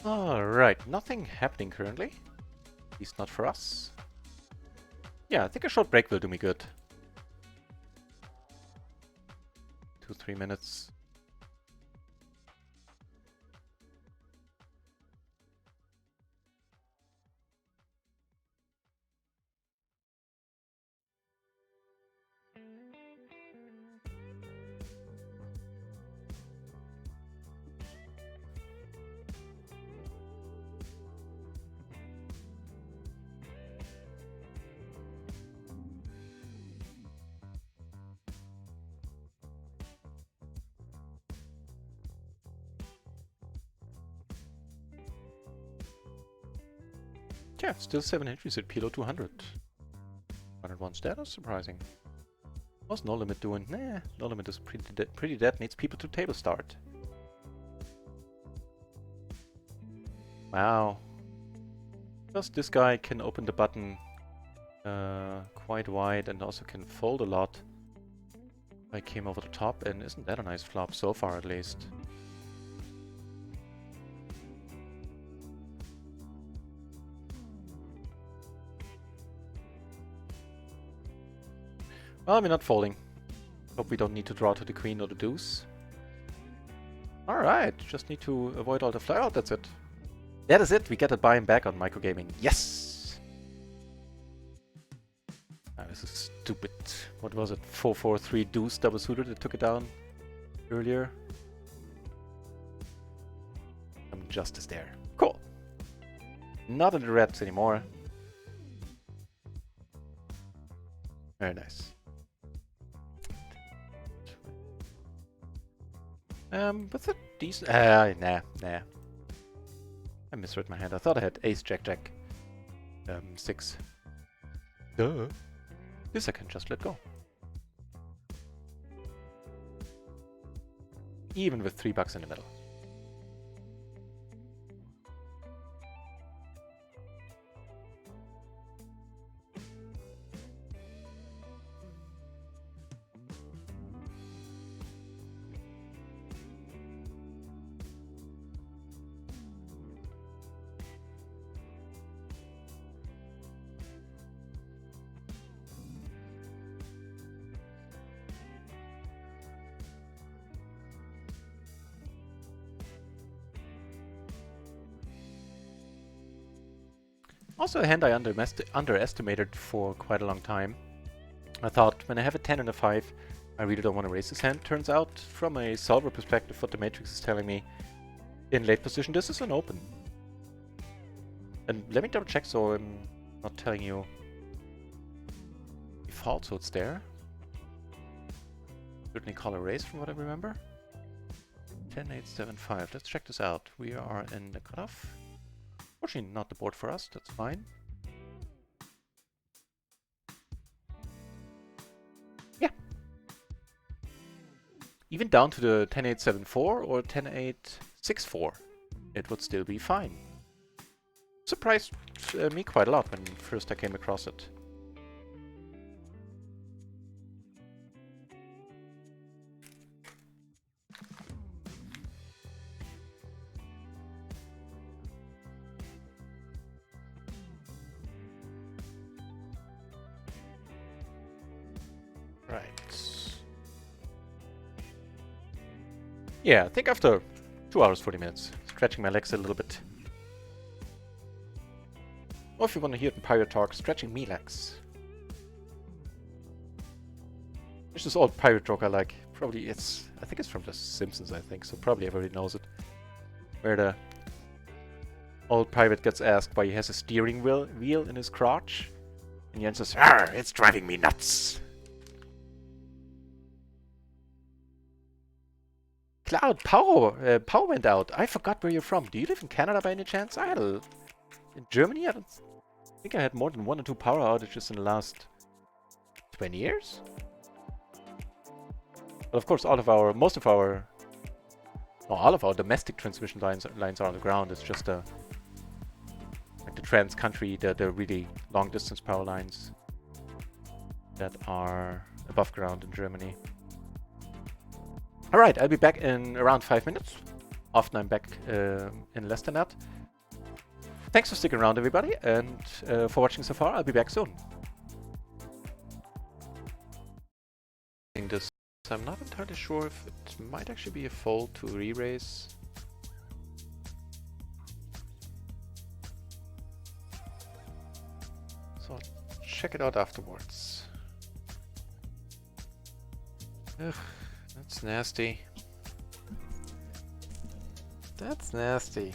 Alright, nothing happening currently. At least not for us. Yeah, I think a short break will do me good. 2-3 minutes. Yeah, still 7 entries at PLO 200. 101 status, surprising. What's No Limit doing? Nah, No Limit is pretty dead, needs people to table start. Wow. Plus this guy can open the button quite wide and also can fold a lot. I came over the top, and isn't that a nice flop so far at least? Well, we're not folding. Hope we don't need to draw to the queen or the deuce. Alright, just need to avoid all the flyout, that's it. That is it, we get a buy him back on microgaming. Yes! Ah, this is stupid. What was it? 4-4-3 deuce double suited that took it down earlier. Some justice there. Cool. Not in the reds anymore. Very nice. What's a decent... nah. I misread my hand. I thought I had ace, jack, jack. 6. Duh. This I can just let go. Even with $3 in the middle. Also a hand I underestimated for quite a long time. I thought, when I have a 10 and a 5, I really don't want to raise this hand. Turns out, from a solver perspective, what the matrix is telling me, in late position, this is an open. And let me double check so I'm not telling you default, so it's there. Certainly call a raise from what I remember. 10, 8, 7, 5. Let's check this out. We are in the cutoff. Fortunately, not the board for us. That's fine. Yeah. Even down to the 10, 8, 7, 4 or 10, 8, 6, 4, it would still be fine. Surprised me quite a lot when first I came across it. Yeah, I think after 2 hours, 40 minutes, stretching my legs a little bit. Or if you want to hear it in pirate talk, stretching me legs. There's this old pirate joke I like. Probably I think it's from The Simpsons, I think, so probably everybody knows it. Where the old pirate gets asked why he has a steering wheel in his crotch. And he answers, "Arr, it's driving me nuts." Cloud, power went out. I forgot where you're from. Do you live in Canada by any chance? In Germany? I don't think I had more than 1 or 2 power outages in the last 20 years. But of course, all of our domestic transmission lines are on the ground. It's just like the trans-country, the really long-distance power lines that are above ground in Germany. Alright, I'll be back in around 5 minutes. Often I'm back in less than that. Thanks for sticking around, everybody, and for watching so far. I'll be back soon. I'm not entirely sure if it might actually be a fold to re-raise. So I'll check it out afterwards. Ugh. That's nasty. That's nasty.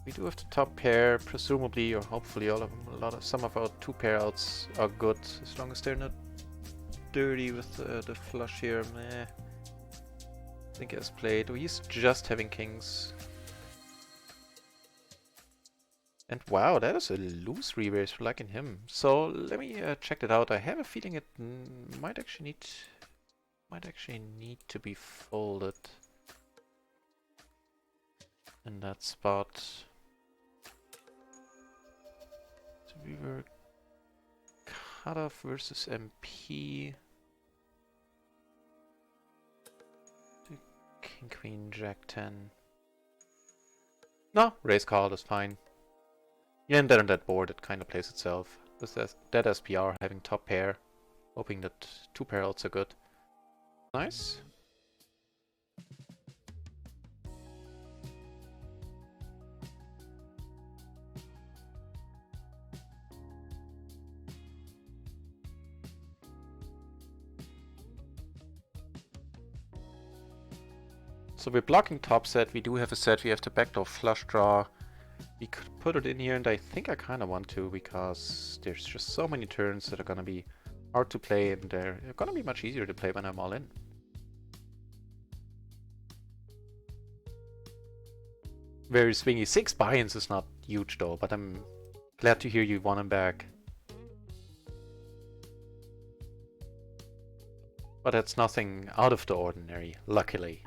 We do have the top pair, presumably, or hopefully some of our 2 pair outs are good, as long as they're not dirty with the flush here. Meh. I think he has played. Oh, he's just having kings. And wow, that is a loose re-raise for liking him. So let me check it out. I have a feeling it might actually need to be folded in that spot. So we were cutoff versus MP. King, queen, jack 10. No, raise call is fine. Yeah, and then on that board it kind of plays itself. With that SPR having top pair, hoping that 2 pair outs are good. Nice. So we're blocking top set. We do have a set. We have the backdoor flush draw. We could put it in here, and I think I kind of want to, because there's just so many turns that are going to be hard to play, and they're going to be much easier to play when I'm all in. Very swingy. 6 buy-ins is not huge though, but I'm glad to hear you want him back. But that's nothing out of the ordinary, luckily.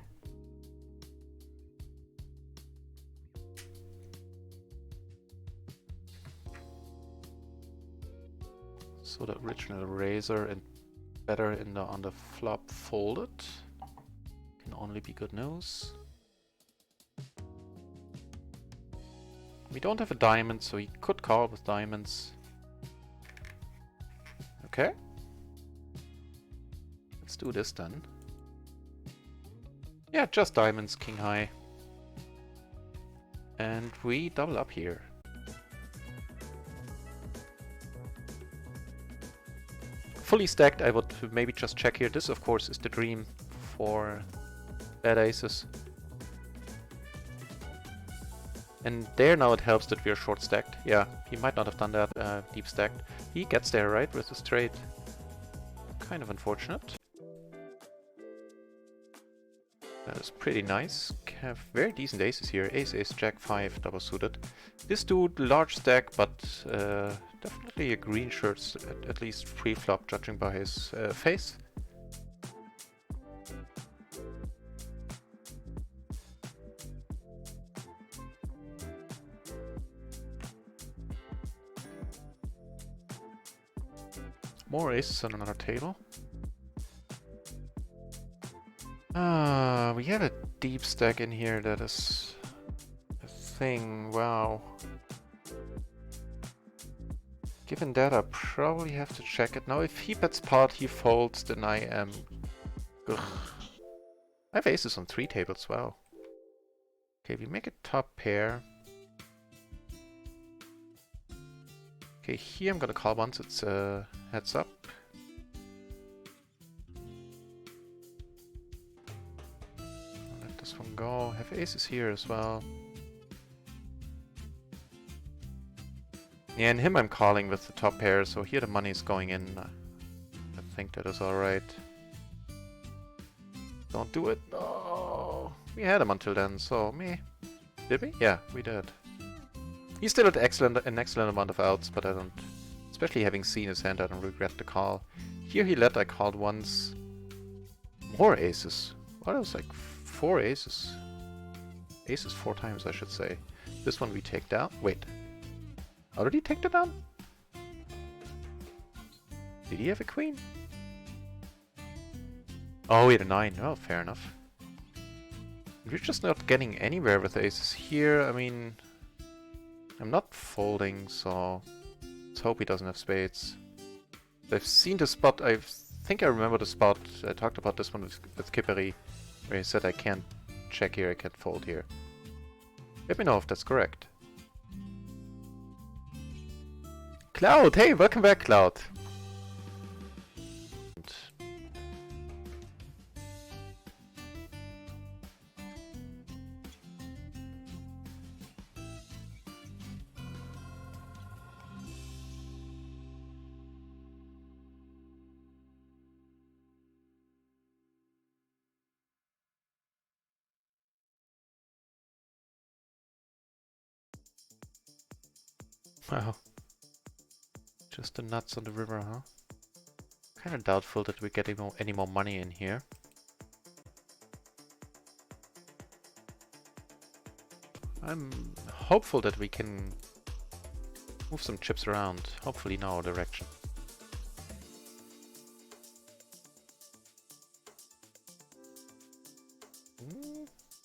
So the original razor and better on the flop folded can only be good news. We don't have a diamond, so he could call with diamonds. Okay. Let's do this then. Yeah, just diamonds, king high. And we double up here. fully stacked, I would maybe just check here. This, of course, is the dream for bad aces. And there now it helps that we are short stacked. Yeah, he might not have done that deep stacked. He gets there, right, with his trade. Kind of unfortunate. That is pretty nice. Have very decent aces here. Ace, ace, jack, 5, double suited. This dude, large stack, but definitely a green shirt, at least pre-flop, judging by his face. More aces on another table. We have a deep stack in here that is a thing. Wow. Given that, I probably have to check it. Now, if he bets pot, he folds, then I am... Ugh. I have aces on 3 tables, well. Okay, we make a top pair. Okay, here I'm gonna call once it's heads up. Let this one go. Have aces here as well. Yeah, and him I'm calling with the top pair, so here the money is going in. I think that is alright. Don't do it. Oh, we had him until then, so me. Did we? Yeah, we did. He's still at an excellent amount of outs, but I don't... Especially having seen his hand, I don't regret the call. Here he let, I called once. More aces. What else? Like 4 aces. Aces 4 times, I should say. This one we take down. Wait. How did he take that down? Did he have a queen? Oh, he had a 9. Oh, fair enough. We're just not getting anywhere with aces here. I mean... I'm not folding, so let's hope he doesn't have spades. I've seen the spot, I think I remember the spot, I talked about this one with Kipperi, where he said I can't check here, I can't fold here. Let me know if that's correct. Cloud! Hey, welcome back, Cloud! Wow. Just the nuts on the river, huh? Kinda doubtful that we get any more money in here. I'm hopeful that we can move some chips around, hopefully in our direction.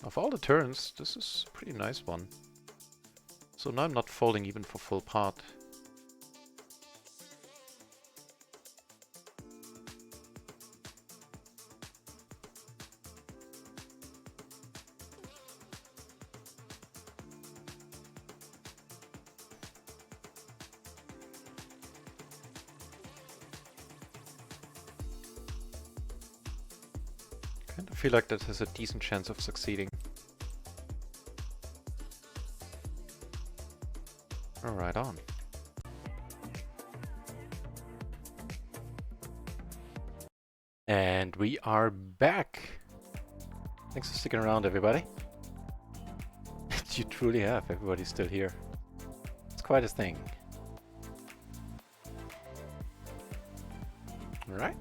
Of all the turns, this is a pretty nice one. So now I'm not folding even for full pot. Kind of feel like that has a decent chance of succeeding. Right on. And we are back. Thanks for sticking around, everybody. You truly have. Everybody's still here. It's quite a thing. All right.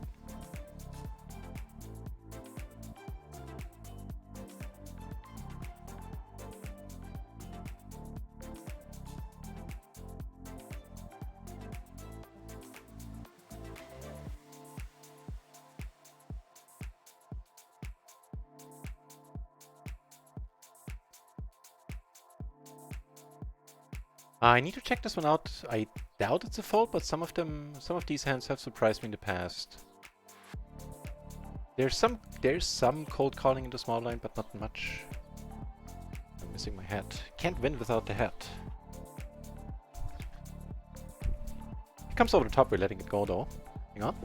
I need to check this one out. I doubt it's a fold, but some of these hands have surprised me in the past. There's some cold calling in the small line, but not much. I'm missing my hat. Can't win without the hat. It comes over the top, we're letting it go though. Hang on.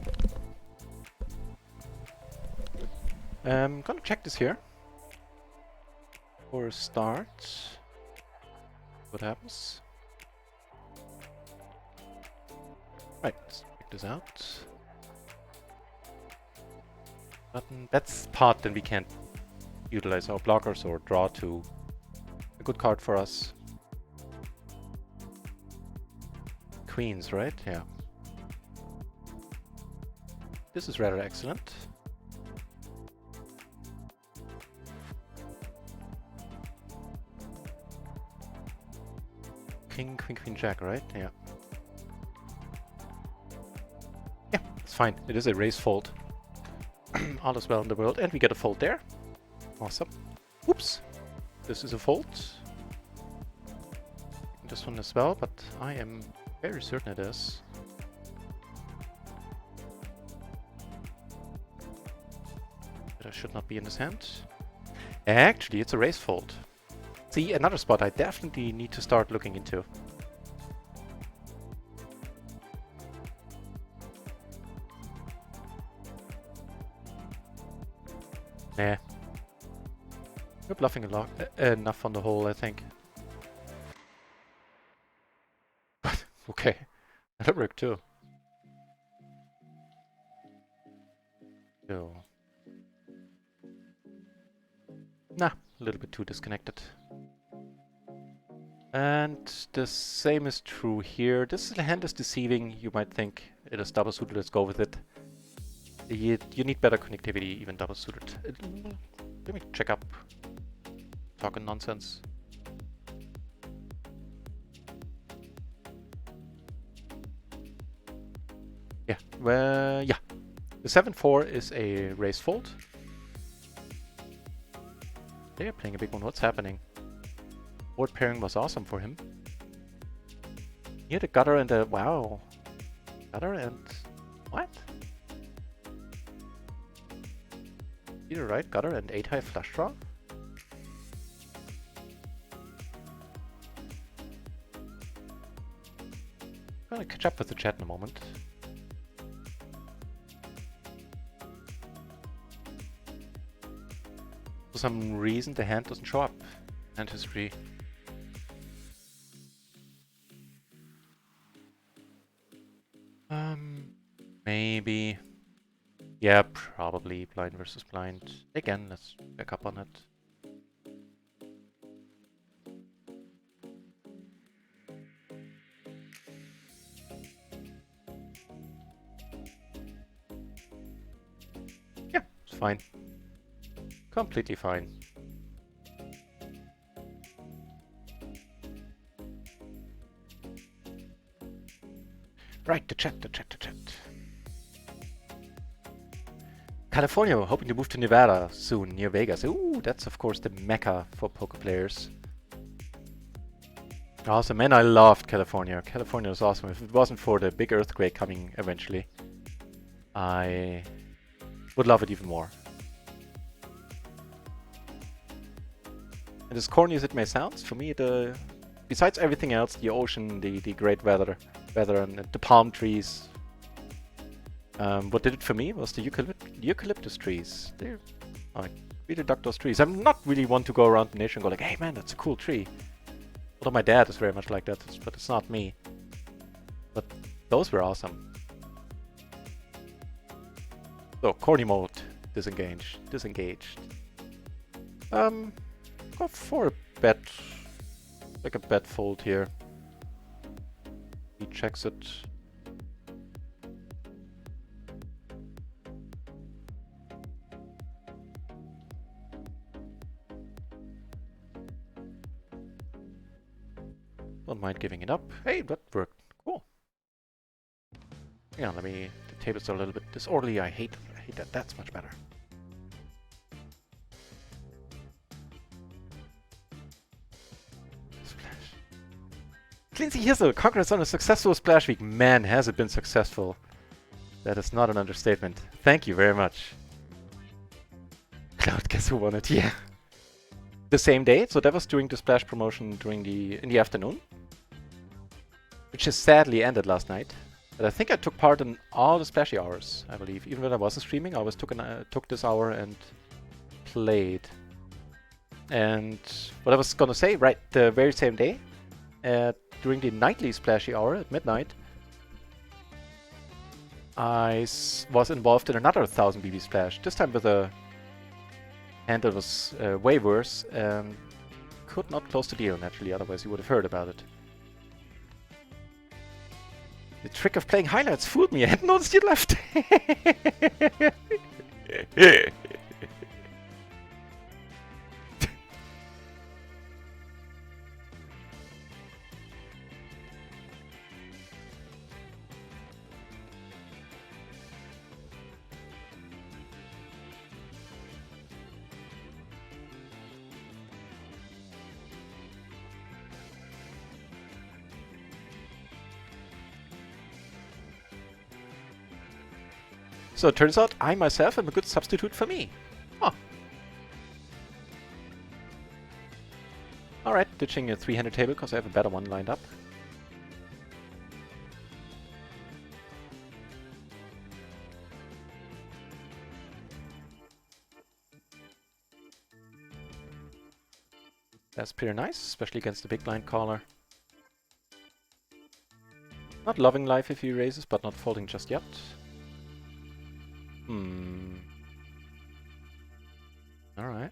I'm gonna check this here. For a start. What happens? Right, let's check this out. Button. That's part that we can't utilize our blockers or draw to. A good card for us. Queens, right? Yeah. This is rather excellent. King, queen, queen, jack, right? Yeah. Yeah, it's fine. It is a raise fold. All is well in the world. And we get a fold there. Awesome. Oops. This is a fold. This one as well, but I am very certain it is. But I should not be in his hand. Actually, it's a raise fold. See, another spot I definitely need to start looking into. Nah. You're bluffing a lot, enough on the hole, I think. Okay, that'll work too. So. Nah, a little bit too disconnected. And the same is true here. This hand is deceiving. You might think it is double suited. Let's go with it. You need better connectivity, even double suited. Let me check up. Talking nonsense. Yeah, well, yeah. The 7-4 is a raise fold. They're playing a big one. What's happening? Board pairing was awesome for him. He had a gutter and a... Wow. Gutter and... What? Either right, gutter and 8-high flush draw? I'm gonna catch up with the chat in a moment. For some reason the hand doesn't show up. Hand history. Maybe. Yeah, probably blind versus blind. Again, let's check up on it. Yeah, it's fine. Completely fine. Right, the chat. California, hoping to move to Nevada soon, near Vegas. Ooh, that's of course the mecca for poker players. Awesome, man, I loved California. California was awesome. If it wasn't for the big earthquake coming eventually, I would love it even more. And as corny as it may sound, for me, besides everything else, the ocean, the great weather and the palm trees, what did it for me was the eucalyptus trees. I really dug those trees. I'm not really one to go around the nation and go like, hey man, that's a cool tree. Although my dad is very much like that, but it's not me. But those were awesome. So, corny mode, disengaged. Go for a bet, like a bet fold here. He checks it. Don't mind giving it up. Hey, that worked. Cool. Yeah, the tables are a little bit disorderly. I hate that. That's much better. Splash. Cleansy Hizzle, congrats on a successful splash week. Man, has it been successful. That is not an understatement. Thank you very much. Cloud, guess who won it? Yeah. The same day, so that was during the splash promotion in the afternoon, which has sadly ended last night. But I think I took part in all the splashy hours, I believe. Even when I wasn't streaming, I always took this hour and played. And what I was gonna say, right, the very same day, during the nightly splashy hour at midnight, I was involved in another 1000 BB splash, this time with a hand that was way worse, and could not close the deal, naturally, otherwise you would have heard about it. The trick of playing highlights fooled me, I hadn't noticed you left! So it turns out I myself am a good substitute for me. Huh. Alright, ditching a 3-handed table because I have a better one lined up. That's pretty nice, especially against the big blind caller. Not loving life if he raises, but not folding just yet. Alright.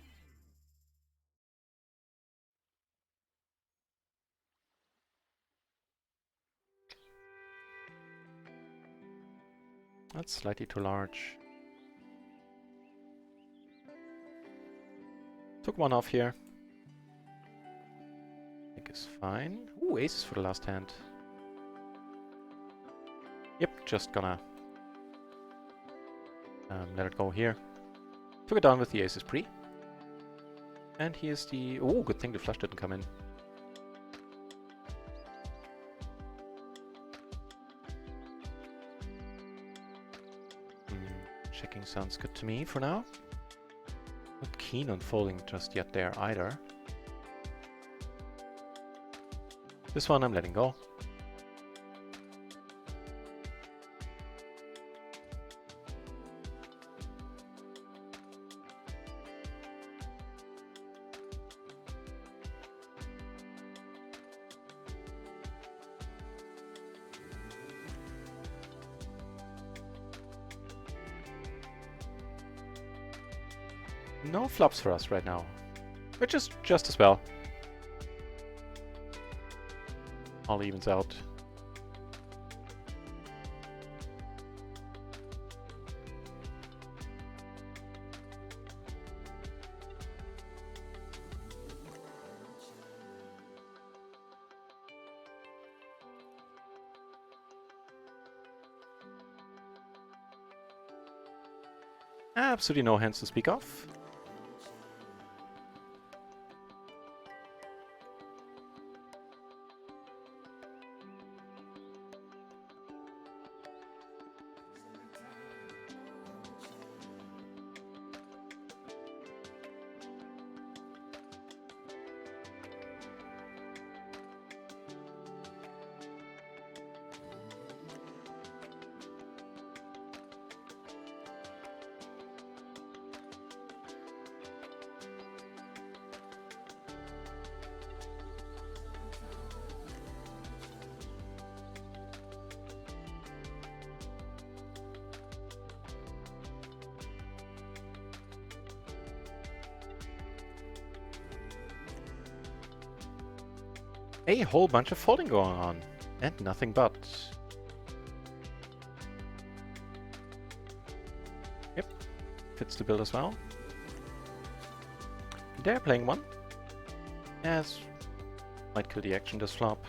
That's slightly too large. Took one off here. I think it's fine. Ooh, aces for the last hand. Yep, just gonna let it go here. Took it down with the aces pre. And here's the... Oh, good thing the flush didn't come in. Checking sounds good to me for now. Not keen on folding just yet there either. This one I'm letting go. No flops for us right now, which is just as well. All evens out. Absolutely no hands to speak of. A whole bunch of folding going on, and nothing but. Yep, fits the build as well. They're playing one. Yes, might kill the action this flop.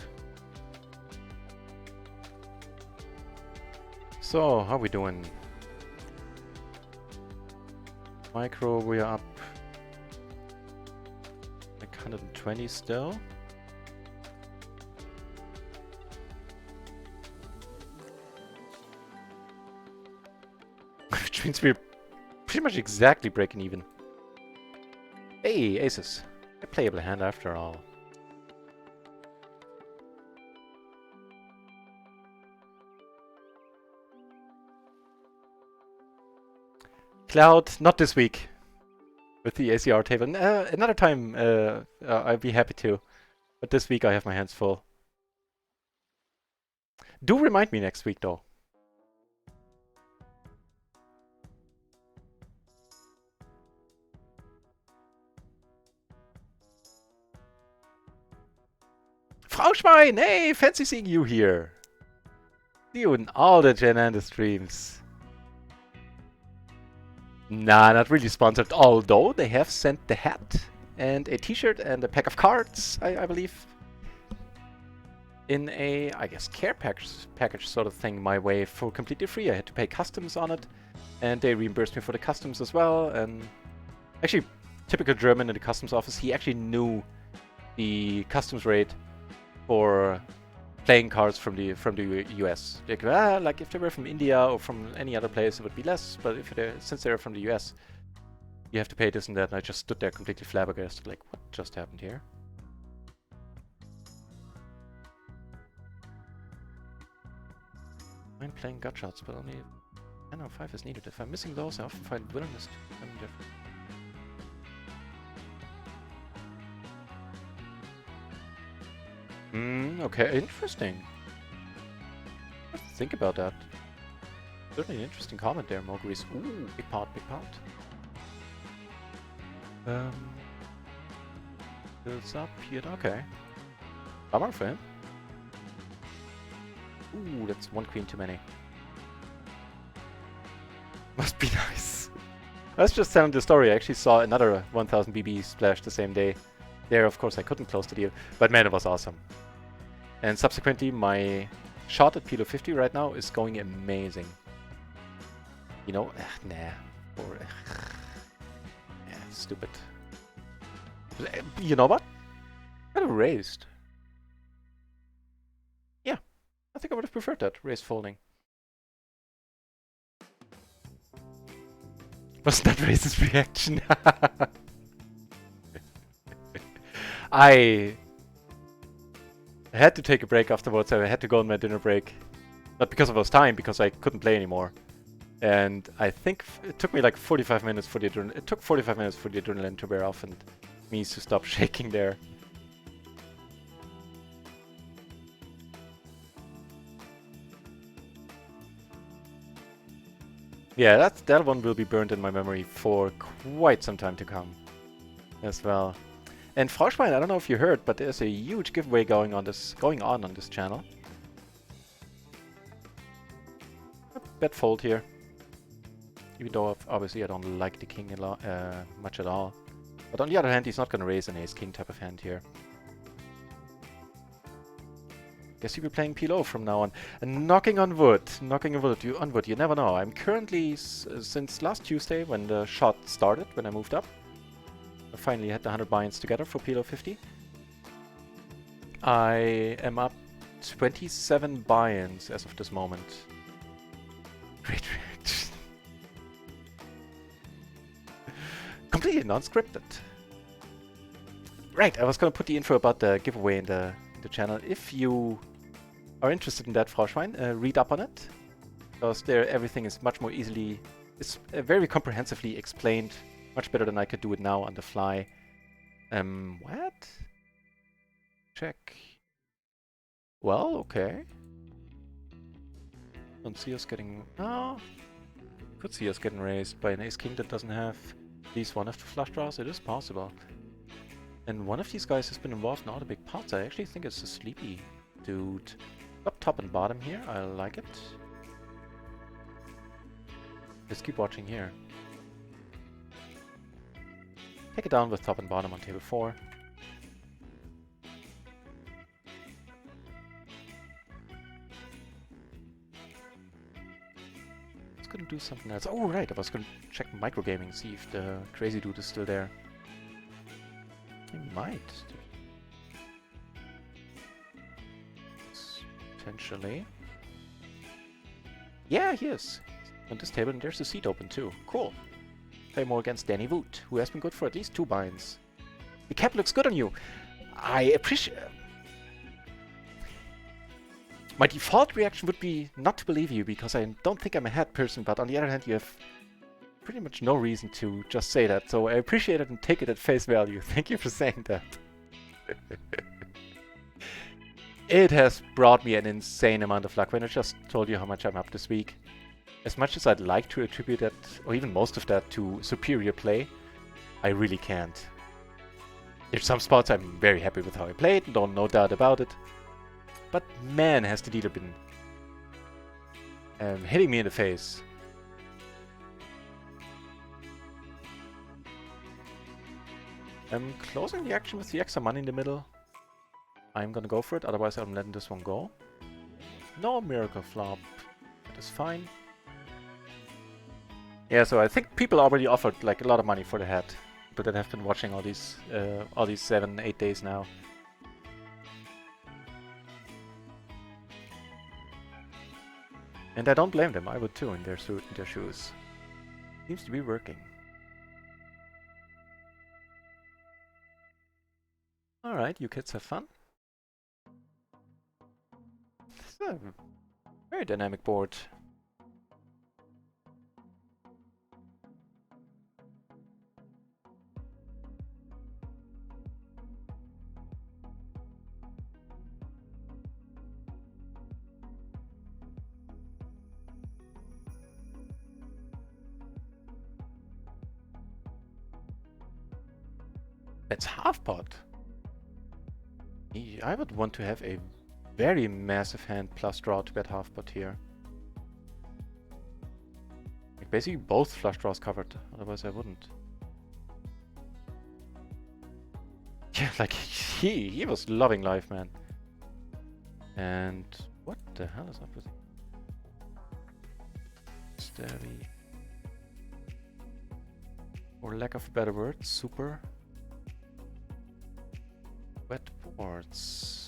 So, how are we doing? Micro, we are up like 120 still. Which means we're pretty much exactly breaking even. Hey, aces. A playable hand after all. Cloud, not this week. With the ACR table. Another time I'd be happy to. But this week I have my hands full. Do remind me next week though. Frau Schwein, hey, fancy seeing you here. See you in all the Jananda streams. Nah, not really sponsored, although they have sent the hat and a t-shirt and a pack of cards, I believe, in a, I guess, care package sort of thing my way for completely free. I had to pay customs on it, and they reimbursed me for the customs as well. And actually, typical German in the customs office, he actually knew the customs rate for playing cards from the US. Like if they were from India or from any other place, it would be less. But if since they're from the US, you have to pay this and that. And I just stood there completely flabbergasted, like, what just happened here? Mind playing gut shots, but only 10 or 5 is needed. If I'm missing those, I often find willingness to become different. Okay, interesting. I have to think about that. Certainly an interesting comment there, Mogris. Ooh, big part, big part. Builds up here, okay. Bummer for him. Ooh, that's one queen too many. Must be nice. I was just telling the story, I actually saw another 1000 BB splash the same day. There, of course, I couldn't close the deal, but man, it was awesome. And subsequently, my shot at PLO 50 right now is going amazing. You know, nah, or yeah, stupid. You know what? I would have raised. Yeah, I think I would have preferred that, raise folding. Wasn't that Raisin's reaction? I had to take a break afterwards. I had to go on my dinner break. Not because it was time, because I couldn't play anymore. And I think it took me like 45 minutes for the adrenaline. It took 45 minutes for the adrenaline to wear off and me to stop shaking there. Yeah, that one will be burned in my memory for quite some time to come as well. And Frau Schwein, I don't know if you heard, but there's a huge giveaway going on this channel. A bet fold here. Even though obviously I don't like the king much at all. But on the other hand, he's not going to raise an ace-king type of hand here. Guess you'll be playing PLO from now on. And knocking on wood, you never know. I'm currently, since last Tuesday when the shot started, when I moved up, I finally had the 100 buy-ins together for PLO 50. I am up 27 buy-ins as of this moment. Great reaction. Completely non-scripted. Right, I was going to put the info about the giveaway in the channel. If you are interested in that, Frau Schwein, read up on it. Because there everything is much more easily, it's very comprehensively explained. Much better than I could do it now on the fly. What? Check. Well, okay. Don't see us getting... No. Could see us getting raised by an ace-king that doesn't have at least one of the flush draws. It is possible. And one of these guys has been involved in all the big pots. I actually think it's a sleepy dude. Up top and bottom here. I like it. Let's keep watching here. Take it down with top and bottom on table 4. I was gonna do something else. Oh right, I was gonna check microgaming, see if the crazy dude is still there. He might. Potentially. Yeah, he is. On this table, and there's a seat open too. Cool. Play more against Danny Wood, who has been good for at least 2 binds. The cap looks good on you. I appreciate... My default reaction would be not to believe you, because I don't think I'm a head person, but on the other hand, you have pretty much no reason to just say that. So I appreciate it and take it at face value. Thank you for saying that. It has brought me an insane amount of luck when I just told you how much I'm up this week. As much as I'd like to attribute that, or even most of that, to superior play, I really can't. There's some spots I'm very happy with how I played, no doubt about it. But man, has the dealer been hitting me in the face. I'm closing the action with the extra money in the middle. I'm gonna go for it, otherwise I'm letting this one go. No miracle flop. That is fine. Yeah, so I think people already offered like a lot of money for the hat. People that have been watching all these 7-8 days now. And I don't blame them, I would too in their suit, in their shoes. Seems to be working. Alright, you kids have fun. It's a very dynamic board. That's half pot. I would want to have a very massive hand plus draw to bet half pot here. Like basically both flush draws covered, otherwise I wouldn't. Yeah, like he was loving life, man. And what the hell is up with him? Stabby. For lack of a better word, super wet boards.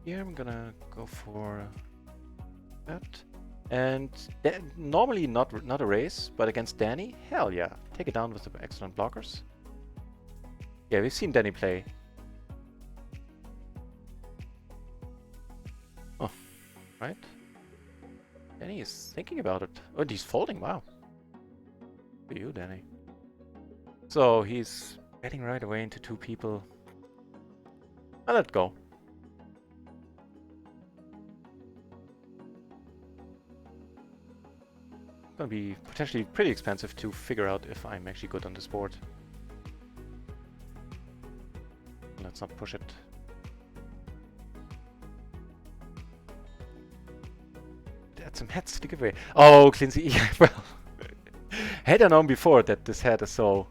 Here I'm gonna go for that. And normally not a race, but against Danny, hell yeah. Take it down with the excellent blockers. Yeah, we've seen Danny play. Oh, right. Danny is thinking about it. Oh, and he's folding, wow. For you, Danny. So he's getting right away into two people. I'll let go. Gonna be potentially pretty expensive to figure out if I'm actually good on this board. Let's not push it. Add some heads to give away. Oh, Clincy, yeah, well. Had I known before that this hat is so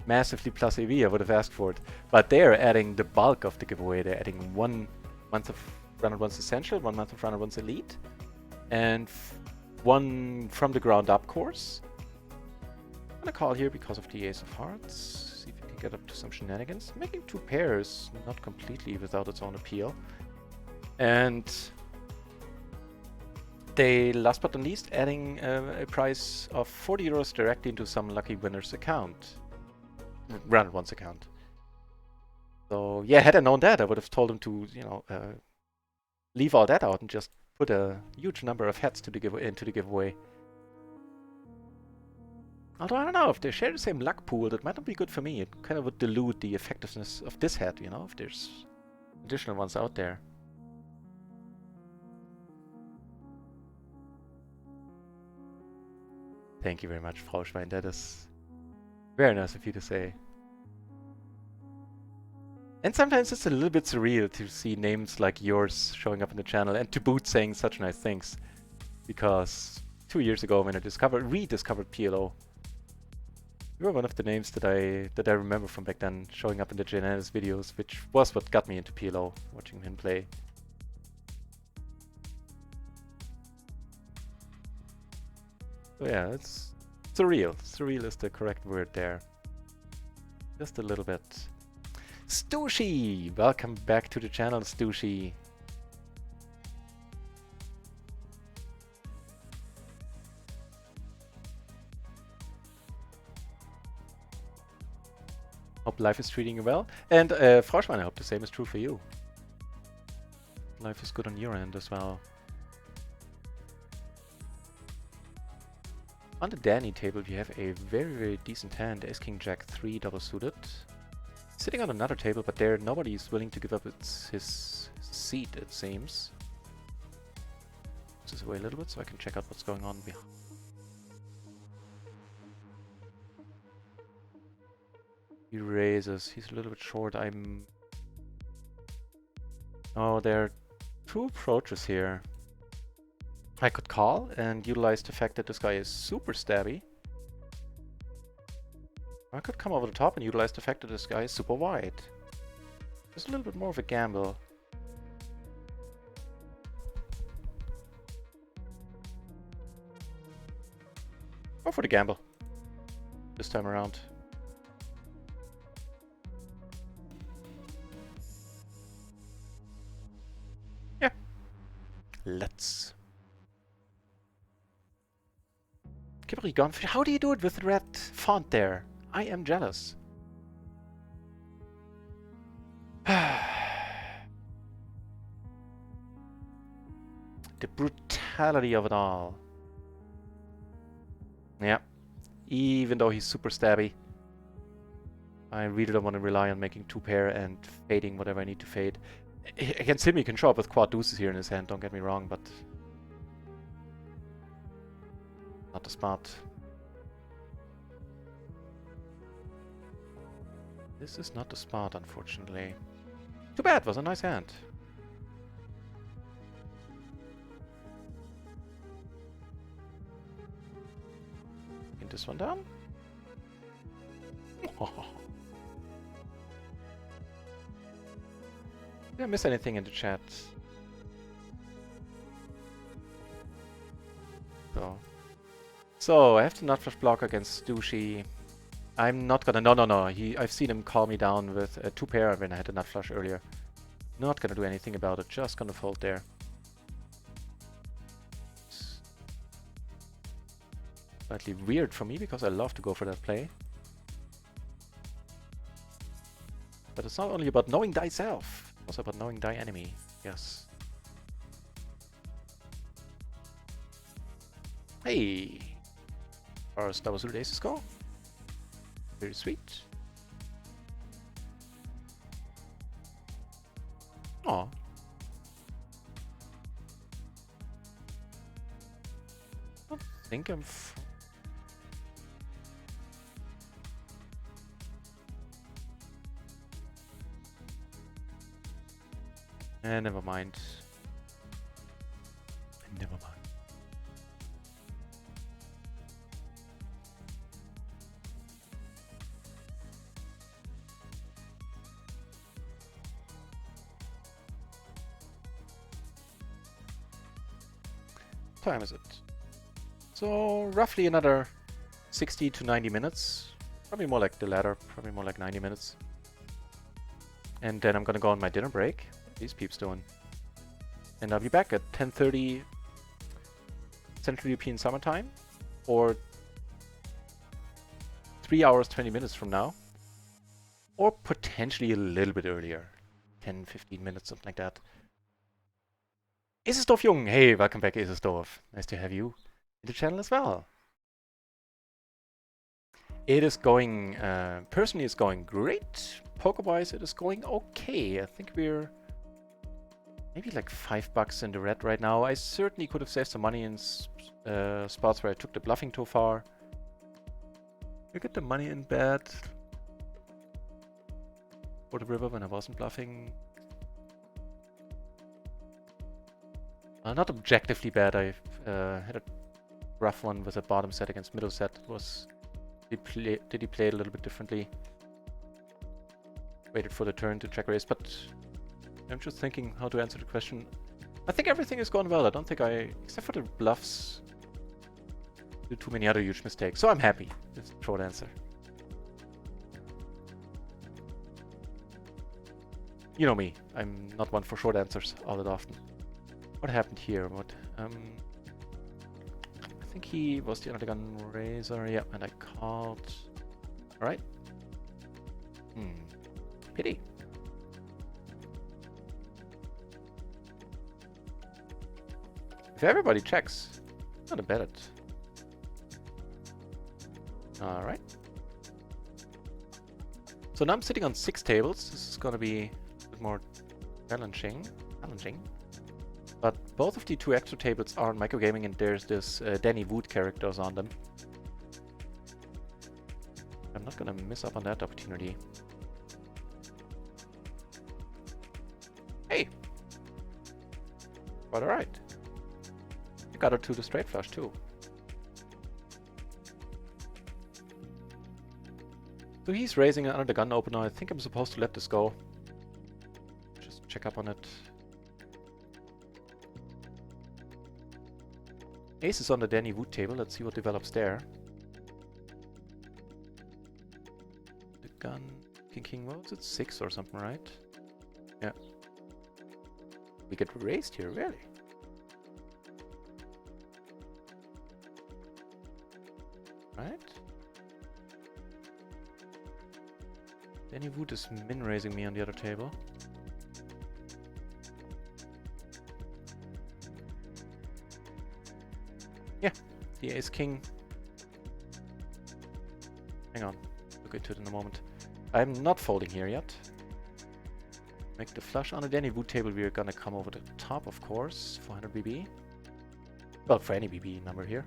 massively plus AV, I would have asked for it. But they're adding the bulk of the giveaway. They're adding 1 month of RunItOnce Essential, 1 month of RunItOnce Elite, and 1 from the ground up course. I'm gonna call here because of the Ace of Hearts. See if we can get up to some shenanigans. Making 2 pairs, not completely without its own appeal. And they, last but not least, adding a price of 40 euros directly into some lucky winner's account. RunItOnce account. So yeah, had I known that, I would have told him to, you know, leave all that out and just put a huge number of hats into the giveaway. Although I don't know, if they share the same luck pool, that might not be good for me. It kind of would dilute the effectiveness of this hat, you know, if there's additional ones out there. Thank you very much, Frau Schwein. That is very nice of you to say. And sometimes it's a little bit surreal to see names like yours showing up in the channel, and to boot saying such nice things. Because 2 years ago when I rediscovered PLO, you were one of the names that I remember from back then showing up in the Genesis videos, which was what got me into PLO, watching him play. So yeah, it's surreal. Surreal is the correct word there. Just a little bit. Stushi! Welcome back to the channel, Stushi. hope life is treating you well. And Froschmann, I hope the same is true for you. Life is good on your end as well. On the Danny table, we have a very, very decent hand, Ace King Jack 3 double suited. Sitting on another table, but there nobody is willing to give up his seat, it seems. Move this away a little bit so I can check out what's going on behind. He raises. He's a little bit short. Oh, there are two approaches here. I could call and utilize the fact that this guy is super stabby. I could come over the top and utilize the fact that this guy is super wide. Just a little bit more of a gamble. Go for the gamble. This time around. Yeah. Let's. How do you do it with the red font there? I am jealous. The brutality of it all. Yeah. Even though he's super stabby, I really don't want to rely on making 2 pair and fading whatever I need to fade. Against him, he can show up with quad deuces here in his hand, don't get me wrong, but not the smart. This is not the smart, unfortunately. Too bad, was a nice hand. Get this one down. Did I miss anything in the chat? So I have the nut flush block against Douchey. I'm not gonna... No. I've seen him call me down with a 2 pair when I had a nut flush earlier. Not gonna do anything about it, just gonna fold there. Slightly weird for me because I love to go for that play. But it's not only about knowing thyself, it's also about knowing thy enemy. Yes. Hey! First double suited aces go. Very sweet. Aw. I think I'm... never mind. Never mind. Time is it? So roughly another 60 to 90 minutes. Probably more like the latter, probably more like 90 minutes. And then I'm gonna go on my dinner break. What are these peeps doing? And I'll be back at 10:30 Central European Summertime, or 3 hours 20 minutes from now, or potentially a little bit earlier, 10-15 minutes, something like that. Esesdorf Jung, hey, welcome back Esesdorf. Nice to have you in the channel as well. It is going, personally it's going great. Poker-wise it is going okay. I think we're maybe like $5 in the red right now. I certainly could have saved some money in spots where I took the bluffing too far. I get the money in bad for the river when I wasn't bluffing. Not objectively bad. I had a rough one with a bottom set against middle set. Did he play it a little bit differently? Waited for the turn to check raise, but I'm just thinking how to answer the question. I think everything is going well. I don't think except for the bluffs, do too many other huge mistakes. So I'm happy. That's the short answer. You know me. I'm not one for short answers all that often. What happened here? What? I think he was the undergun raiser. Yeah, and I called. All right. Pity. If everybody checks, not a bet it. Alright. So now I'm sitting on 6 tables. This is gonna be a bit more challenging. But both of the 2 extra tables are on microgaming, and there's this Danny Wood characters on them. I'm not gonna miss up on that opportunity. Hey! Quite alright. You got her to the straight flush too. So he's raising under the gun opener. I think I'm supposed to let this go. Just check up on it. Ace is on the Danny Wood table. Let's see what develops there. The gun... King, what was it? 6 or something, right? Yeah. We get raised here, really? Right? Danny Wood is min-raising me on the other table. Yeah, the ace-king. Hang on, look into it in a moment. I'm not folding here yet. Make the flush on the Danny Wood table. We're gonna come over the top, of course, 400 BB. Well, for any BB number here.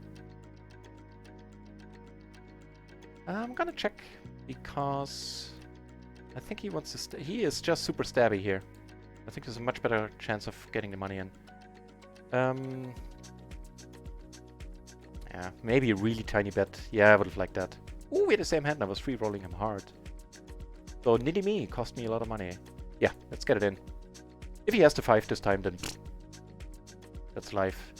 I'm gonna check because I think he wants to. He is just super stabby here. I think there's a much better chance of getting the money in. Yeah, maybe a really tiny bet. Yeah, I would have liked that. Ooh, we had the same hand and I was free rolling him hard. So nitty me cost me a lot of money. Yeah, let's get it in. If he has the 5 this time, then that's life.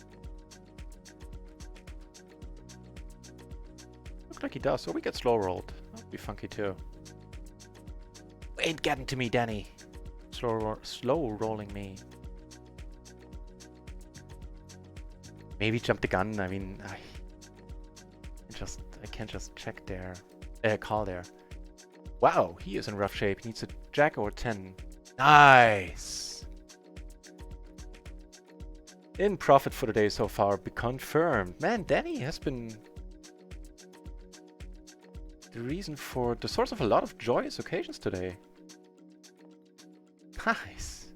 Looks like he does. So we get slow rolled. That'd be funky too. Ain't getting to me, Danny. Slow rolling me. Maybe jump the gun. I mean, I can't just check there. Call there. Wow, he is in rough shape. He needs a jack or 10. Nice. In profit for the day so far. Be confirmed. Man, Danny has been the reason for the source of a lot of joyous occasions today. Nice.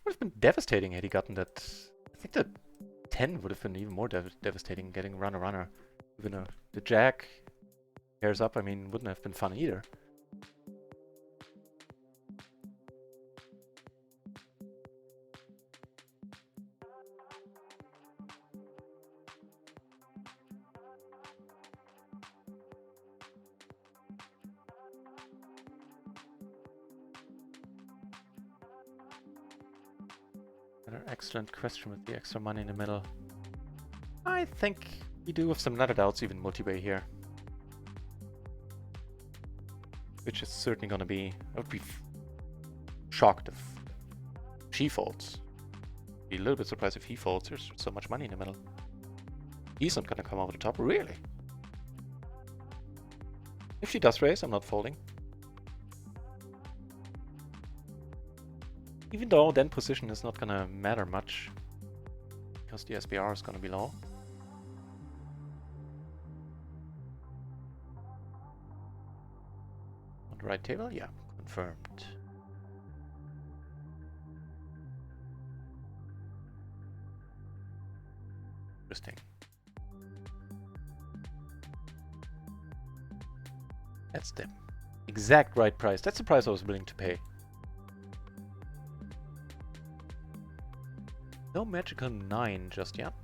Would have been devastating had he gotten that. I think that 10 would have been even more devastating, getting runner. Even the jack pairs up, I mean, wouldn't have been fun either. Excellent question with the extra money in the middle. I think we do have some nutted outs even multi-way here. Which is certainly going to be... I would be shocked if she folds. Be a little bit surprised if he folds. There's so much money in the middle. He's not going to come over the top, really. If she does raise, I'm not folding. Even though then position is not gonna matter much, because the SBR is gonna be low. On the right table? Yeah, confirmed. Interesting. That's the exact right price. That's the price I was willing to pay. No magical 9 just yet.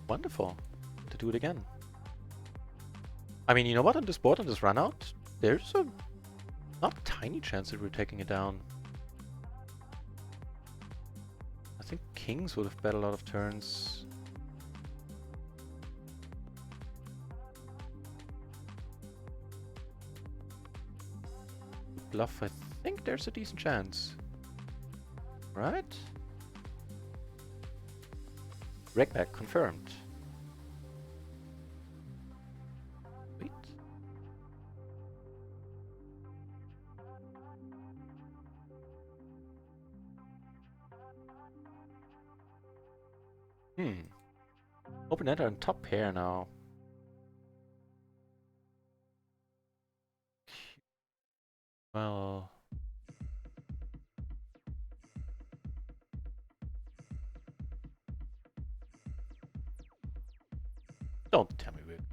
Wonderful. To do it again. I mean, you know what? On this board, on this run out, there's a not tiny chance that we're taking it down. I think kings would have bet a lot of turns. Bluff, I think there's a decent chance. Right? Rakeback confirmed. Sweet. Open ender and top pair now. Well, don't tell me we're good.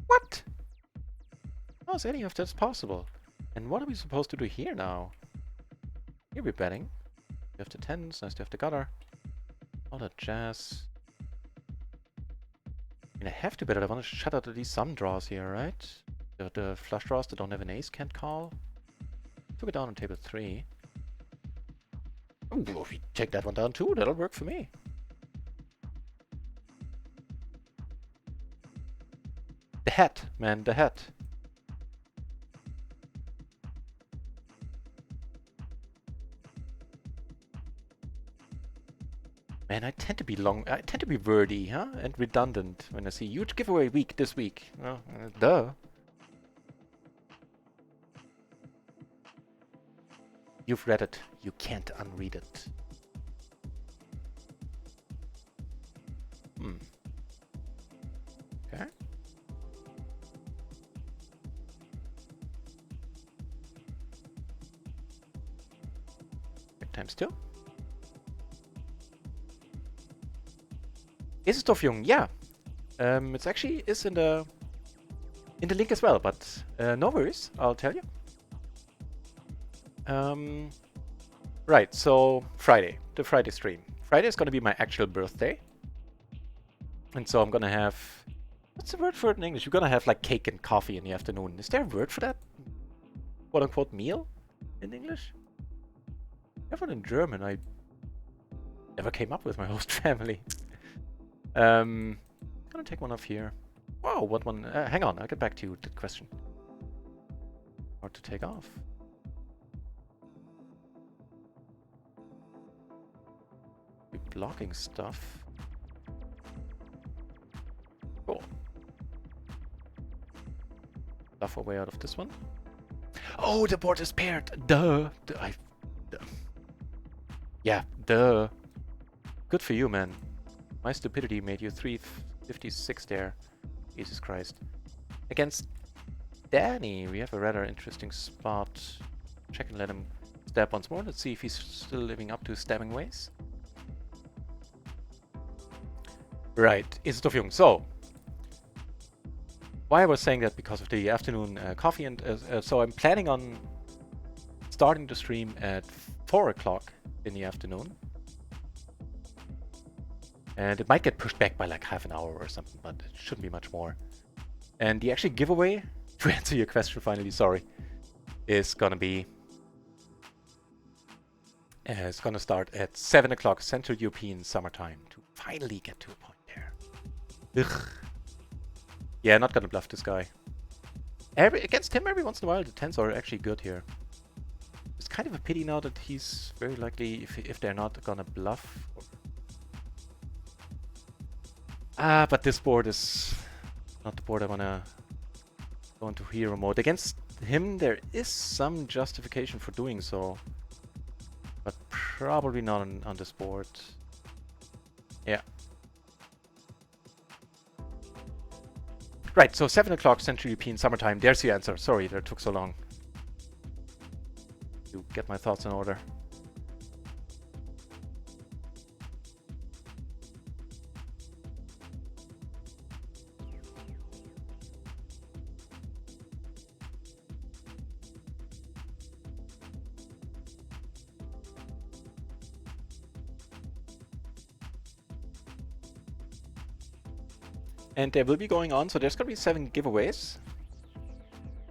What? How is any of this possible? And what are we supposed to do here now? Here we're betting. You have the tens, nice to have the gutter. All that jazz. I mean, I have to bet it. I want to shut out at least some draws here, right? The flush draws that don't have an ace can't call. Took it down on table 3. Ooh, if we take that one down too, that'll work for me. The hat, man, the hat. Man, I tend to be wordy, huh? And redundant when I see huge giveaway week this week. Well, duh. You've read it. You can't unread it. Okay. ×2. Is it Jung? Yeah. It's actually is in the link as well, but no worries, I'll tell you. Right, so Friday, the Friday stream. Friday is gonna be my actual birthday. And so I'm gonna have, what's the word for it in English? You're gonna have like cake and coffee in the afternoon. Is there a word for that? Quote unquote meal in English? I have one in German. I never came up with my host family. I'm gonna take one off here. Wow, what one? Hang on, I'll get back to you with the question. Hard to take off. We're blocking stuff. Cool. Bluff our way out of this one. Oh, the board is paired. Duh. Yeah, duh. Good for you, man. My stupidity made you 356 there. Jesus Christ. Against Danny, we have a rather interesting spot. Check and let him stab once more. Let's see if he's still living up to his stabbing ways. Right, is it Jung? So, why I was saying that because of the afternoon coffee, and so I'm planning on starting the stream at 4 o'clock in the afternoon. And it might get pushed back by like half an hour or something, but it shouldn't be much more. And the actual giveaway, to answer your question finally, sorry, is gonna be... it's gonna start at 7 o'clock Central European summertime to finally get to a point there. Ugh. Yeah, not gonna bluff this guy. Against him every once in a while, the 10s are actually good here. It's kind of a pity now that he's very likely, if they're not gonna bluff. But this board is not the board I wanna go into hero mode. Against him, there is some justification for doing so, but probably not on this board. Yeah. Right, so 7 o'clock Central European summertime. There's the answer. Sorry that it took so long to get my thoughts in order. And they will be going on, so there's going to be 7 giveaways.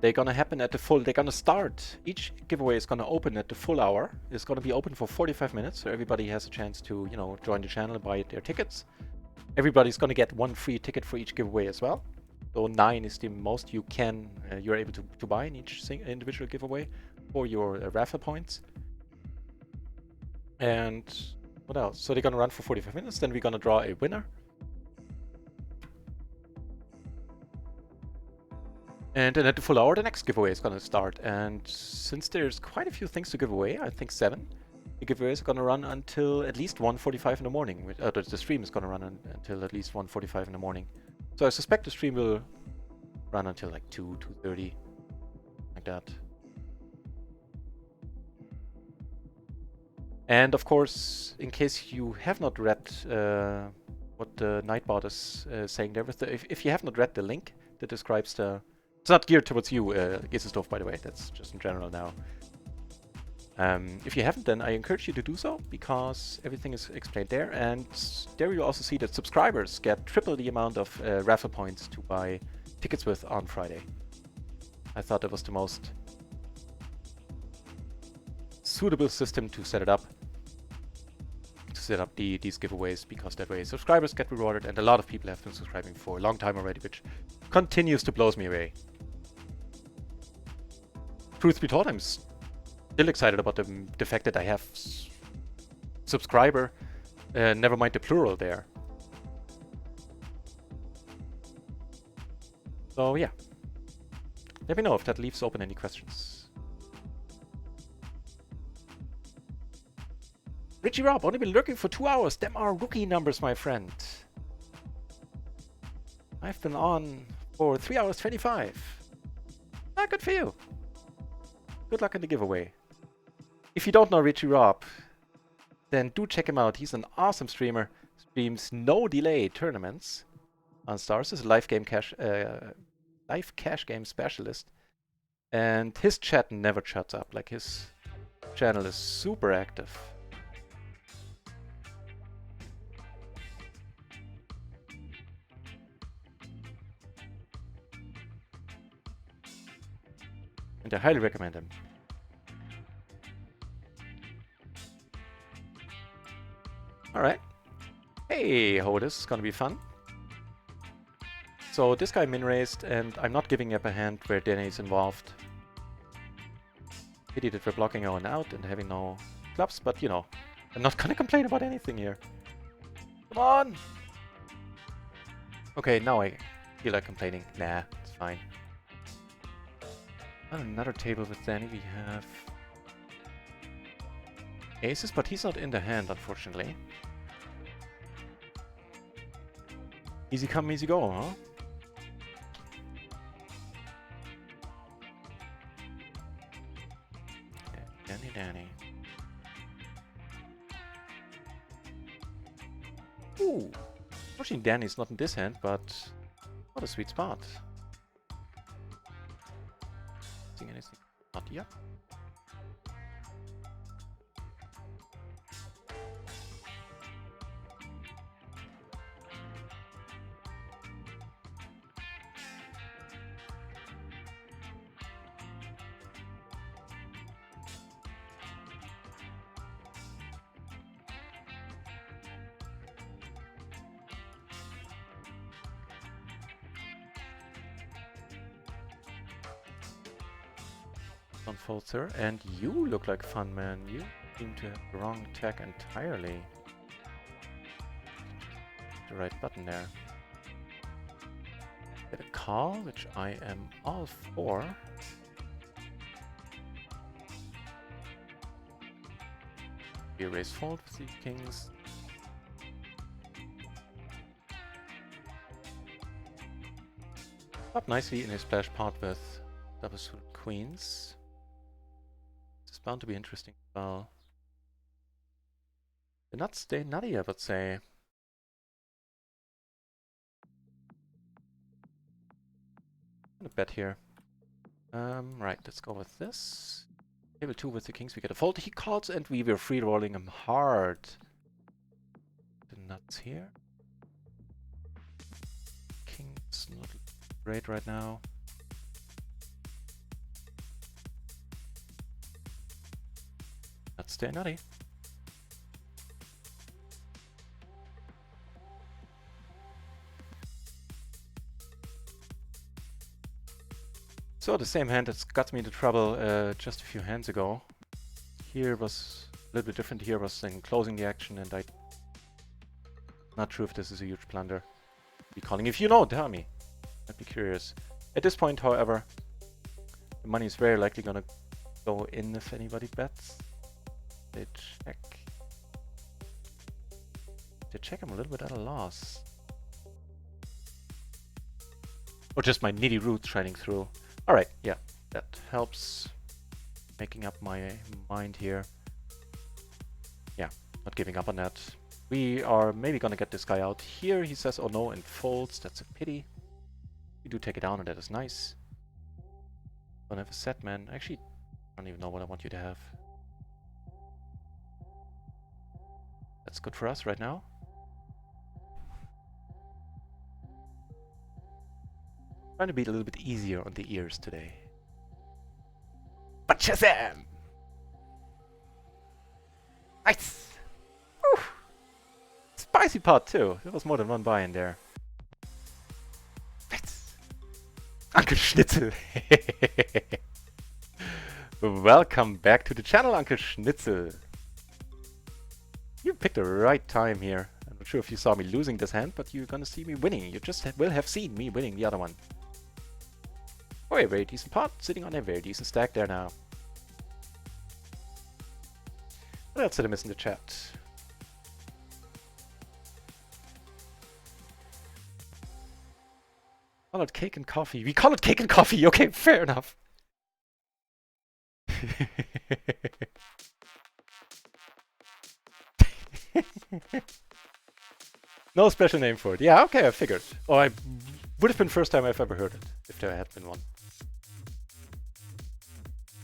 They're gonna happen at the full, they're gonna start, each giveaway is gonna open at the full hour. It's gonna be open for 45 minutes, so everybody has a chance to, you know, join the channel and buy their tickets. Everybody's gonna get one free ticket for each giveaway as well. So 9 is the most you can, you're able to buy in each individual giveaway for your raffle points. And what else? So they're gonna run for 45 minutes, then we're gonna draw a winner. And then at the full hour, the next giveaway is gonna start. And since there's quite a few things to give away, I think 7, the giveaway is gonna run until at least 1:45 in the morning. The stream is gonna run until at least 1:45 in the morning. So I suspect the stream will run until like 2:30, like that. And of course, in case you have not read what the Nightbot is saying there, if you have not read the link that describes the... It's not geared towards you, Gisestov, by the way, that's just in general now. If you haven't, then I encourage you to do so, because everything is explained there, and there you also see that subscribers get triple the amount of raffle points to buy tickets with on Friday. I thought that was the most suitable system to set it up. To set up these giveaways, because that way subscribers get rewarded, and a lot of people have been subscribing for a long time already, which continues to blow me away. Truth be told, I'm still excited about the fact that I have subscriber, never mind the plural there. So yeah, let me know if that leaves open any questions. Richie Rob, only been lurking for 2 hours. Them are rookie numbers, my friend. I've been on for 3 hours 25. Ah, good for you. Good luck in the giveaway. If you don't know Richie Rob, then do check him out. He's an awesome streamer. Streams no delay tournaments on Stars. He's a live cash game specialist. And his chat never shuts up. Like, his channel is super active. And I highly recommend him. Alright. Hey, ho, this is gonna be fun. So this guy min-raised, and I'm not giving up a hand where Danny is involved. Pity that we're blocking our out and having no clubs, but you know, I'm not gonna complain about anything here. Come on! Okay, now I feel like complaining. Nah, it's fine. On another table with Danny we have aces, but he's not in the hand, unfortunately. Easy come, easy go, huh? Danny. Ooh! Unfortunately, Danny's not in this hand, but what a sweet spot. Seeing anything? Not yet. Unfold, sir. And you look like fun, man. You seem to have the wrong tech entirely. The right button there. Get a call, which I am all for. Be a raise fold with these kings. Up nicely in his splash pot with double suited queens. It's bound to be interesting as well. The nuts stay nutty, I would say. I'm gonna bet here. Right, let's go with this. Table 2 with the kings, we get a fold. He calls and we were free rolling him hard. The nuts here. King's not great right now. stay nutty. So the same hand that got me into trouble just a few hands ago. Here was a little bit different. Here was in closing the action, and I'm not sure if this is a huge blunder. Be calling. If you know, tell me. I'd be curious. At this point, however, the money is very likely gonna go in if anybody bets. They check. They check. I'm a little bit at a loss. Or just my nitty roots shining through. Alright, yeah, that helps making up my mind here. Yeah, not giving up on that. We are maybe gonna get this guy out here. He says, oh no, and folds. That's a pity. We do take it down, and that is nice. Don't have a set, man. Actually, I don't even know what I want you to have. That's good for us right now. Trying to be a little bit easier on the ears today. But Shazam! Nice! Whew. Spicy pot too. There was more than one buy in there. Nice! Uncle Schnitzel! Welcome back to the channel, Uncle Schnitzel. You picked the right time here. I'm not sure if you saw me losing this hand, but you're gonna see me winning. You just will have seen me winning the other one. Oh, a very decent pot, sitting on a very decent stack there now. What else did I miss in the chat? Call it cake and coffee. We call it cake and coffee. Okay, fair enough. No special name for it. Yeah, okay, I figured. Oh, I would have been first time I've ever heard it, if there had been one.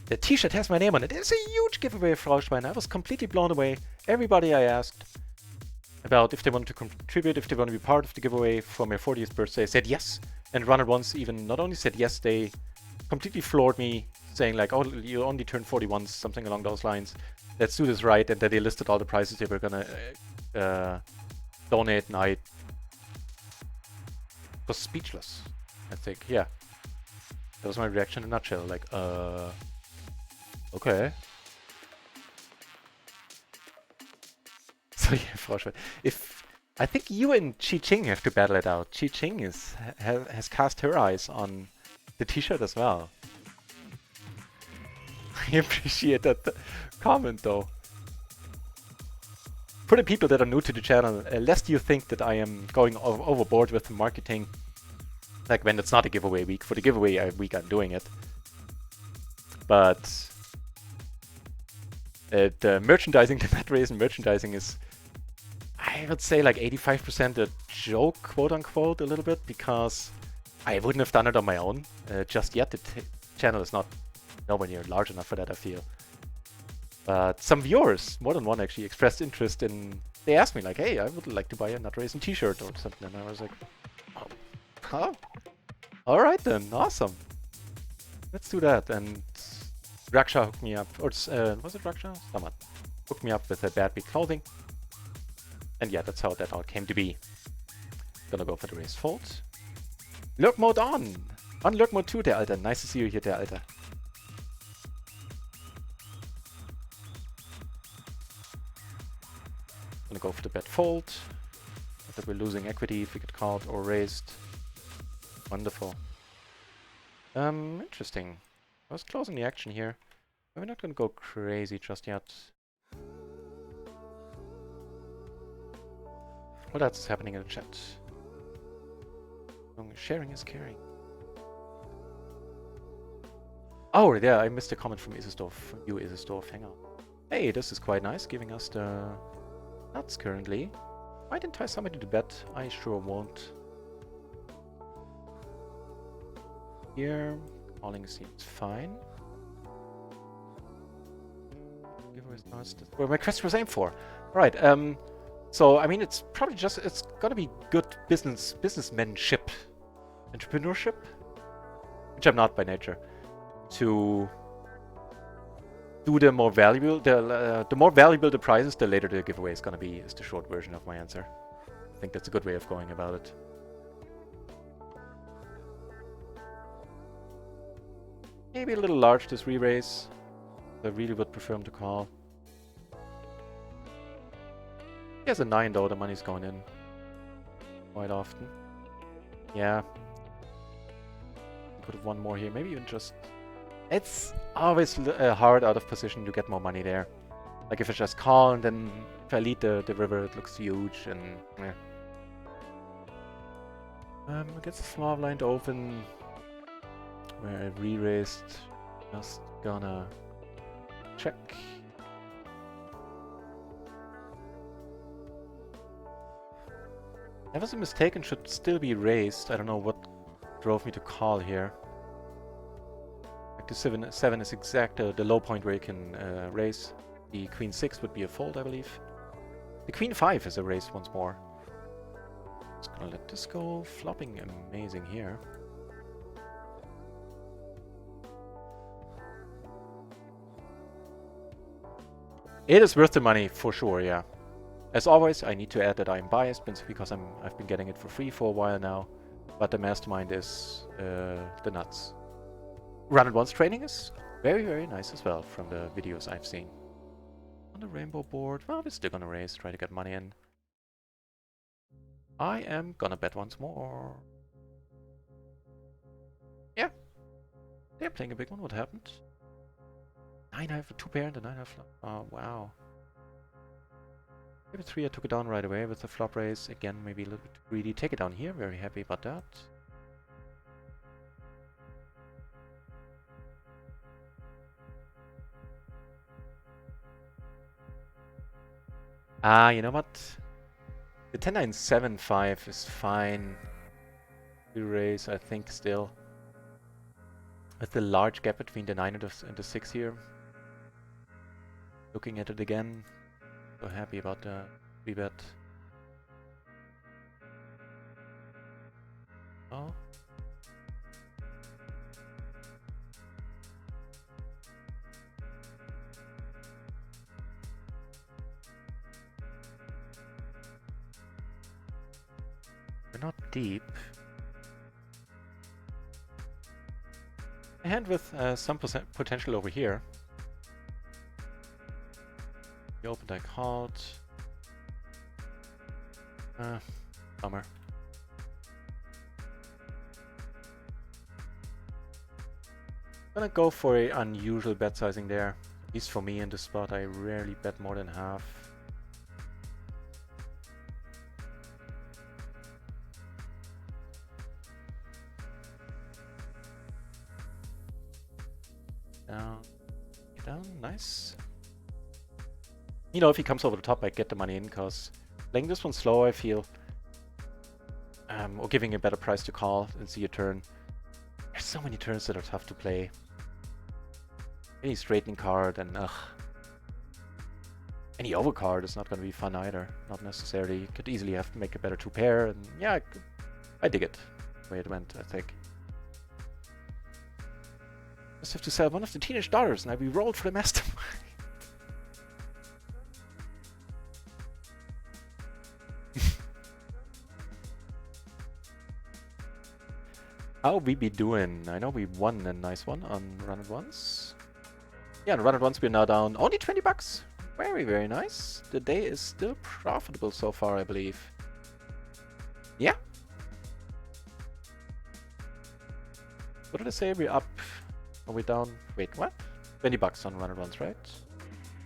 The t-shirt has my name on it. It's a huge giveaway, Frau Schwein. I was completely blown away. Everybody I asked about if they wanted to contribute, if they want to be part of the giveaway for my 40th birthday, said yes. And RunItOnce even not only said yes, they completely floored me, saying like, oh, you only turned 40 once, something along those lines. Let's do this right. And then they listed all the prizes they were gonna donate, and I was speechless, I think. Yeah. That was my reaction in a nutshell. Like, okay. So yeah, Frau Schwein, if I think you and Chi Ching have to battle it out. Chi Ching has cast her eyes on the t-shirt as well. I appreciate that comment though. For the people that are new to the channel, lest you think that I am going overboard with the marketing, like when it's not a giveaway week. For the giveaway week I'm doing it. But the merchandising, the NutRaisin merchandising is, I would say like 85% a joke, quote unquote, a little bit, because I wouldn't have done it on my own just yet. The channel is not nowhere near large enough for that, I feel. But some viewers, more than one actually, expressed interest in, they asked me like, hey, I would like to buy a NutRaisin t-shirt or something, and I was like, oh, huh? Alright then, awesome. Let's do that. And Raksha hooked me up, or was it Raksha? Someone hooked me up with a bad beat clothing. And yeah, that's how that all came to be. Gonna go for the raised fold. Lurk mode on! On Lurk mode 2, der Alter. Nice to see you here, der Alter. Gonna go for the bet fold. Not that we're losing equity if we get called or raised. Wonderful. Interesting. I was closing the action here. We're not gonna go crazy just yet. What else is happening in the chat? Sharing is caring. Oh, yeah, I missed a comment from Isisdorf, from you, Isisdorf. Hang on. Hey, this is quite nice, giving us the nuts currently. Might entice somebody to bet. I sure won't. Here, calling seems fine. Giveaway's nice. That's where my quest was aimed for. Right. So I mean, it's probably just it's gotta be good businessmanship, entrepreneurship, which I'm not by nature, to do the more valuable the more valuable the prize is, the later the giveaway is gonna be, is the short version of my answer. I think that's a good way of going about it. Maybe a little large this re-raise. I really would prefer him to call. He has a 9 though, the money's going in quite often. Yeah. Could have won more here, maybe even just... It's always hard out of position to get more money there. Like if I just call and then if I lead the river, it looks huge and... Yeah. I guess the small blind open where I re-raised. Just gonna check. Never a mistake and should still be raised. I don't know what drove me to call here. Like the 7 is exact the low point where you can raise. The queen 6 would be a fold, I believe. The queen 5 is a raise once more. Just gonna let this go. Flopping amazing here. It is worth the money for sure, yeah. As always, I need to add that I'm biased because I've been getting it for free for a while now. But the mastermind is the nuts. RunItOnce training is very, very nice as well from the videos I've seen. On the rainbow board, well, we're still gonna raise, try to get money in. I am gonna bet once more. Yeah. They're playing a big one, what happened? 9 I have a 2 pair and a 9 I have flop. Oh, wow. Maybe 3 I took it down right away with the flop raise. Again, maybe a little bit greedy. Take it down here, very happy about that. Ah, you know what? The 10-9-7-5 is fine. We raise, I think, still. With the large gap between the 9 and the 6 here. Looking at it again. So happy about the rebet. Oh. We're not deep. A hand with some potential over here. The opened, I called. Bummer. Gonna go for a unusual bet sizing there. At least for me in this spot, I rarely bet more than half. Down, nice. You know, if he comes over the top, I get the money in, because playing this one slow, I feel, or giving a better price to call and see a turn. There's so many turns that are tough to play. Any straightening card and any overcard is not going to be fun either. Not necessarily. You could easily have to make a better 2 pair, and yeah, I dig it the way it went, I think. Just have to sell one of the teenage daughters, and I re-rolled for the mastermind. How we be doing? I know we won a nice one on RunItOnce. Yeah, on RunItOnce we're now down only 20 bucks. Very, very nice. The day is still profitable so far, I believe. Yeah. What did I say? We're up. Are we down? Wait, what? 20 bucks on RunItOnce, right?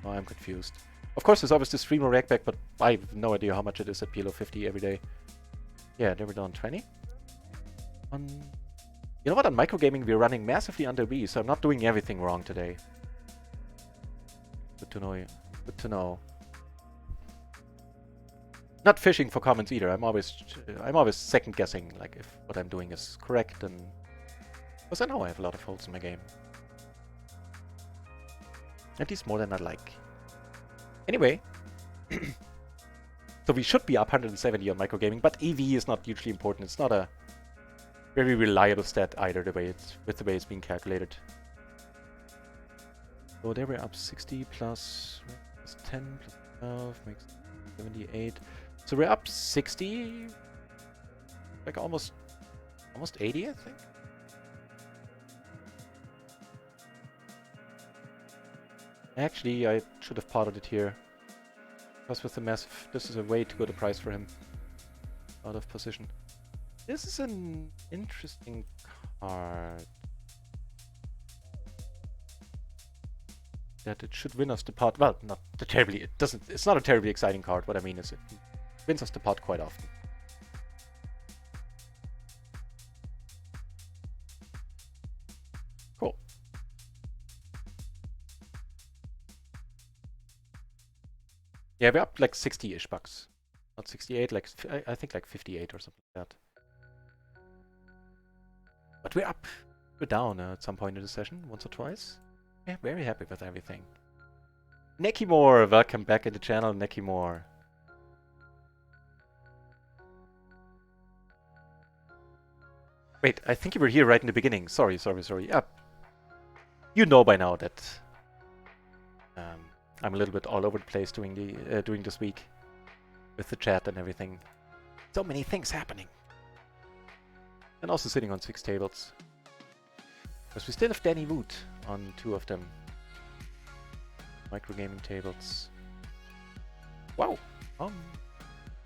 Oh, I'm confused. Of course, there's always the streamer rackback, but I have no idea how much it is at PLO 50 every day. Yeah, they were down 20. You know what? On microgaming, we're running massively under B, so I'm not doing everything wrong today. Good to know. Good to know. Not fishing for comments either. I'm always second guessing, like if what I'm doing is correct, and because I know I have a lot of holes in my game. At least more than I'd like. Anyway. So we should be up 170 on microgaming, but EV is not hugely important. It's not a very reliable stat either, with the way it's being calculated. So there we're up 60 plus 10 plus 12 makes 78. So we're up 60, like almost 80, I think. Actually, I should have potted it here. Because with the massive, this is a way too good a price for him. Out of position. This is an interesting card. That it should win us the pot. Well, not the terribly. It doesn't. It's not a terribly exciting card. What I mean is, it wins us the pot quite often. Cool. Yeah, we're up like 60-ish bucks. Not 68, like I think like 58 or something like that. But we're up. We're down at some point in the session, once or twice. Yeah, very happy with everything. Nekimore, welcome back in the channel, Nekimore. Wait, I think you were here right in the beginning. Sorry. You know by now that I'm a little bit all over the place doing this week with the chat and everything. So many things happening. And also sitting on 6 tables. Because we still have Danny Wood on 2 of them. Microgaming tables. Wow.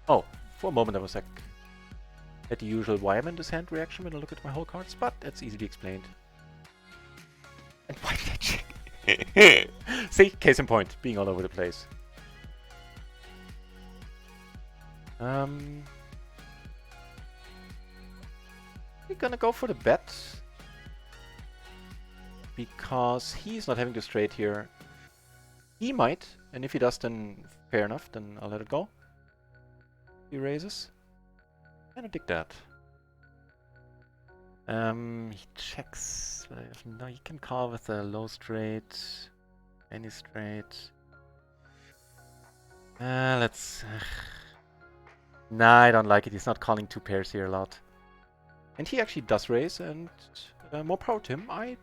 Oh, for a moment I was like at the usual why I'm in this hand reaction when I look at my whole cards, but that's easily explained. And why did I check? See, case in point, being all over the place. We're gonna go for the bet. Because he's not having to straight here. He might, and if he does, then fair enough, then I'll let it go. He raises. And I dig that. He checks. No, he can call with a low straight. Any straight. Let's... Nah, I don't like it. He's not calling 2 pairs here a lot. And he actually does raise, and more power to him. I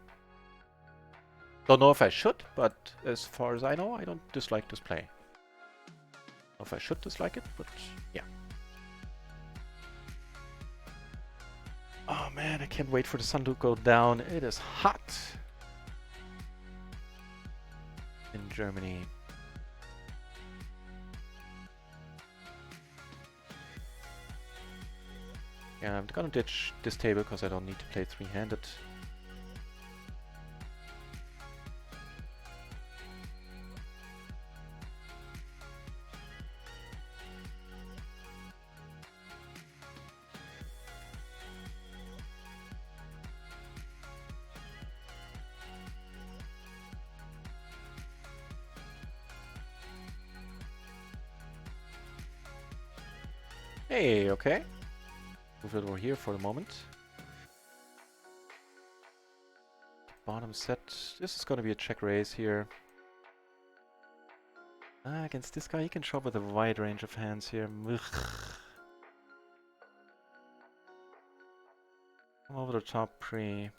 don't know if I should, but as far as I know, I don't dislike this play. I don't know if I should dislike it, but yeah. Oh man, I can't wait for the sun to go down. It is hot in Germany. Yeah, I'm gonna ditch this table because I don't need to play 3-handed. Hey, okay. Move it over here for the moment. Bottom set. This is gonna be a check raise here. Against this guy, he can show up with a wide range of hands here. Ugh. Come over the top pre.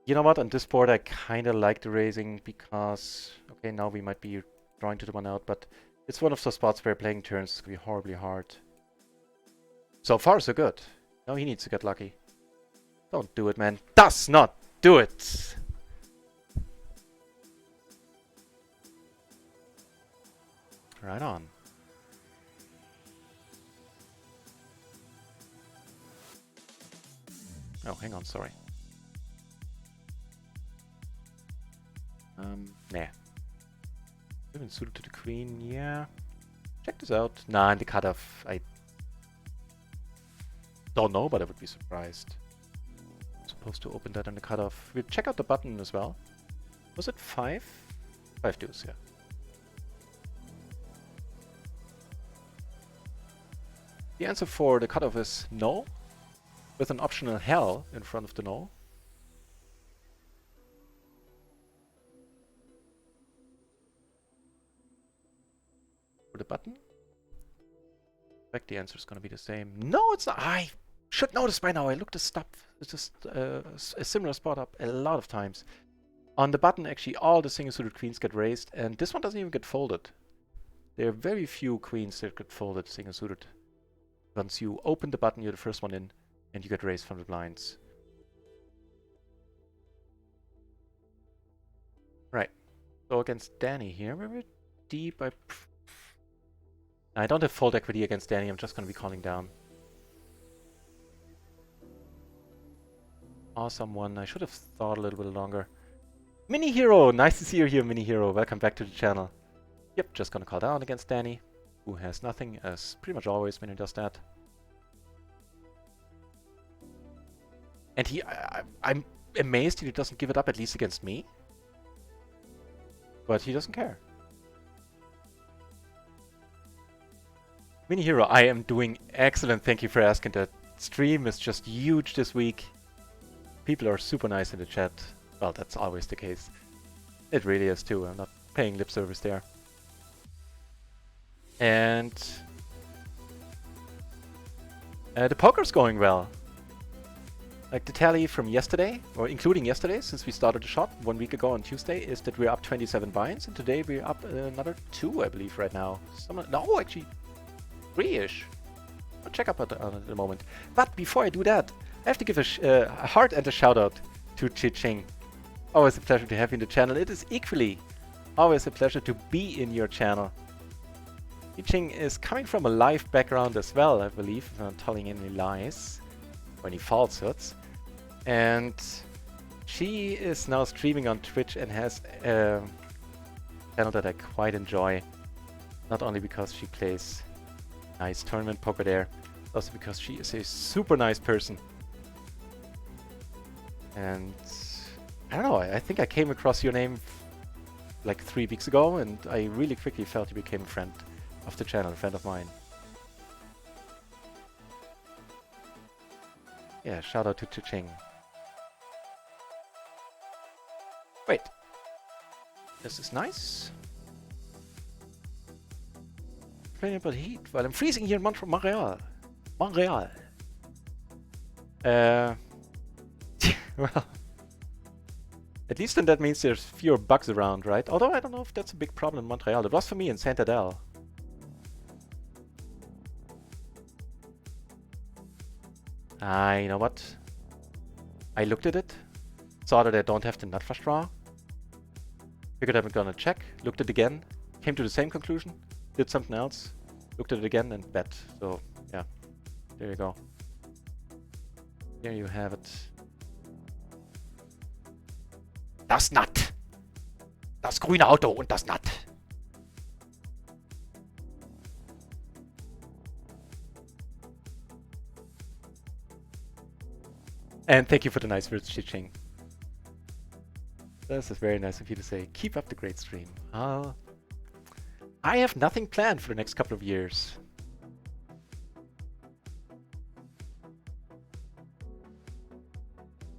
You know what? On this board, I kind of like the raising because... Okay, now we might be drawing to the one out, but it's one of those spots where playing turns is going to be horribly hard. So far, so good. No, he needs to get lucky. Don't do it, man. Does not do it! Right on. Oh, hang on, sorry. Nah. Even suited to the queen, yeah. Check this out. Nah, in the cutoff, I don't know, but I would be surprised. I'm supposed to open that in the cutoff. We'll check out the button as well. Was it 5? 5 deuce, yeah. The answer for the cutoff is no, with an optional hell in front of the no. For the button? In fact, the answer is going to be the same. No, it's not. should notice by now, I looked this stuff, just a similar spot up a lot of times. On the button, actually, all the single-suited queens get raised, and this one doesn't even get folded. There are very few queens that get folded single-suited. Once you open the button, you're the first one in, and you get raised from the blinds. Right. So against Danny here, we're deep. I don't have fold equity against Danny. I'm just going to be calling down. Awesome one. I should have thought a little bit longer. Mini Hero! Nice to see you here, Mini Hero. Welcome back to the channel. Yep, just going to call down against Danny, who has nothing, as pretty much always when he does that. And I'm amazed he doesn't give it up, at least against me. But he doesn't care. Mini Hero, I am doing excellent. Thank you for asking. The stream is just huge this week. People are super nice in the chat. Well, that's always the case. It really is too. I'm not paying lip service there. And the poker's going well. Like the tally from yesterday, or including yesterday, since we started the shop 1 week ago on Tuesday, is that we're up 27 binds, and today we're up another 2, I believe, right now. No, actually, 3-ish. I'll check up on it in a moment. But before I do that, I have to give a heart and a shout out to Chi-Ching. Always a pleasure to have you in the channel. It is equally always a pleasure to be in your channel. Chi-Ching is coming from a live background as well, I believe, if I'm not telling any lies or any falsehoods. And she is now streaming on Twitch and has a channel that I quite enjoy. Not only because she plays nice tournament poker there, also because she is a super nice person. And I don't know, I think I came across your name like 3 weeks ago, and I really quickly felt you became a friend of the channel, a friend of mine. Yeah, shout out to Chi-Ching. Wait. This is nice. Playing about heat while I'm freezing here in Montreal. Well, at least then that means there's fewer bugs around, right? Although I don't know if that's a big problem in Montreal. It was for me in Saint Adele. You know what? I looked at it, saw that I don't have the nut flush draw, figured I'm gonna check, looked at it again, came to the same conclusion, did something else, looked at it again and bet. So yeah, there you go. There you have it. Das Nut! Das grüne Auto und das Nut! And thank you for the nice words, Chi-Ching. This is very nice of you to say. Keep up the great stream. I have nothing planned for the next couple of years.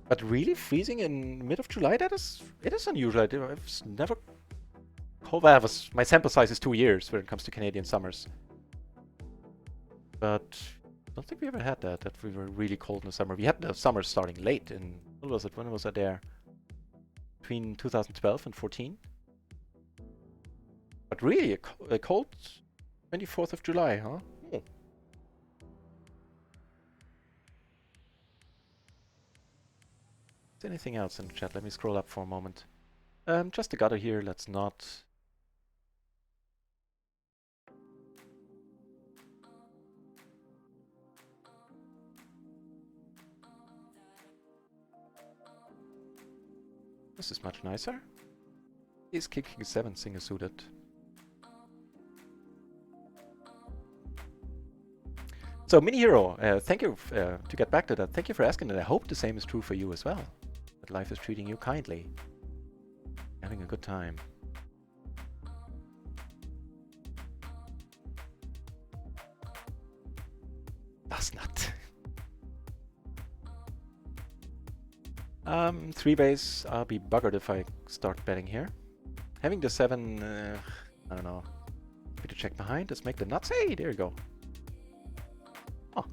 But really, freezing in mid of July, it is unusual. I've never... Well, my sample size is 2 years when it comes to Canadian summers. But I don't think we ever had that we were really cold in the summer. We had the summer starting late in, when was I there? Between 2012 and 14. But really, a cold 24th of July, huh? Oh. Is there anything else in the chat? Let me scroll up for a moment. Just a gutter here, let's not... This is much nicer. He's kicking 7 single-suited. So, Mini Hero, thank you, to get back to that, thank you for asking, and I hope the same is true for you as well. That life is treating you kindly. Having a good time. Das Nut. 3 base, I'll be buggered if I start betting here. Having the 7, I don't know. Maybe to check behind, let's make the nuts. Hey, there you go. Oh.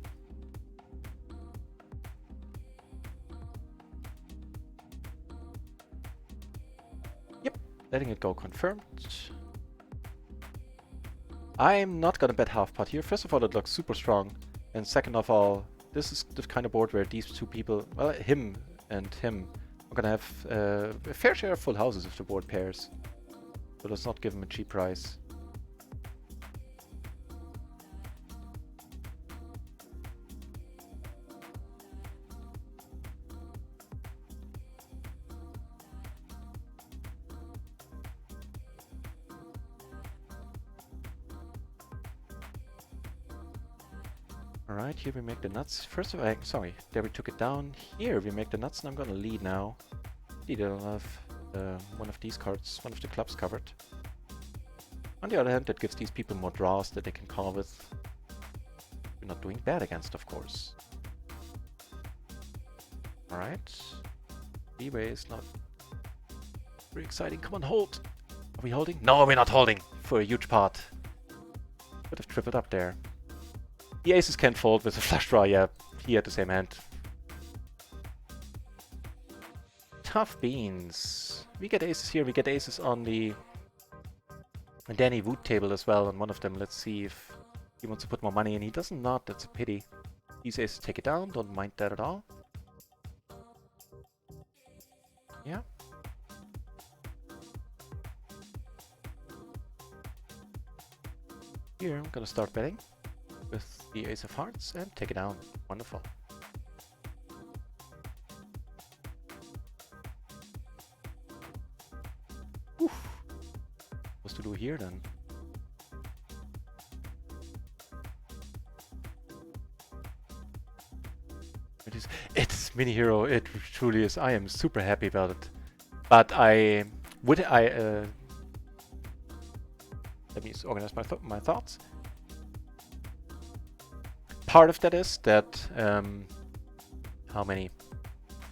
Letting it go confirmed. I'm not gonna bet half pot here. First of all, it looks super strong. And second of all, this is the kind of board where these two people, well, him and him, are gonna have a fair share of full houses if the board pairs. So let's not give him a cheap price. Alright, here we make the nuts. First of all, sorry, there we took it down. Here we make the nuts and I'm gonna lead now. Lead, I'll have one of these cards, one of the clubs covered. On the other hand, that gives these people more draws that they can call with. We're not doing bad against, of course. Alright. Leeway is not very exciting. Come on, hold! Are we holding? No, we're not holding! For a huge pot. Could have tripled up there. The aces can't fold with a flush draw, yeah. He had the same hand. Tough beans. We get aces here, we get aces on the Danny Wood table as well on one of them. Let's see if he wants to put more money in. He does not, that's a pity. These aces take it down, don't mind that at all. Yeah. Here I'm gonna start betting with the ace of hearts and take it down. Wonderful. Oof. What's to do here then? It's mini hero. It truly is. I am super happy about it. But let me organize my thoughts. Part of that is that how many?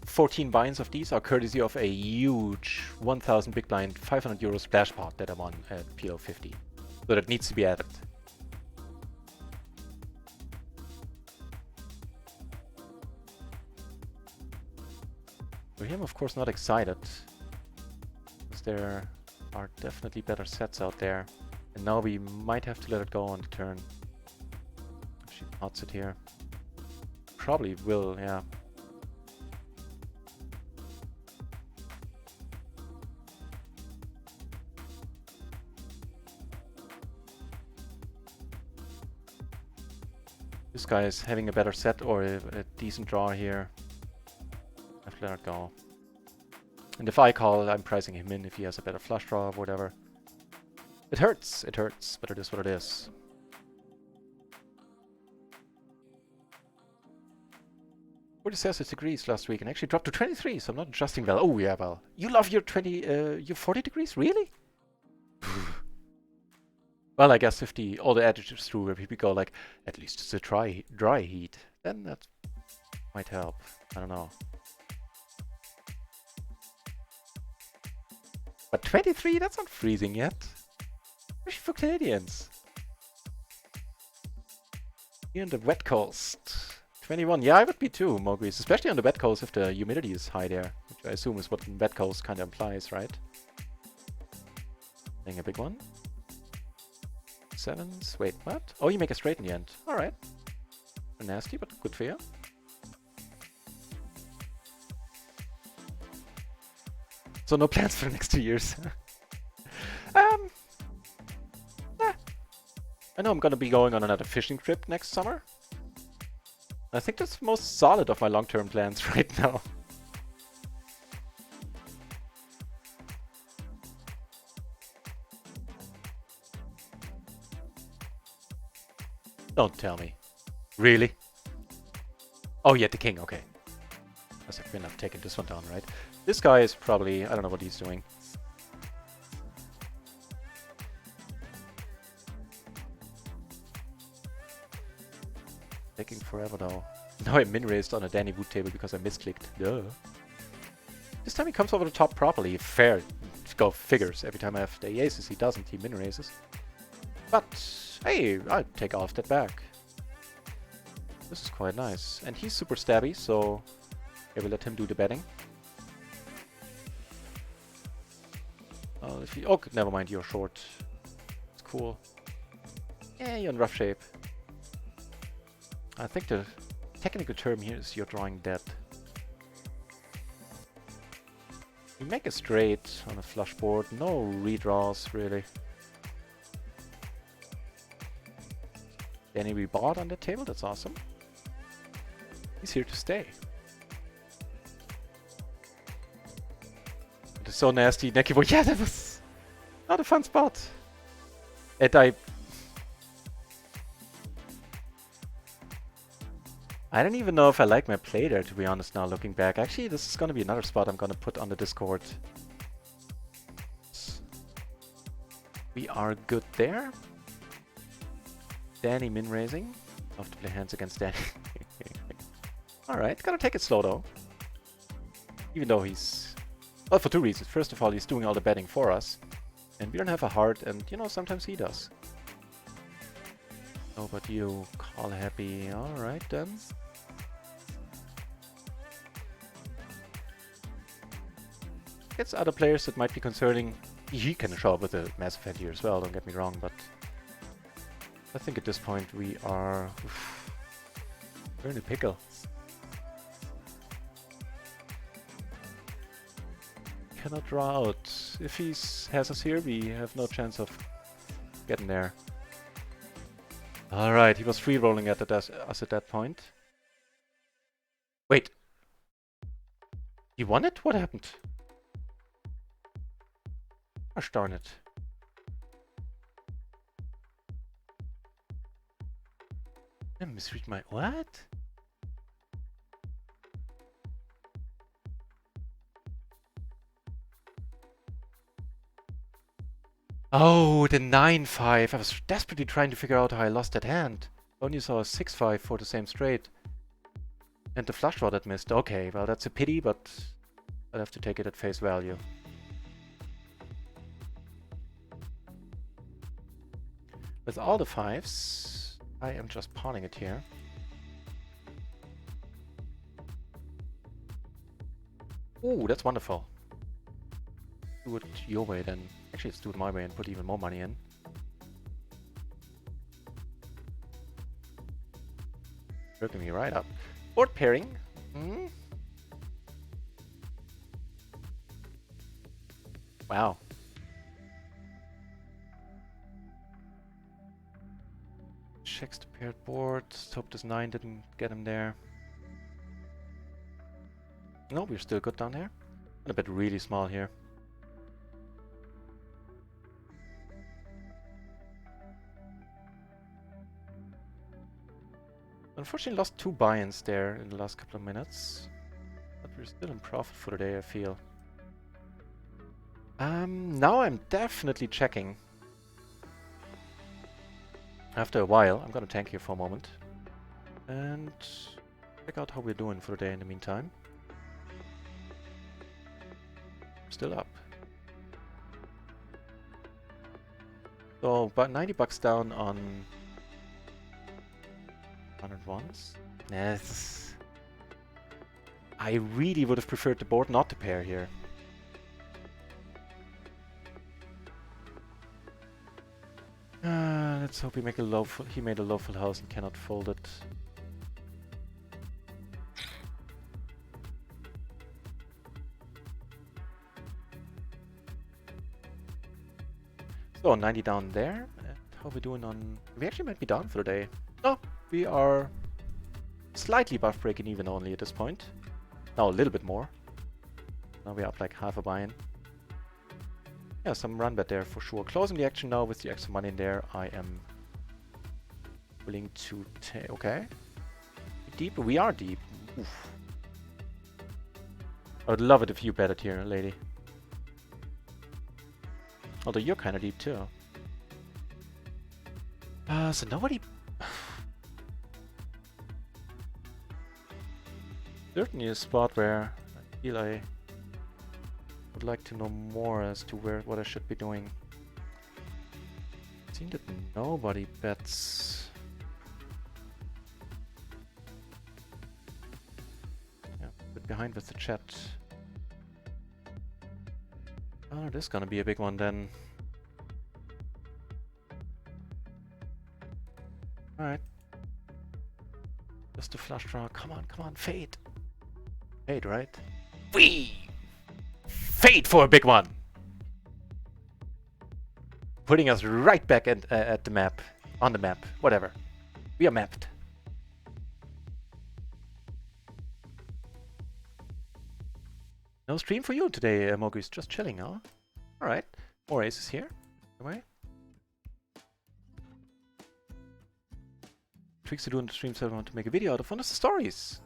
14 binds of these are courtesy of a huge 1000 big blind 500 euro splash pot that I'm on at PLO 50. So that needs to be added. I am of course not excited, because there are definitely better sets out there. And now we might have to let it go on the turn. If she pots it here. Probably will, yeah. This guy is having a better set or a decent draw here. I have to let it go. And if I call, I'm pricing him in if he has a better flush draw or whatever. It hurts, but it is what it is. 46 degrees last week and actually dropped to 23, so I'm not adjusting well. Oh yeah, well, you love your 40 degrees, really? Well, I guess if all the adjectives through where people go like, at least it's a dry heat, then that might help. I don't know. But 23, that's not freezing yet. Especially for Canadians. Here on the wet coast. 21, yeah, I would be too, Mogris. Especially on the wet coast if the humidity is high there. Which I assume is what wet coast kind of implies, right? Playing a big one. Sevens. Wait, what? Oh, you make a straight in the end. Alright. Nasty, but good for you. So no plans for the next 2 years. I know I'm gonna be going on another fishing trip next summer. I think that's the most solid of my long-term plans right now. Don't tell me. Really? Oh, yeah, the king, okay. I was like, we're not taking this one down, right? This guy is probably, I don't know what he's doing. Taking forever though. Now I min-raised on a Danny Wood table because I misclicked. Duh. This time he comes over the top properly. Fair. Go figures. Every time I have the aces he doesn't. He min-raises. But, hey, I'll take all of that back. This is quite nice. And he's super stabby, so I will let him do the betting. Well, if you... Oh, never mind, you're short. It's cool. Yeah, you're in rough shape. I think the technical term here is you're drawing dead. You make a straight on a flush board. No redraws, really. Danny we bought on the table. That's awesome. He's here to stay. It is so nasty. Nekibo. Yeah, that was not a fun spot. And I don't even know if I like my play there, to be honest, now looking back. Actually, this is going to be another spot I'm going to put on the Discord. We are good there. Danny min-raising. Love to play hands against Danny. Alright, gonna take it slow though. Even though he's... Well, for two reasons. First of all, he's doing all the betting for us. And we don't have a heart, and, you know, sometimes he does. Oh, but you call happy. Alright then. Gets other players that might be concerning. He can show up with a massive hand here as well, don't get me wrong, but I think at this point we are... Oof, we're in a pickle. Cannot draw out. If he has us here, we have no chance of getting there. Alright, he was free rolling at us at that point. Wait. He won it? What happened? Gosh darn it. I misread my... What? Oh, the 9-5. I was desperately trying to figure out how I lost that hand. Only saw a 6-5 for the same straight. And the flush draw that missed. Okay, well that's a pity, but I'll have to take it at face value. With all the 5s, I am just pawning it here. Ooh, that's wonderful. Do it your way then. Actually, let's do it my way and put even more money in. Working me right up. Board pairing. Hmm. Wow. Checks the paired board. Hope this 9 didn't get him there. No, we're still good down here. And a bit really small here. Unfortunately lost 2 buy-ins there in the last couple of minutes. But we're still in profit for the day, I feel. Now I'm definitely checking. After a while, I'm gonna tank here for a moment. And check out how we're doing for the day in the meantime. Still up. So, about 90 bucks down on 101s. Yes. I really would have preferred the board not to pair here. Let's hope we make a low full, he made a low full house and cannot fold it. So 90 down there. And how are we doing on... We actually might be down for the day. No, we are slightly above breaking even only at this point. Now a little bit more. Now we're up like half a buy-in. Yeah, some run bet there for sure. Closing the action now with the extra money in there. I am willing to take... Okay. Deep? We are deep. Oof. I would love it if you betted here, lady. Although you're kind of deep too. So nobody... Certainly a spot where I feel I would like to know more as to what I should be doing. It seems that nobody bets. Yeah, a bit behind with the chat. Oh, this is gonna be a big one then. Alright. Just a flush draw. Come on, fade. Fade, right? Whee! Fade for a big one! Putting us right back at the map. On the map. Whatever. We are mapped. No stream for you today, Mogus. Just chilling, huh? Alright. More aces here. Away. Tricks to do on the stream, so I want to make a video out of one of the stories.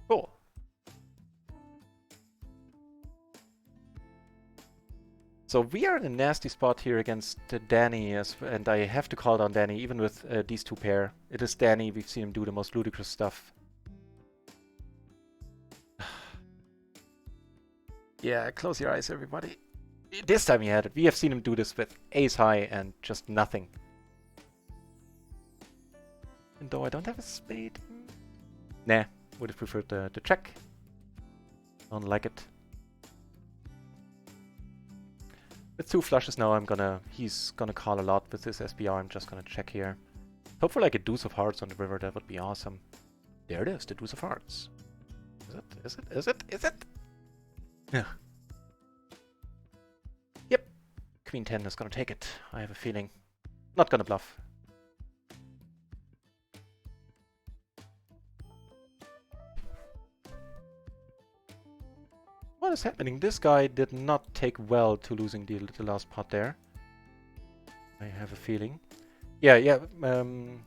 Cool. So we are in a nasty spot here against Danny, and I have to call down Danny, even with these two pair. It is Danny, we've seen him do the most ludicrous stuff. Yeah, close your eyes, everybody. This time he had it. We have seen him do this with ace high and just nothing. And though I don't have a spade... Nah, would have preferred the check. Don't like it. With two flushes now, he's gonna call a lot with this SPR. I'm just gonna check here. Hope for like a deuce of hearts on the river, that would be awesome. There it is, the deuce of hearts. Is it? Is it? Is it? Is it? Yeah. Yep. Queen 10 is gonna take it. I have a feeling. Not gonna bluff. What is happening? This guy did not take well to losing the last pot there. I have a feeling. Yeah.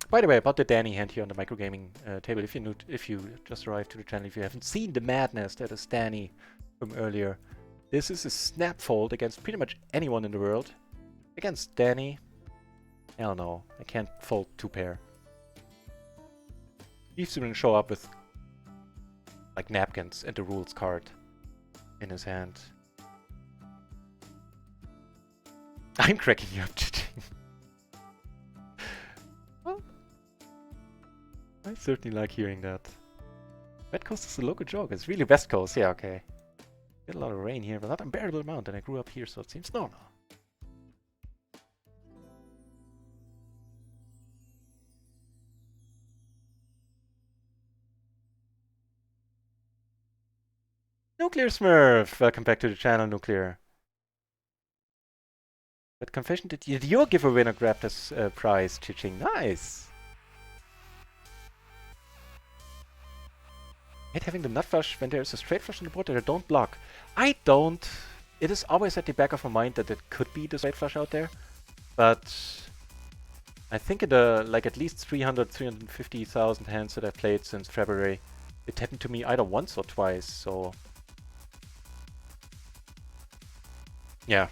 By the way, about the Danny hand here on the microgaming table, if you just arrived to the channel, if you haven't seen the madness that is Danny from earlier, this is a snap fold against pretty much anyone in the world. Against Danny, hell no, I can't fold two pair. He's going to show up with like napkins and the rules card in his hand. I'm cracking you up today. Well, I certainly like hearing that. West Coast is a local joke. It's really West Coast. Yeah, okay. Get a lot of rain here, but not an unbearable amount, and I grew up here, so it seems normal. Nuclear Smurf! Welcome back to the channel, Nuclear. But confession, did your giveaway winner grab this prize, Chiching? Nice! I hate having the nut flush when there is a straight flush on the board that I don't block. I don't. It is always at the back of my mind that it could be the straight flush out there, but I think in the like at least 350,000 hands that I've played since February, it happened to me either once or twice, so yeah.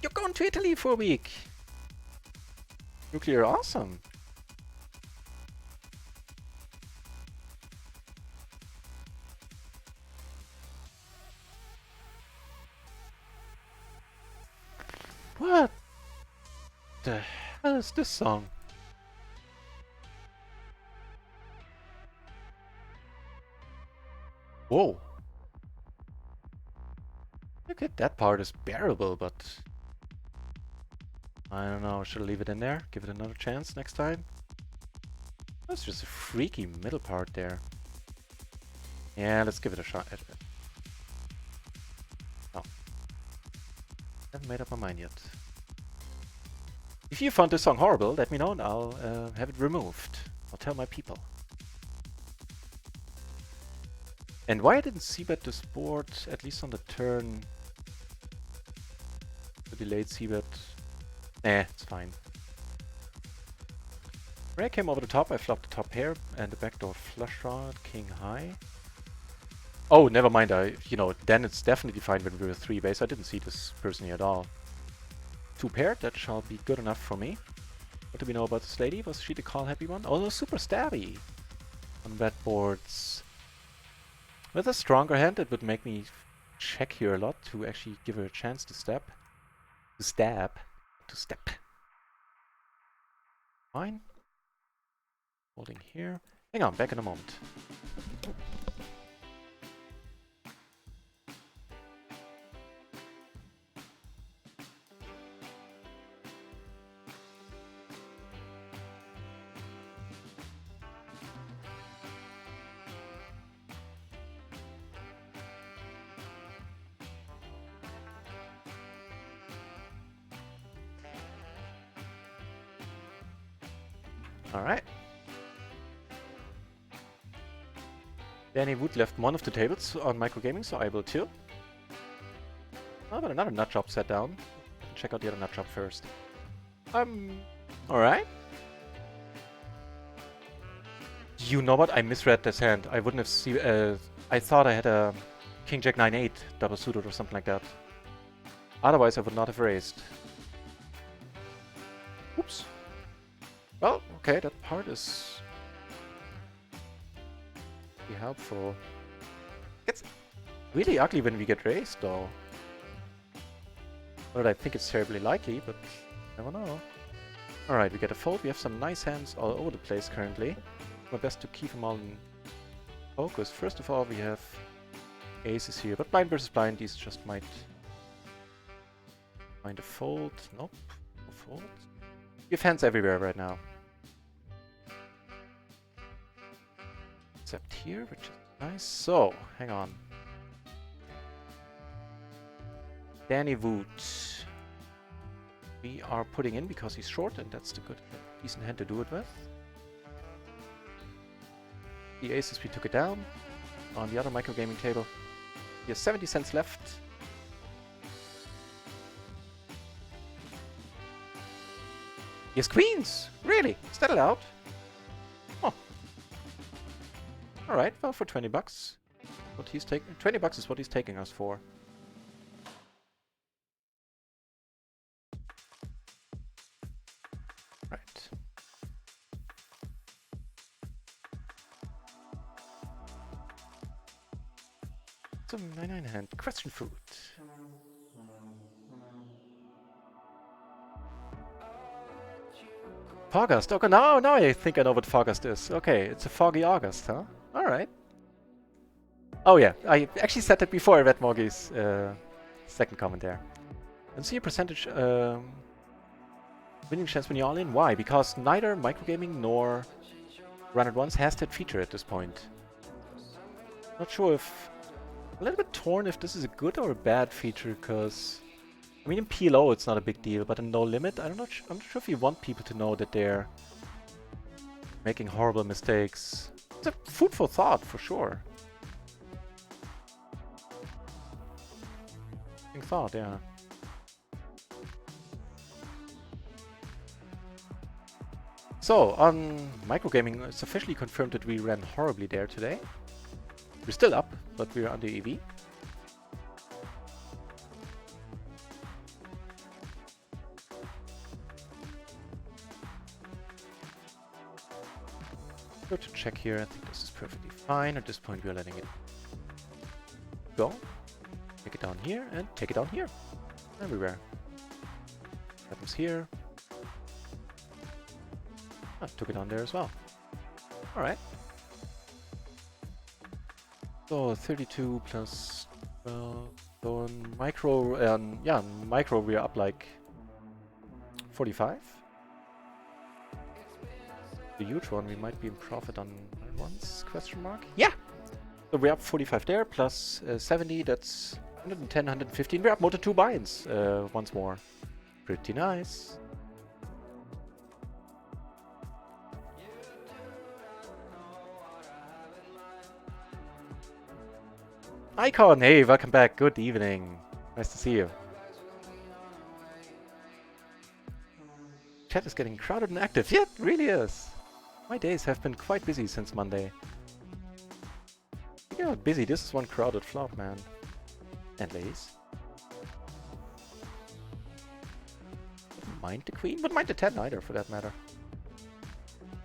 You're going to Italy for a week! Nuclear, awesome! What the hell is this song? Whoa! Okay, that part is bearable, but I don't know, should I leave it in there? Give it another chance next time? That's just a freaky middle part there. Yeah, let's give it a shot. Oh. Haven't made up my mind yet. If you found this song horrible, let me know and I'll have it removed. I'll tell my people. And why I didn't c-bet this board, at least on the turn. The delayed c-bet. Nah, it's fine. When I came over the top, I flopped the top pair and the backdoor flush draw, king high. Oh, never mind. Then it's definitely fine when we were 3-base. I didn't see this personally at all. 2 paired, that shall be good enough for me. What do we know about this lady? Was she the call happy one? Oh no, super stabby on bad boards. With a stronger hand, it would make me check here a lot to actually give her a chance to step. To stab. To step. Fine. Holding here. Hang on, back in a moment. Alright. Danny Wood left one of the tables on microgaming, so I will too. Oh, but another nut job set down. Check out the other nut job first. Alright. You know what? I misread this hand. I wouldn't have seen. I thought I had a King Jack 9-8 double suited or something like that. Otherwise, I would not have raised. Oops. Well, okay, that part is be helpful. It's really ugly when we get raised, though. Well, I think it's terribly likely, but never know. Alright, we get a fold. We have some nice hands all over the place currently. My best to keep them all in focus. First of all, we have aces here, but blind versus blind, these just might find a fold. Nope, no fold. We have hands everywhere right now. Except here, which is nice. So, hang on. Danny Wood. We are putting in because he's short, and that's the good, decent hand to do it with. The aces, we took it down on the other microgaming table. He has 70 cents left. He has queens! Really? Is that allowed? Oh. Alright, well, for 20 bucks. What he's taking 20 bucks is what he's taking us for. Right. So 9-9 hand. Question food. August. Okay, now I think I know what August is. Okay, it's a foggy August, huh? Alright. Oh yeah, I actually said that before I read Morgie's second comment there. And see a percentage winning chance when you're all in. Why? Because neither microgaming nor RunItOnce has that feature at this point. Not sure if... A little bit torn if this is a good or a bad feature, because... I mean, in PLO it's not a big deal, but in No Limit, I'm not sure if you want people to know that they're making horrible mistakes. It's a food for thought, for sure. Thought, yeah. So, on microgaming, it's officially confirmed that we ran horribly there today. We're still up, but we're under EV. Go to check here. I think this is perfectly fine. At this point, we're letting it go. Take it down here and take it down here. Everywhere. Happens here. Ah, took it down there as well. Alright. So 32 plus 12. So in micro, yeah, in micro we're up like 45. The huge one, we might be in profit on once, question mark? Yeah! So we're up 45 there, plus 70, that's 110, 115. We're up more than 2 buy-ins once more. Pretty nice. Icon, hey, welcome back. Good evening. Nice to see you. Chat is getting crowded and active. Yeah, it really is. My days have been quite busy since Monday. Speaking about busy, this is one crowded flop, man. And ladies. Wouldn't mind the queen, wouldn't mind the 10 either, for that matter.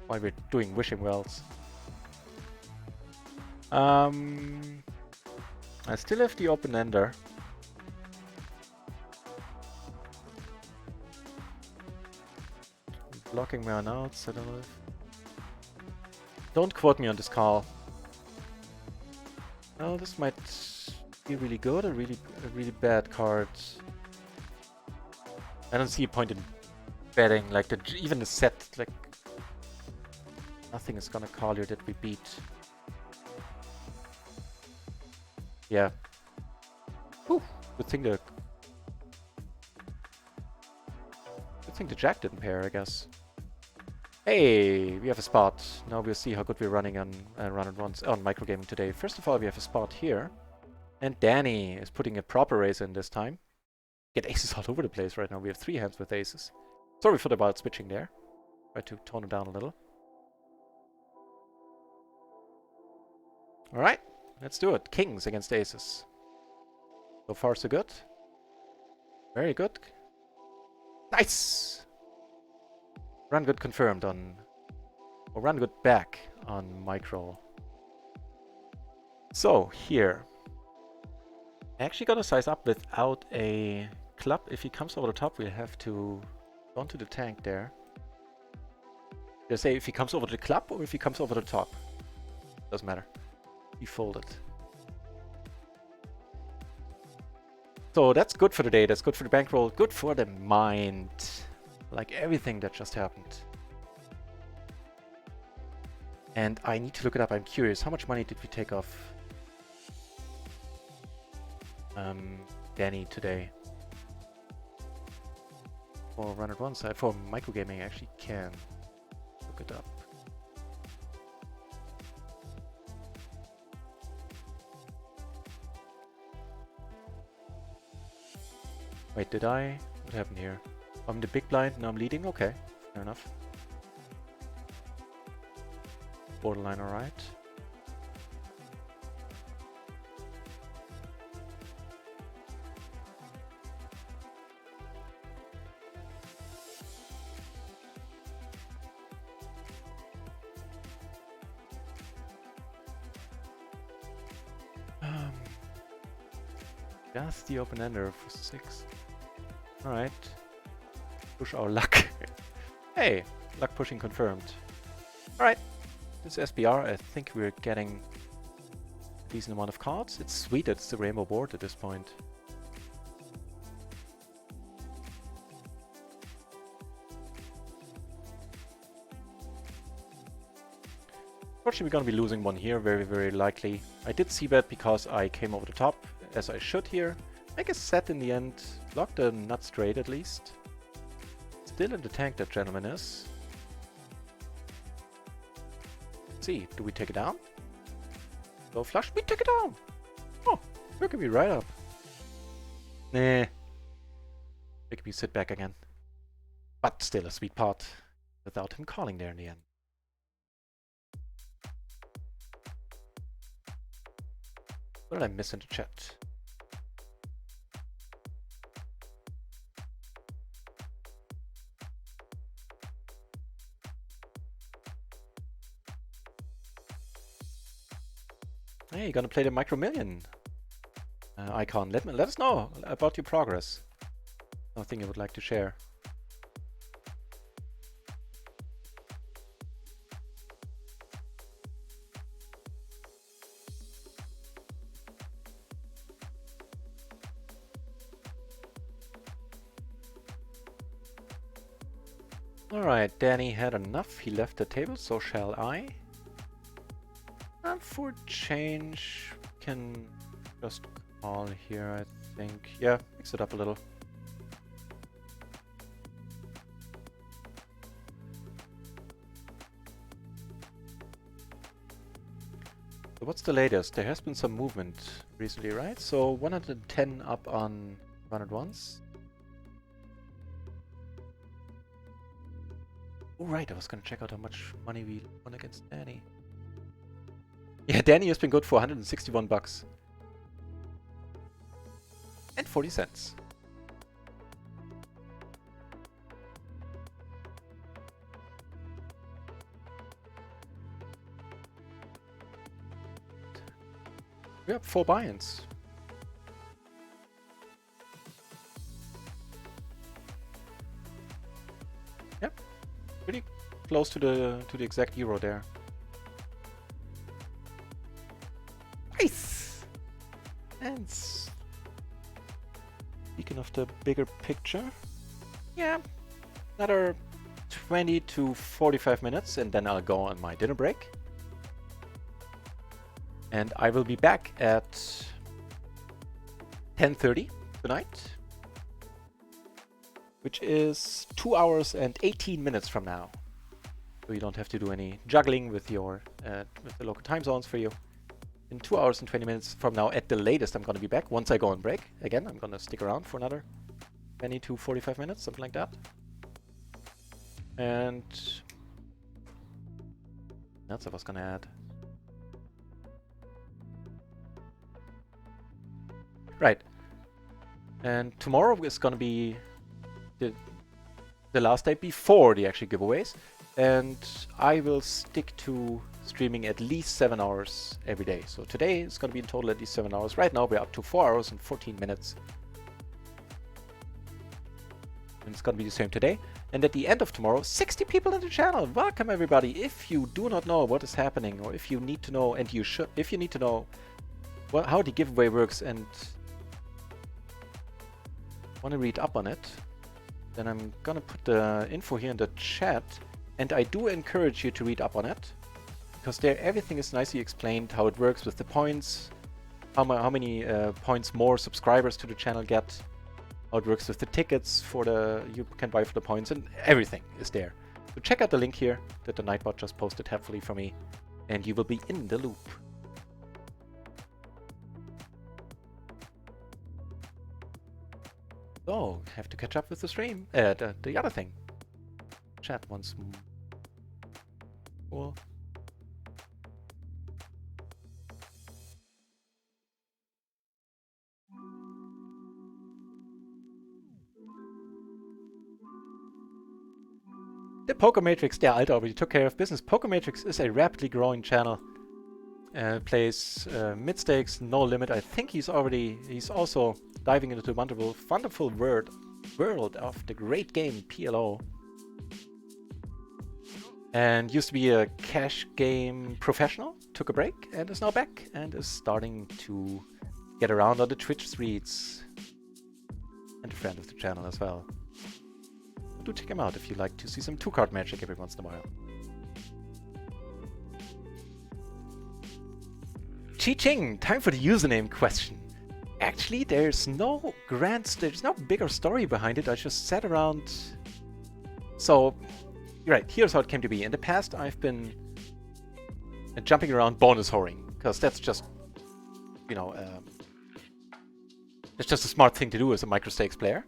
While we're doing wishing wells. I still have the open ender. I'm blocking my outs, I don't know if... Don't quote me on this call. Oh, this might be really good or really bad card. I don't see a point in betting, like even the set, like nothing is gonna call you that we beat. Yeah. Whew. Good thing the jack didn't pair, I guess. Hey, we have a spot. Now we'll see how good we're running on RunItOnce on microgaming today. First of all, we have a spot here. And Danny is putting a proper race in this time. Get aces all over the place right now. We have 3 hands with aces. Sorry for the wild switching there. Try to tone it down a little. Alright, let's do it. Kings against aces. So far so good. Very good. Nice! Run good confirmed on... Or run good back on micro. So, here. Actually gonna size up without a club. If he comes over the top, we'll have to go onto the tank there. Did I say if he comes over the club or if he comes over the top? Doesn't matter. He folded. So that's good for the day, that's good for the bankroll, good for the mind. Like everything that just happened. And I need to look it up, I'm curious. How much money did we take off Danny today? For RunItOnce, for microgaming I actually can look it up. Wait, did I? What happened here? I'm the big blind, now I'm leading? Okay, fair enough. Borderline alright. Just the open-ender for 6. Alright. Push our luck. Hey, luck pushing confirmed. Alright. This SPR, I think we're getting a decent amount of cards. It's sweet that it's the rainbow board at this point. Unfortunately, we're gonna be losing one here, very, very likely. I did see that because I came over the top, as I should here. Make a set in the end. Block the nut straight at least. Still in the tank, that gentleman is. Let's see, do we take it down? Go flush, we take it down! Oh, look at me right up. Nah. Make me sit back again. But still a sweet pot. Without him calling there in the end. What did I miss in the chat? Hey, you're gonna play the Micro Million icon. Let us know about your progress. Something you would like to share. Alright, Danny had enough. He left the table, so shall I. And for change, can just call here, I think. Yeah, mix it up a little. So what's the latest? There has been some movement recently, right? So 110 up on RunItOnce. Oh right, I was gonna check out how much money we won against Danny. Yeah, Danny has been good for 161 bucks. And 40 cents. We have 4 buy-ins. Yep, pretty close to the exact euro there. Nice. And speaking of the bigger picture, yeah, another 20 to 45 minutes, and then I'll go on my dinner break. And I will be back at 10:30 tonight, which is 2 hours and 18 minutes from now. so you don't have to do any juggling with your with the local time zones for you. In 2 hours and 20 minutes from now, at the latest, I'm going to be back. Once I go on break, again, I'm going to stick around for another 20 to 45 minutes, something like that. And that's what I was going to add. Right. And tomorrow is going to be the last day before the actual giveaways. And I will stick to streaming at least 7 hours every day. So today is going to be in total at least 7 hours. Right now we're up to 4 hours and 14 minutes. And it's going to be the same today. And at the end of tomorrow, 60 people in the channel. Welcome everybody. If you do not know what is happening, or if you need to know, and you should, if you need to know how the giveaway works and want to read up on it, then I'm going to put the info here in the chat. And I do encourage you to read up on it, because there everything is nicely explained, how it works with the points, how many points more subscribers to the channel get, how it works with the tickets for you can buy for the points, and everything is there. So check out the link here that the Nightbot just posted helpfully for me, and you will be in the loop. So, have to catch up with the stream, the other thing. Chat once more. Cool. The Poker Matrix, der Alte already took care of business. Poker Matrix is a rapidly growing channel. Plays mid-stakes, no limit. I think he's also diving into the wonderful world of the great game PLO. And used to be a cash game professional, took a break, and is now back, and is starting to get around on the Twitch streets. And a friend of the channel as well. Do check him out if you like to see some two-card magic every once in a while. Chi-Ching, time for the username question. Actually, there's no bigger story behind it. I just sat around. So, right, here's how it came to be. In the past, I've been jumping around bonus whoring, because that's just, you know, it's just a smart thing to do as a micro-stakes player,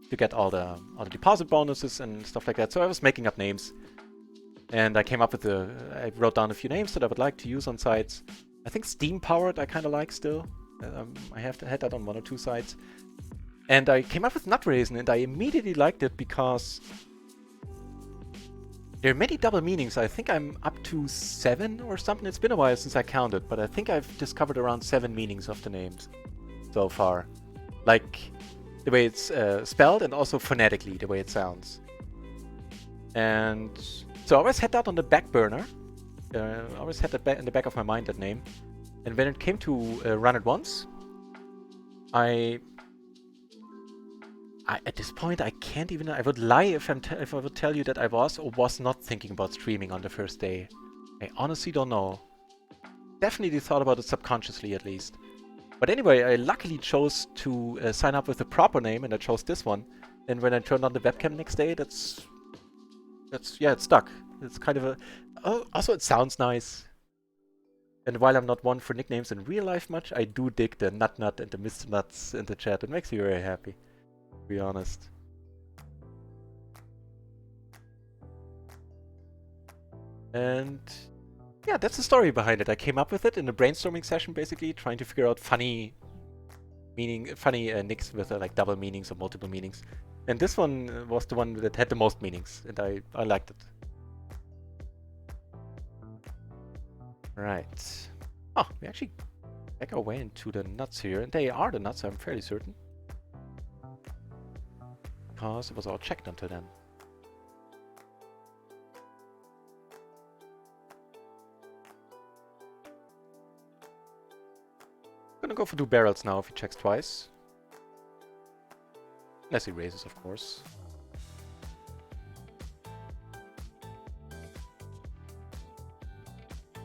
to get all the deposit bonuses and stuff like that. So I was making up names, and I came up with I wrote down a few names that I would like to use on sites. I think steam-powered I kind of like still. I had that on 1 or 2 sites. And I came up with NutRaisin, and I immediately liked it because there are many double meanings. I think I'm up to 7 or something. It's been a while since I counted, but I think I've discovered around 7 meanings of the names so far. Like the way it's spelled, and also phonetically, the way it sounds. And so I always had that on the back burner. I always had that in the back of my mind, that name. And when it came to Run It Once, at this point, I can't even. I would lie if I would tell you that I was or was not thinking about streaming on the first day. I honestly don't know. Definitely thought about it subconsciously, at least. But anyway, I luckily chose to sign up with the proper name, and I chose this one. And when I turned on the webcam next day, yeah, it's stuck. It's kind of a. Oh, also, it sounds nice. And while I'm not one for nicknames in real life much, I do dig the Nut and the Mr. Nuts in the chat. It makes me very happy, to be honest. And yeah, that's the story behind it. I came up with it in a brainstorming session, basically, trying to figure out funny nicks with like double meanings or multiple meanings. And this one was the one that had the most meanings, and I liked it. Right. Oh, we actually back our way into the nuts here, and they are the nuts, I'm fairly certain. Because it was all checked until then. Gonna go for 2 barrels now if he checks twice. Unless he raises, of course.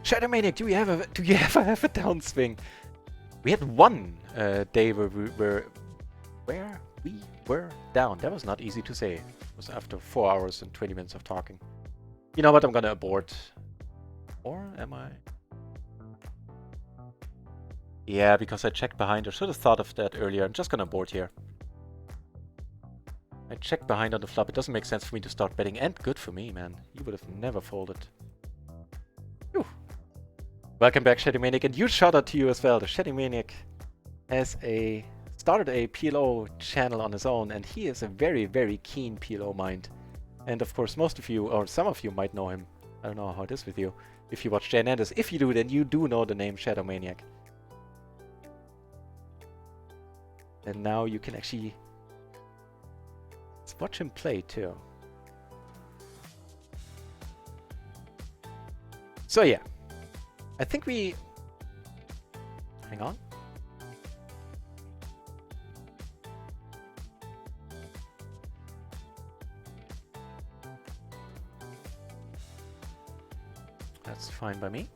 Shadowmaniac, do you ever have a downswing? We had one day where we were down. That was not easy to say. It was after 4 hours and 20 minutes of talking. You know what? I'm gonna abort. Or am I? Yeah, because I checked behind. I should have thought of that earlier. I'm just gonna abort here. I checked behind on the flop. It doesn't make sense for me to start betting. And good for me, man. You would have never folded. Whew. Welcome back, Shady Maniac. And huge shout out to you as well. The Shady Maniac has started a PLO channel on his own. And he is a very, very keen PLO mind. And of course, most of you, or some of you might know him. I don't know how it is with you. If you watch Jay Nandes. If you do, then you do know the name Shadow Maniac. And now you can actually watch him play too. So yeah, I think we... Hang on. That's fine by me.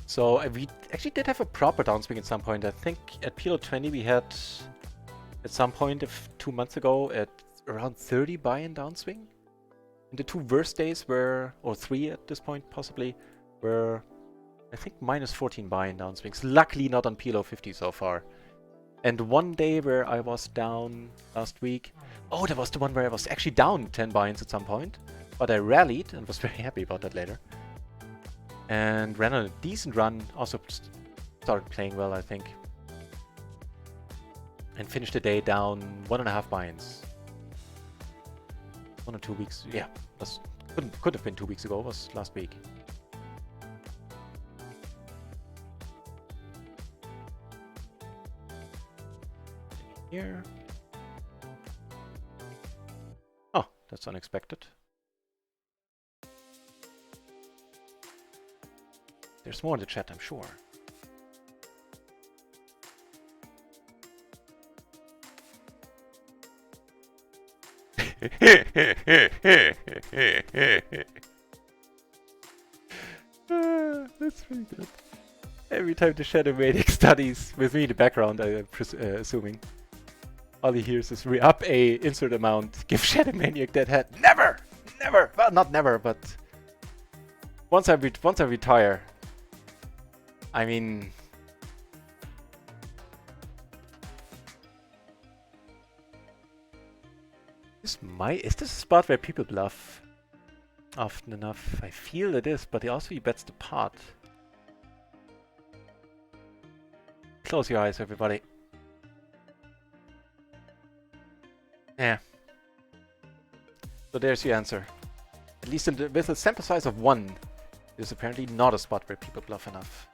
So we actually did have a proper downswing at some point. I think at PLO 20 we had at some point 2 months ago at around 30 buy-in downswing. And the 2 worst days were, or 3 at this point possibly, were I think minus 14 buy-in downswings. Luckily not on PLO 50 so far. And one day where I was down last week, oh, that was the one where I was actually down 10 buy-ins at some point. But I rallied and was very happy about that later. And ran on a decent run, also started playing well, I think. And finished the day down 1.5 buy-ins. 1 or 2 weeks, yeah, could have been 2 weeks ago, was last week. Here. Oh, that's unexpected. There's more in the chat, I'm sure. That's pretty good. Every time the Shadow Maniac studies with me in the background, I'm assuming. All he hears is re-up a insert amount, give Shadow Maniac that head. Never! Never! Well, not never, but once I retire, I mean, is this a spot where people bluff often enough? I feel it is, but also he bets the pot. Close your eyes, everybody. Yeah. So there's your answer. At least with a sample size of 1, it is apparently not a spot where people bluff enough.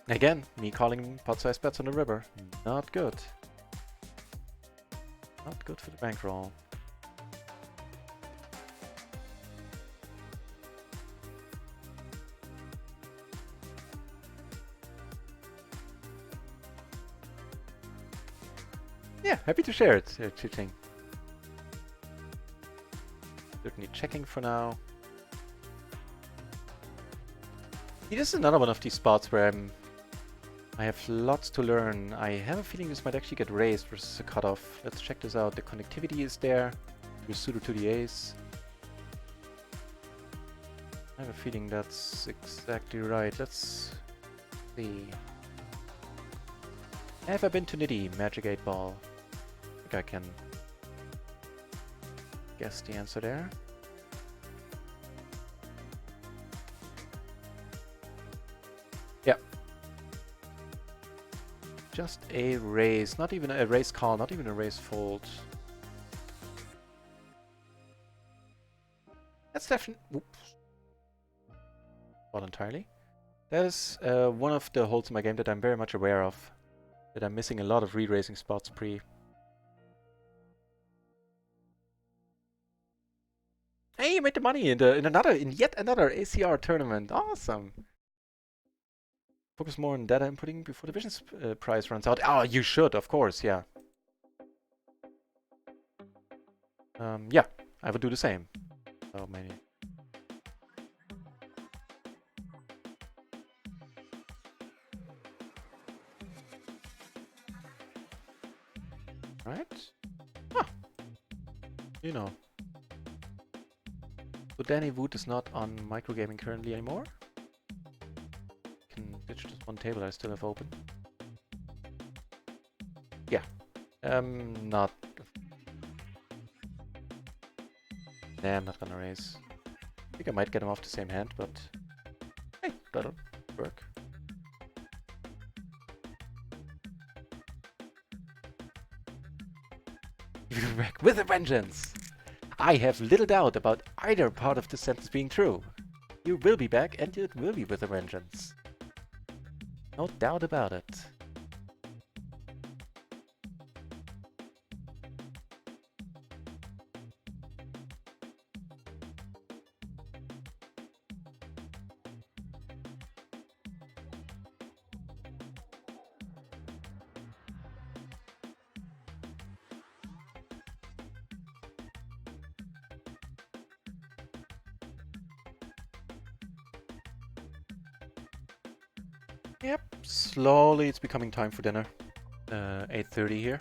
Again, me calling pot size bets on the river. Not good. Not good for the bankroll. Yeah, happy to share it, Chiching. Certainly checking for now. This is another one of these spots where I have lots to learn. I have a feeling this might actually get raised versus a cutoff. Let's check this out. The connectivity is there. We're suited to the ace. I have a feeling that's exactly right. Let's see. Have I been to Nitty? Magic 8 Ball. I think I can guess the answer there. Yep. Just a raise, not even a raise call, not even a raise fold. That's definitely... Oops. Not entirely. That is one of the holes in my game that I'm very much aware of. That I'm missing a lot of re-raising spots pre. Hey, you made the money in yet another ACR tournament. Awesome. Focus more on data inputting before the vision price runs out. Oh, you should, of course, yeah. Yeah, I would do the same. So many. Right? Ah, you know. So Danny Wood is not on microgaming currently anymore. Can ditch this one table I still have open. Yeah. Not. Nah, I'm not gonna raise. I think I might get him off the same hand, but hey, that'll work. You're back with a vengeance! I have little doubt about either part of the sentence being true. You will be back, and it will be with a vengeance. No doubt about it. Yep, slowly it's becoming time for dinner. 8:30 here.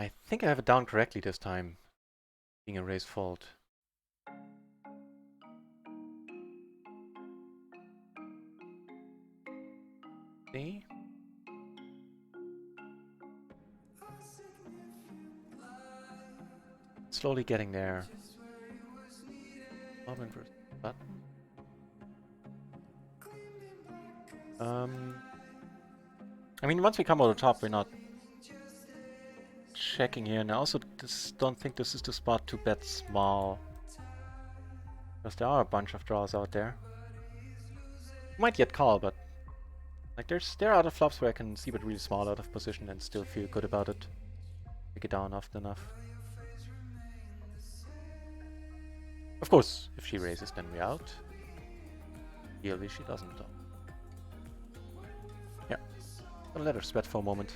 I think I have it down correctly this time, being a raised fault. See? Slowly getting there. Open first button. I mean, once we come over the top, we're not checking here, and I also don't think this is the spot to bet small. Because there are a bunch of draws out there. Might get call, but like there are other flops where I can see it really small out of position and still feel good about it. Pick it down often enough. Of course, if she raises, then we're out. Ideally, she doesn't though. Yeah. Gonna let her sweat for a moment.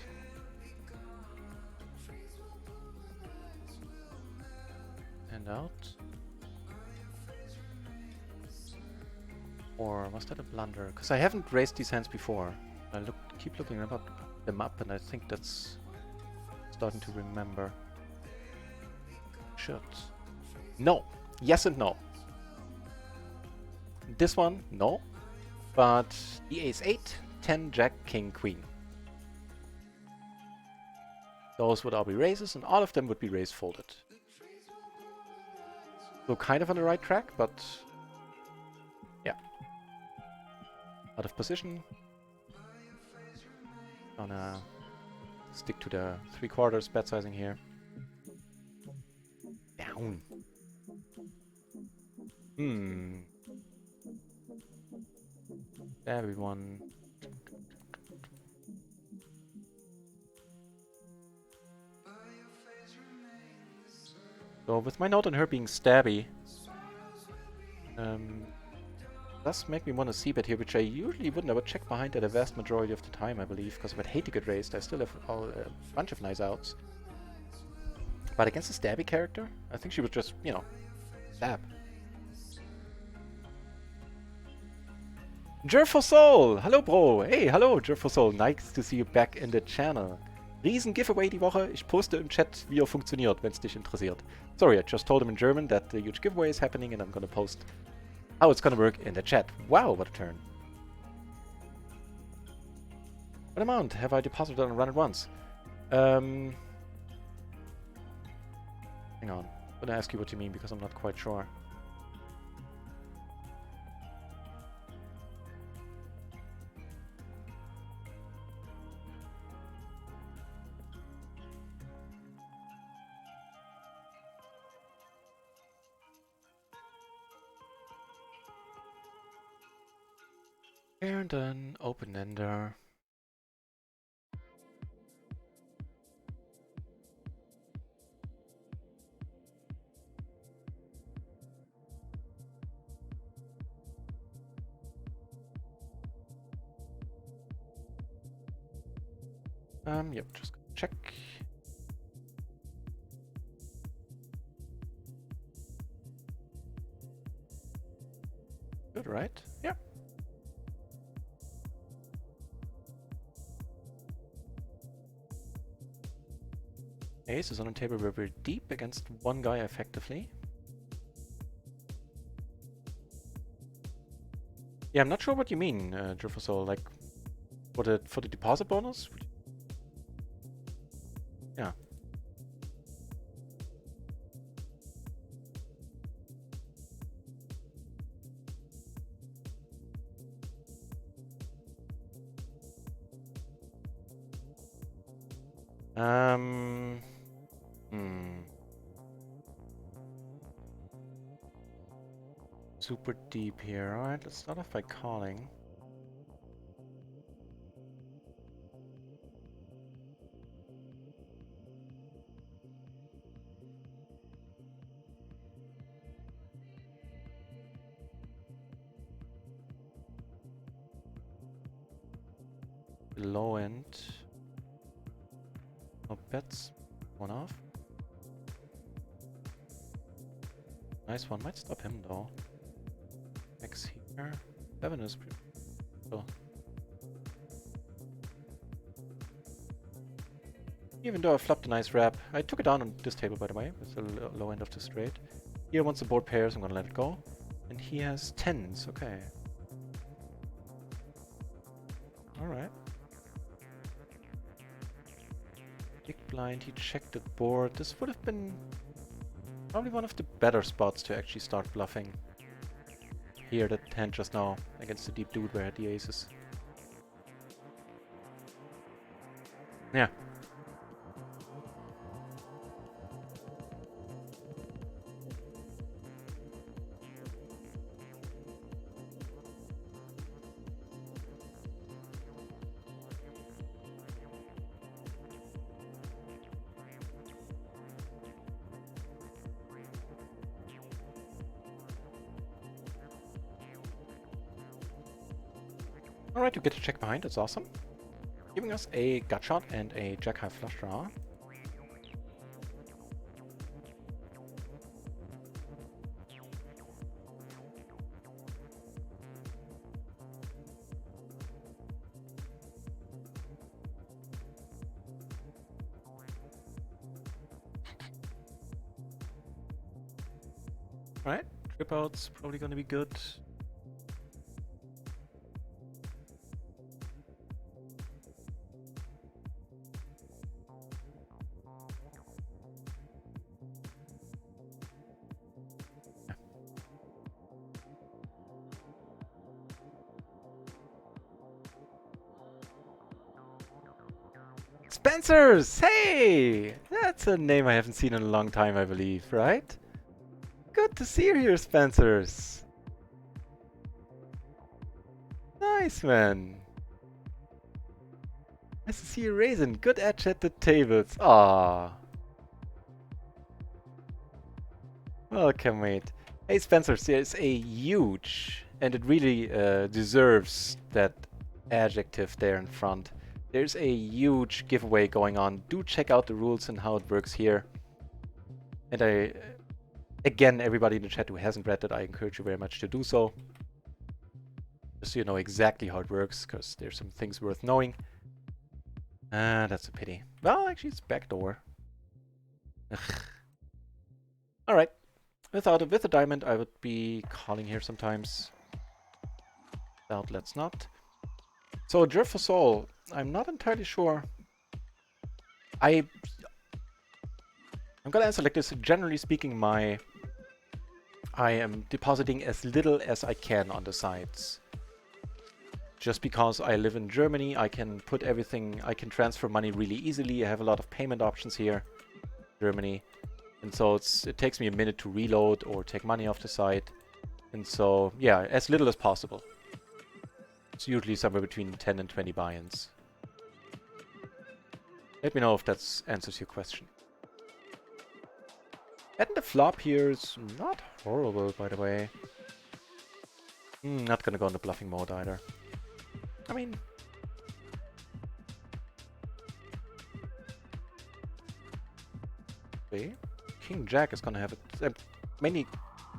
And out. Or was that a blunder? Because I haven't raised these hands before. I keep looking them up, and I think that's starting to remember. Should. No. Yes and no. This one, no. But the ace 8, 10, jack, king, queen. Those would all be raises, and all of them would be raise folded. So kind of on the right track, but yeah. Out of position. Gonna stick to the 3/4 bet sizing here. Down. Everyone. So with my note on her being stabby, does make me want to c-bet here, which I usually wouldn't. I would check behind it a vast majority of the time, I believe, because I would hate to get raised. I still have a bunch of nice outs. But against a stabby character, I think she would just, you know, stab. Jer Soul! Hello, bro! Hey, hello, Jer Soul! Nice to see you back in the channel. Riesen Giveaway die Woche. Ich poste im Chat, wie er funktioniert, wenn es dich interessiert. Sorry, I just told him in German that the huge giveaway is happening, and I'm gonna post how it's gonna work in the chat. Wow, what a turn. What amount have I deposited on Run It Once? Hang on. I'm gonna ask you what you mean, because I'm not quite sure. And then open-ender. Yep, just check. Good, right? Yep. Ace is on a table where we're deep against one guy effectively. Yeah, I'm not sure what you mean, Jefferson. Like, for the deposit bonus? Yeah. Super deep here. Alright, let's start off by calling. Low end. No bets. One off. Nice one. Might stop him though. X here. 7 is pretty cool. Even though I flopped a nice wrap, I took it down on this table by the way, with the low end of the straight. Here once the board pairs, I'm gonna let it go. And he has 10s, okay. Alright. Big blind, he checked the board. This would have been probably one of the better spots to actually start bluffing. Here, that hand just now against the deep dude where I had the aces. Yeah. Alright, you get a check behind, that's awesome. Giving us a gut shot and a jack high flush draw. Alright, trip out's probably gonna be good. Spencer's! Hey! That's a name I haven't seen in a long time, I believe, right? Good to see you here, Spencer's! Nice, man! Nice to see you, Raisin. Good edge at the tables. Ah. Welcome, mate. Hey, Spencer's, there's a huge, and it really deserves that adjective there in front. There's a huge giveaway going on. Do check out the rules and how it works here. And again, everybody in the chat who hasn't read it, I encourage you very much to do so. Just so you know exactly how it works, because there's some things worth knowing. That's a pity. Well, actually, it's backdoor. Alright. With a diamond, I would be calling here sometimes. Without, let's not. So, Drift for Soul, I'm not entirely sure. I'm gonna answer like this. Generally speaking, I am depositing as little as I can on the sides. Just because I live in Germany, I can put everything, I can transfer money really easily. I have a lot of payment options here in Germany. And so it takes me a minute to reload or take money off the site. And so, yeah, as little as possible. It's usually somewhere between 10 and 20 buy-ins. Let me know if that answers your question. And the flop here is not horrible, by the way. Not gonna go into bluffing mode either. I mean, Okay. King Jack is gonna have it. Mainly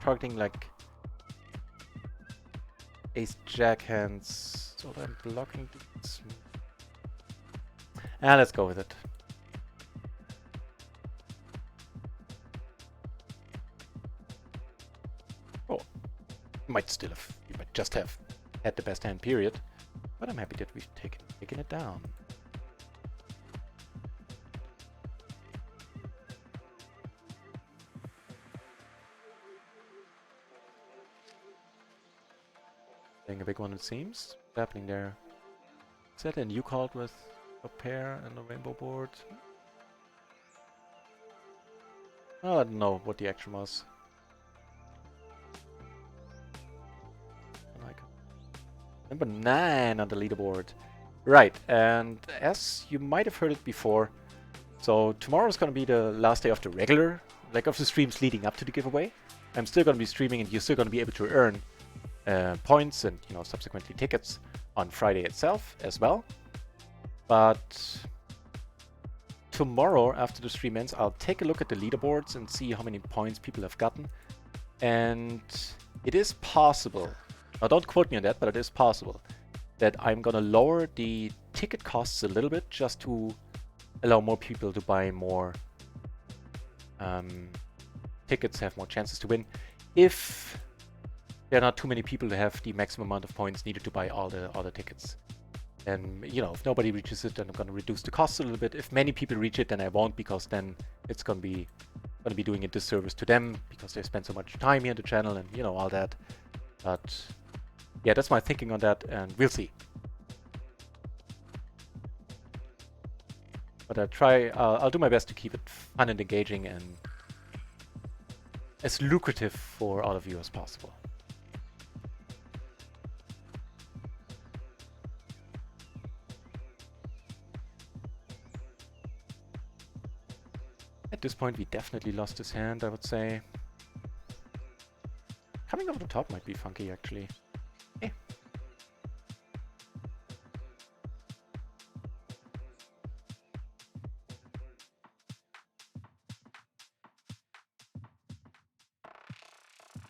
targeting like Ace Jack hands. So I'm blocking these. Let's go with it. Oh, we might just have had the best hand period, but I'm happy that we've taken it down. Playing a big one, it seems. What's happening there? Is that a new card with a pair and a rainbow board? Oh, I don't know what the action was. Number 9 on the leaderboard. Right, and as you might have heard it before, so tomorrow is going to be the last day of the regular, like of the streams leading up to the giveaway. I'm still going to be streaming and you're still going to be able to earn points and, you know, subsequently tickets on Friday itself as well. But tomorrow, after the stream ends, I'll take a look at the leaderboards and see how many points people have gotten. And it is possible, now don't quote me on that, but it is possible that I'm gonna lower the ticket costs a little bit just to allow more people to buy more tickets, have more chances to win. If there are not too many people to have the maximum amount of points needed to buy all the tickets. And, you know, if nobody reaches it, then I'm going to reduce the costs a little bit. If many people reach it, then I won't, because then it's going to be doing a disservice to them because they spend so much time here on the channel and, you know, all that. But yeah, that's my thinking on that, and we'll see. But I'll do my best to keep it fun and engaging and as lucrative for all of you as possible. At this point, we definitely lost his hand, I would say. Coming over the top might be funky, actually. Eh.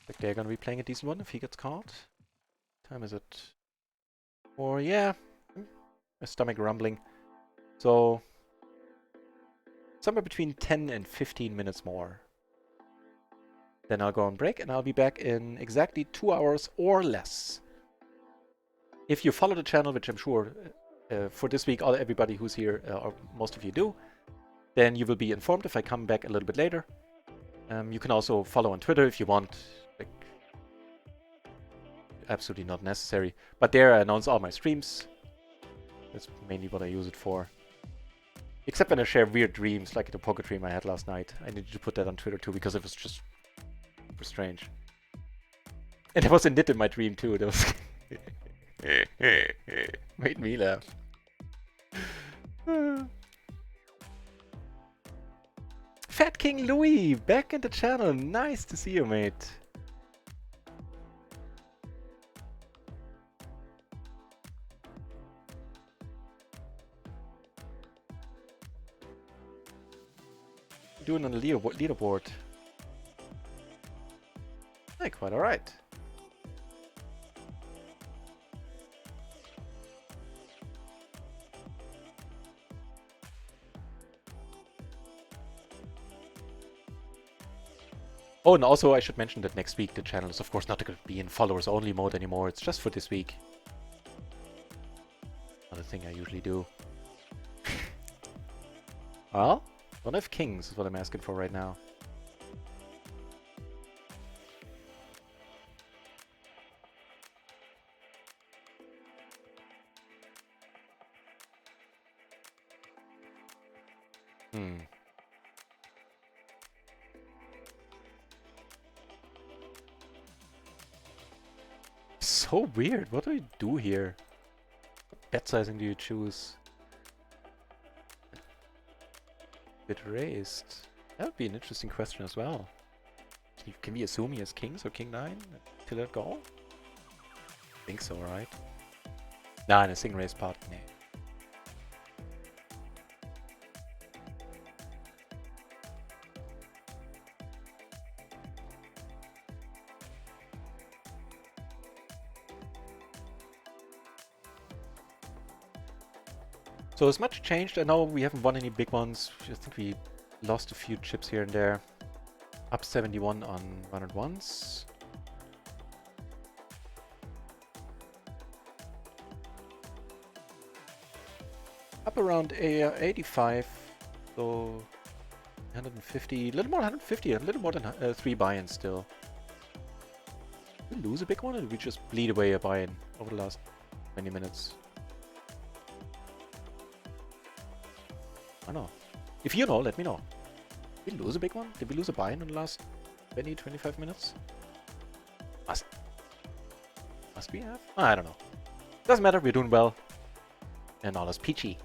Like they're gonna be playing a decent one if he gets caught. Time is it? Or yeah, my stomach rumbling. So somewhere between 10 and 15 minutes more. Then I'll go on break and I'll be back in exactly 2 hours or less. If you follow the channel, which I'm sure for this week everybody who's here, or most of you do, then you will be informed if I come back a little bit later. You can also follow on Twitter if you want. Like, absolutely not necessary. But there I announce all my streams. That's mainly what I use it for. Except when I share weird dreams, like the poker dream I had last night. I needed to put that on Twitter too, because it was just super strange. And there was a nit in my dream too. That was made me laugh. Fat King Louis, back in the channel. Nice to see you, mate. Doing on the leaderboard. Hey, quite alright. Oh, and also I should mention that next week the channel is of course not going to be in followers only mode anymore. It's just for this week. Another thing I usually do. Well, don't have kings is what I'm asking for right now. So weird. What do I do here? What bet sizing do you choose? Bit raised. That would be an interesting question as well. Can we assume he has kings or king 9 to let go? I think so, right? Nah, in a single raise part, nah. I So has much changed? I know we haven't won any big ones. I think we lost a few chips here and there. Up 71 on RunItOnce. Up around 85, so 150, a little more than 150, a little more than 3 buy-ins still. Did we lose a big one, or did we just bleed away a buy-in over the last 20 minutes? I don't know. If you know, let me know. Did we lose a big one? Did we lose a buy-in in the last 20, 25 minutes? Must we have? I don't know. Doesn't matter, we're doing well. And all is peachy.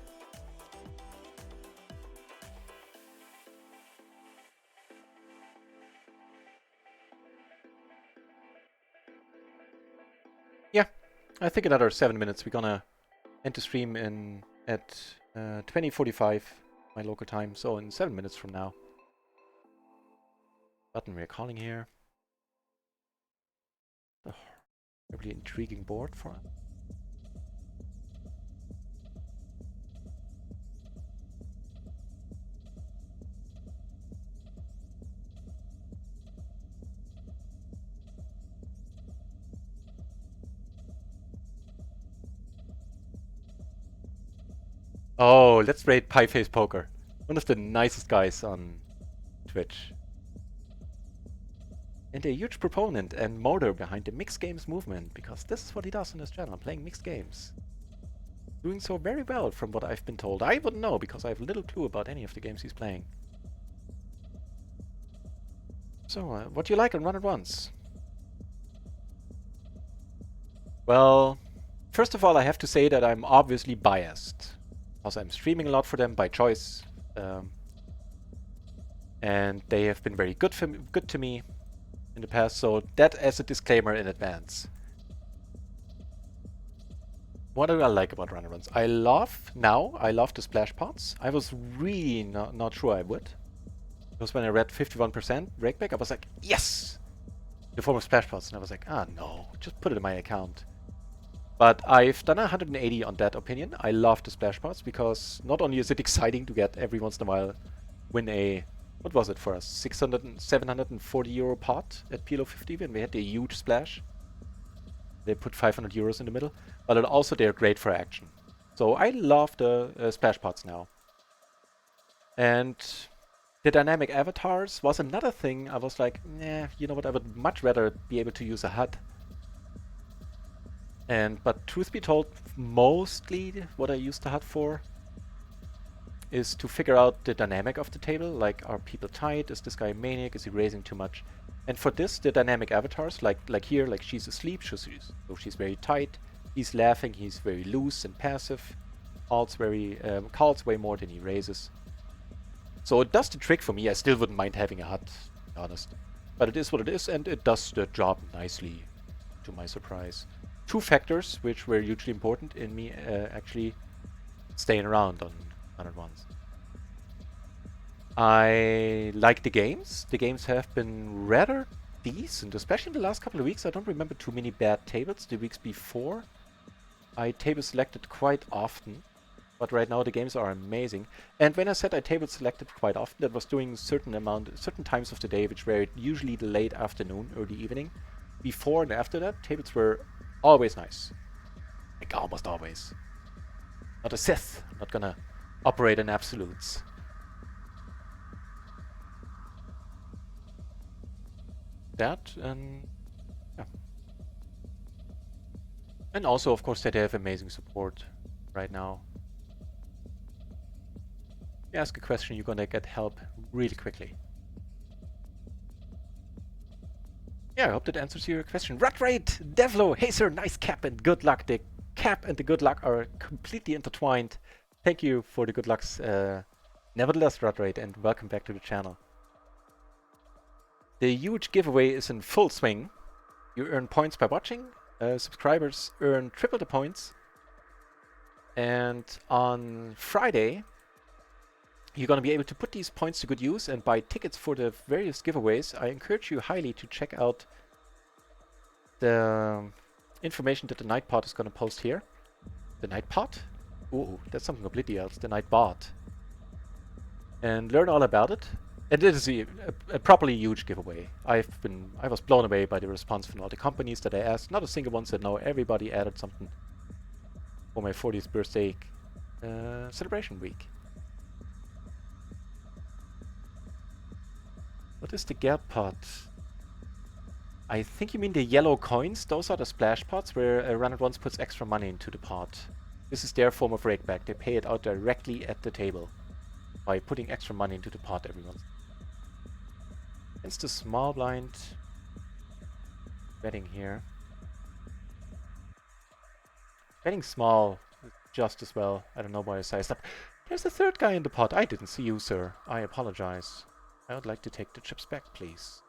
Yeah, I think another 7 minutes. We're gonna end the stream at 20:45 my local time, so in 7 minutes from now. Button we're calling here. Oh, really intriguing board for us. Oh, let's raid Pieface Poker. One of the nicest guys on Twitch. And a huge proponent and motor behind the mixed games movement, because this is what he does on his channel, playing mixed games. Doing so very well from what I've been told. I wouldn't know, because I have little clue about any of the games he's playing. So, what do you like on RunItOnce? Well, first of all, I have to say that I'm obviously biased. Also, I'm streaming a lot for them by choice. And they have been very good to me in the past, so that as a disclaimer in advance. What do I like about RunItOnce? I love the splash pots. I was really not sure I would. Because when I read 51% breakback, I was like, yes! The form of splash pots, and I was like, ah no, just put it in my account. But I've done 180 on that opinion. I love the splash pots because not only is it exciting to get every once in a while win a, what was it for us, 740 euro pot at PLO 50 when we had a huge splash. They put 500 euros in the middle, but also they're great for action. So I love the splash pots now. And the dynamic avatars was another thing. I was like, nah, you know what, I would much rather be able to use a HUD. But truth be told, mostly what I use the HUD for is to figure out the dynamic of the table, like are people tight, is this guy maniac, is he raising too much? And for this, the dynamic avatars, like here, like she's asleep, so she's very tight, he's laughing, he's very loose and passive, calls way more than he raises. So it does the trick for me. I still wouldn't mind having a HUD, to be honest. But it is what it is, and it does the job nicely, to my surprise. Two factors which were hugely important in me actually staying around on RunItOnce. I like the games. The games have been rather decent, especially in the last couple of weeks. I don't remember too many bad tables. The weeks before, I table selected quite often, but right now the games are amazing. And when I said I table selected quite often, that was doing certain times of the day, which were usually the late afternoon, early evening. Before and after that, tables were always nice. Like almost always. Not a Sith. I'm not gonna operate in absolutes. That and yeah. And also, of course, that they have amazing support right now. If you ask a question, you're gonna get help really quickly. Yeah, I hope that answers your question. RutRait, Devlo, hey sir, nice cap and good luck. The cap and the good luck are completely intertwined. Thank you for the good lucks. Nevertheless, RutRait, and welcome back to the channel. The huge giveaway is in full swing. You earn points by watching. Subscribers earn triple the points. And on Friday, you're going to be able to put these points to good use and buy tickets for the various giveaways. I encourage you highly to check out the information that the Nightpot is going to post here. The Nightpot? Ooh, that's something completely else than I bought. And learn all about it. And it is a properly huge giveaway. I was blown away by the response from all the companies that I asked. Not a single one said no. Everybody added something for my 40th birthday celebration week. What is the Gerd pot? I think you mean the yellow coins. Those are the splash pots where RunItOnce puts extra money into the pot. This is their form of rakeback. They pay it out directly at the table by putting extra money into the pot every once. It's the small blind betting here. Betting small is just as well. I don't know why I sized up. There's a third guy in the pot. I didn't see you, sir. I apologize. I would like to take the chips back, please.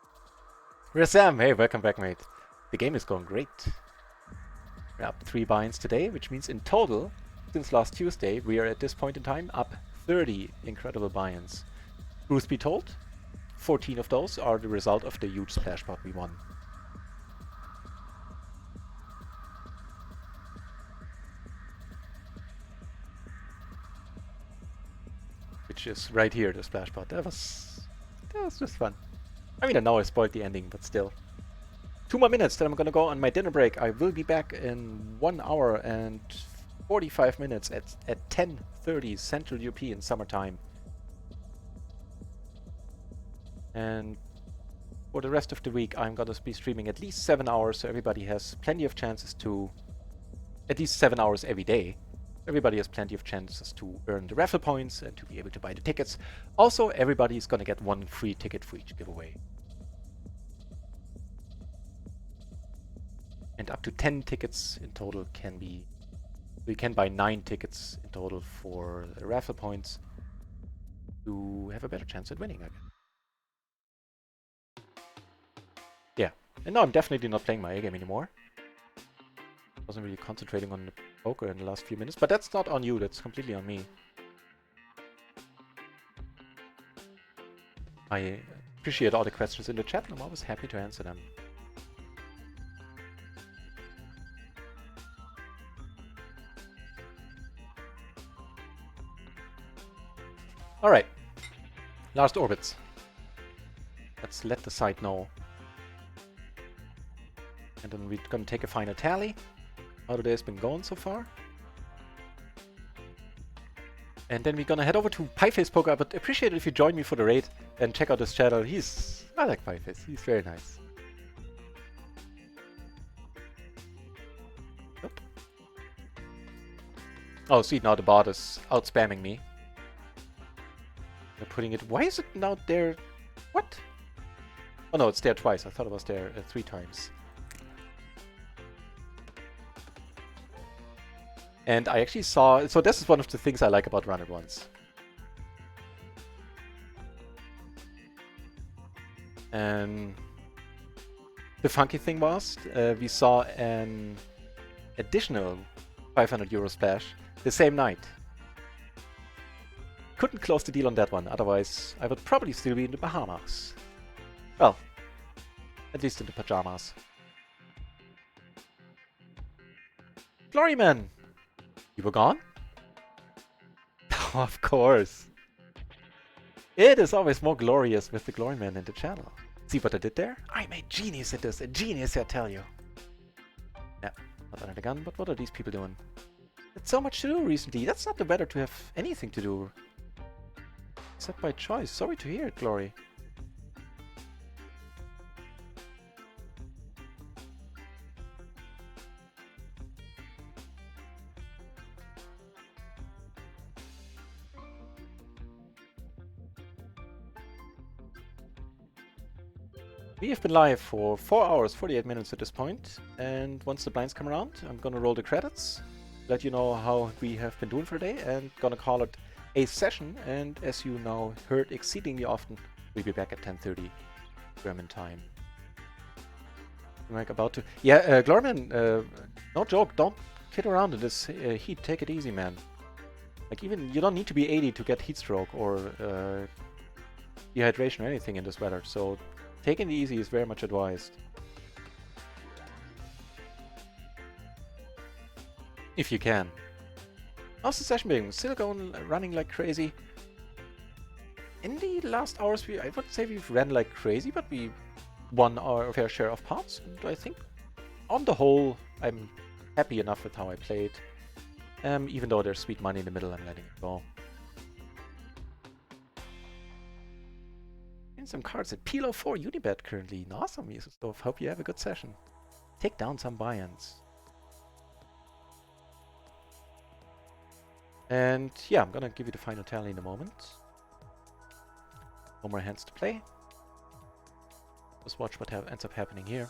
Sam, hey, welcome back, mate. The game is going great. We're up 3 binds today, which means in total, since last Tuesday, we are at this point in time up 30 incredible buy-ins. Truth be told, 14 of those are the result of the huge splash pot we won. Which is right here, the splash pot. That was just fun. I mean, I know I spoiled the ending, but still. 2 more minutes, then I'm gonna go on my dinner break. I will be back in 1 hour and 45 minutes at 10:30 Central European summertime. And for the rest of the week, I'm gonna be streaming at least 7 hours, so everybody has plenty of chances to... At least 7 hours every day. Everybody has plenty of chances to earn the raffle points and to be able to buy the tickets. Also, everybody is gonna get 1 free ticket for each giveaway. And up to 10 tickets in total can be... We can buy 9 tickets in total for the raffle points to have a better chance at winning, I guess. Yeah, and now I'm definitely not playing my A-game anymore. Wasn't really concentrating on the poker in the last few minutes, but that's not on you, that's completely on me. I appreciate all the questions in the chat, and I'm always happy to answer them. Alright, last orbits. Let's let the site know. And then we're gonna take a final tally. How the day's been going so far. And then we're gonna head over to Pieface Poker. I would appreciate it if you join me for the raid and check out his channel. I like Pieface, he's very nice. Nope. Oh, see, now the bot is out spamming me. They're putting it... Why is it now there? What? Oh no, it's there twice. I thought it was there 3 times. And I actually saw... So this is one of the things I like about RunItOnce. The funky thing was, we saw an additional 500 euro splash the same night. Couldn't close the deal on that one, otherwise I would probably still be in the Bahamas. Well, at least in the pajamas. Gloryman! You were gone? Of course. It is always more glorious with the Gloryman in the channel. See what I did there? I'm a genius at this, a genius, I tell you. Yeah, not under the gun, but what are these people doing? It's so much to do recently. That's not the weather to have anything to do. Except by choice. Sorry to hear it, Glory. We have been live for 4 hours, 48 minutes at this point, and once the blinds come around, I'm gonna roll the credits, let you know how we have been doing for the day, and gonna call it a session. And as you now heard exceedingly often, we'll be back at 10:30 German time. I'm like about to... Yeah, Glorman, no joke, don't kid around in this heat, take it easy, man. Like, even, you don't need to be 80 to get heat stroke or dehydration or anything in this weather, so taking it easy is very much advised. If you can. How's the session being? Still going, running like crazy. In the last hours, I would say we've ran like crazy, but we won our fair share of parts. And I think, on the whole, I'm happy enough with how I played. Even though there's sweet money in the middle, I'm letting it go. And some cards at PLO 4 Unibet currently. Awesome, Yusuf. Hope you have a good session. Take down some buy-ins. And yeah, I'm gonna give you the final tally in a moment. No more hands to play. Just watch what ends up happening here.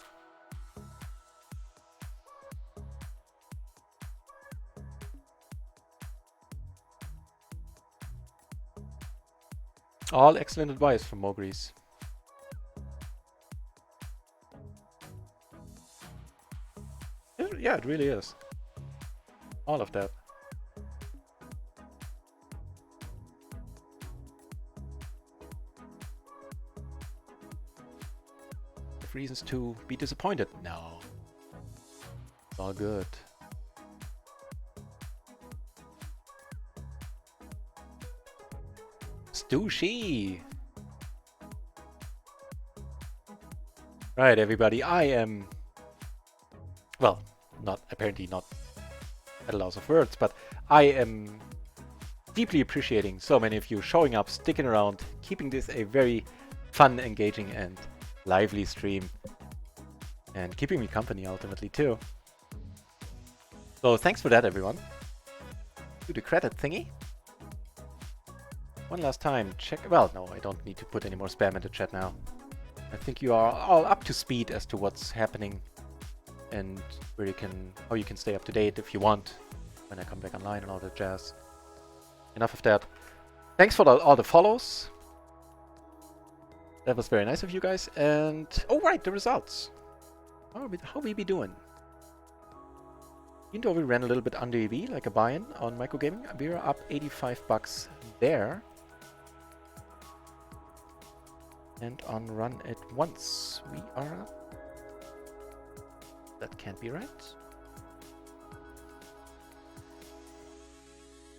All excellent advice from Mogris. Yeah, it really is. All of that. Reasons to be disappointed? No. It's all good. Stushy! Right, everybody, I am... Well, apparently not at a loss of words, but I am deeply appreciating so many of you showing up, sticking around, keeping this a very fun, engaging, and lively stream, and keeping me company ultimately too. So thanks for that, everyone. Do the credit thingy. One last time, check. Well, no, I don't need to put any more spam in the chat now. I think you are all up to speed as to what's happening and how you can stay up to date if you want when I come back online and all that jazz. Enough of that. Thanks for all the follows. That was very nice of you guys. And oh right, the results. How we be doing? Even though we ran a little bit under EV, like a buy-in on microgaming, we are up $85 there. And on RunItOnce, we are... That can't be right.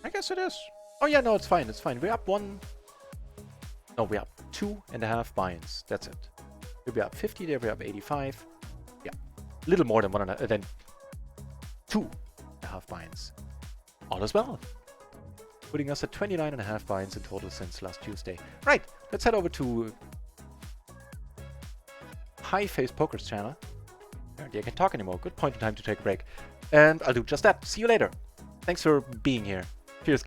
I guess it is. Oh yeah, no, it's fine, it's fine. We're up one... No, we're up 2.5 buy-ins. That's it. We're up 50 there, we're up 85. Yeah, a little more than 2.5 buy-ins. All is well. Putting us at 29.5 buy-ins in total since last Tuesday. Right, let's head over to High Face Poker's channel. Apparently I can't talk anymore. Good point in time to take a break. And I'll do just that. See you later. Thanks for being here. Cheers.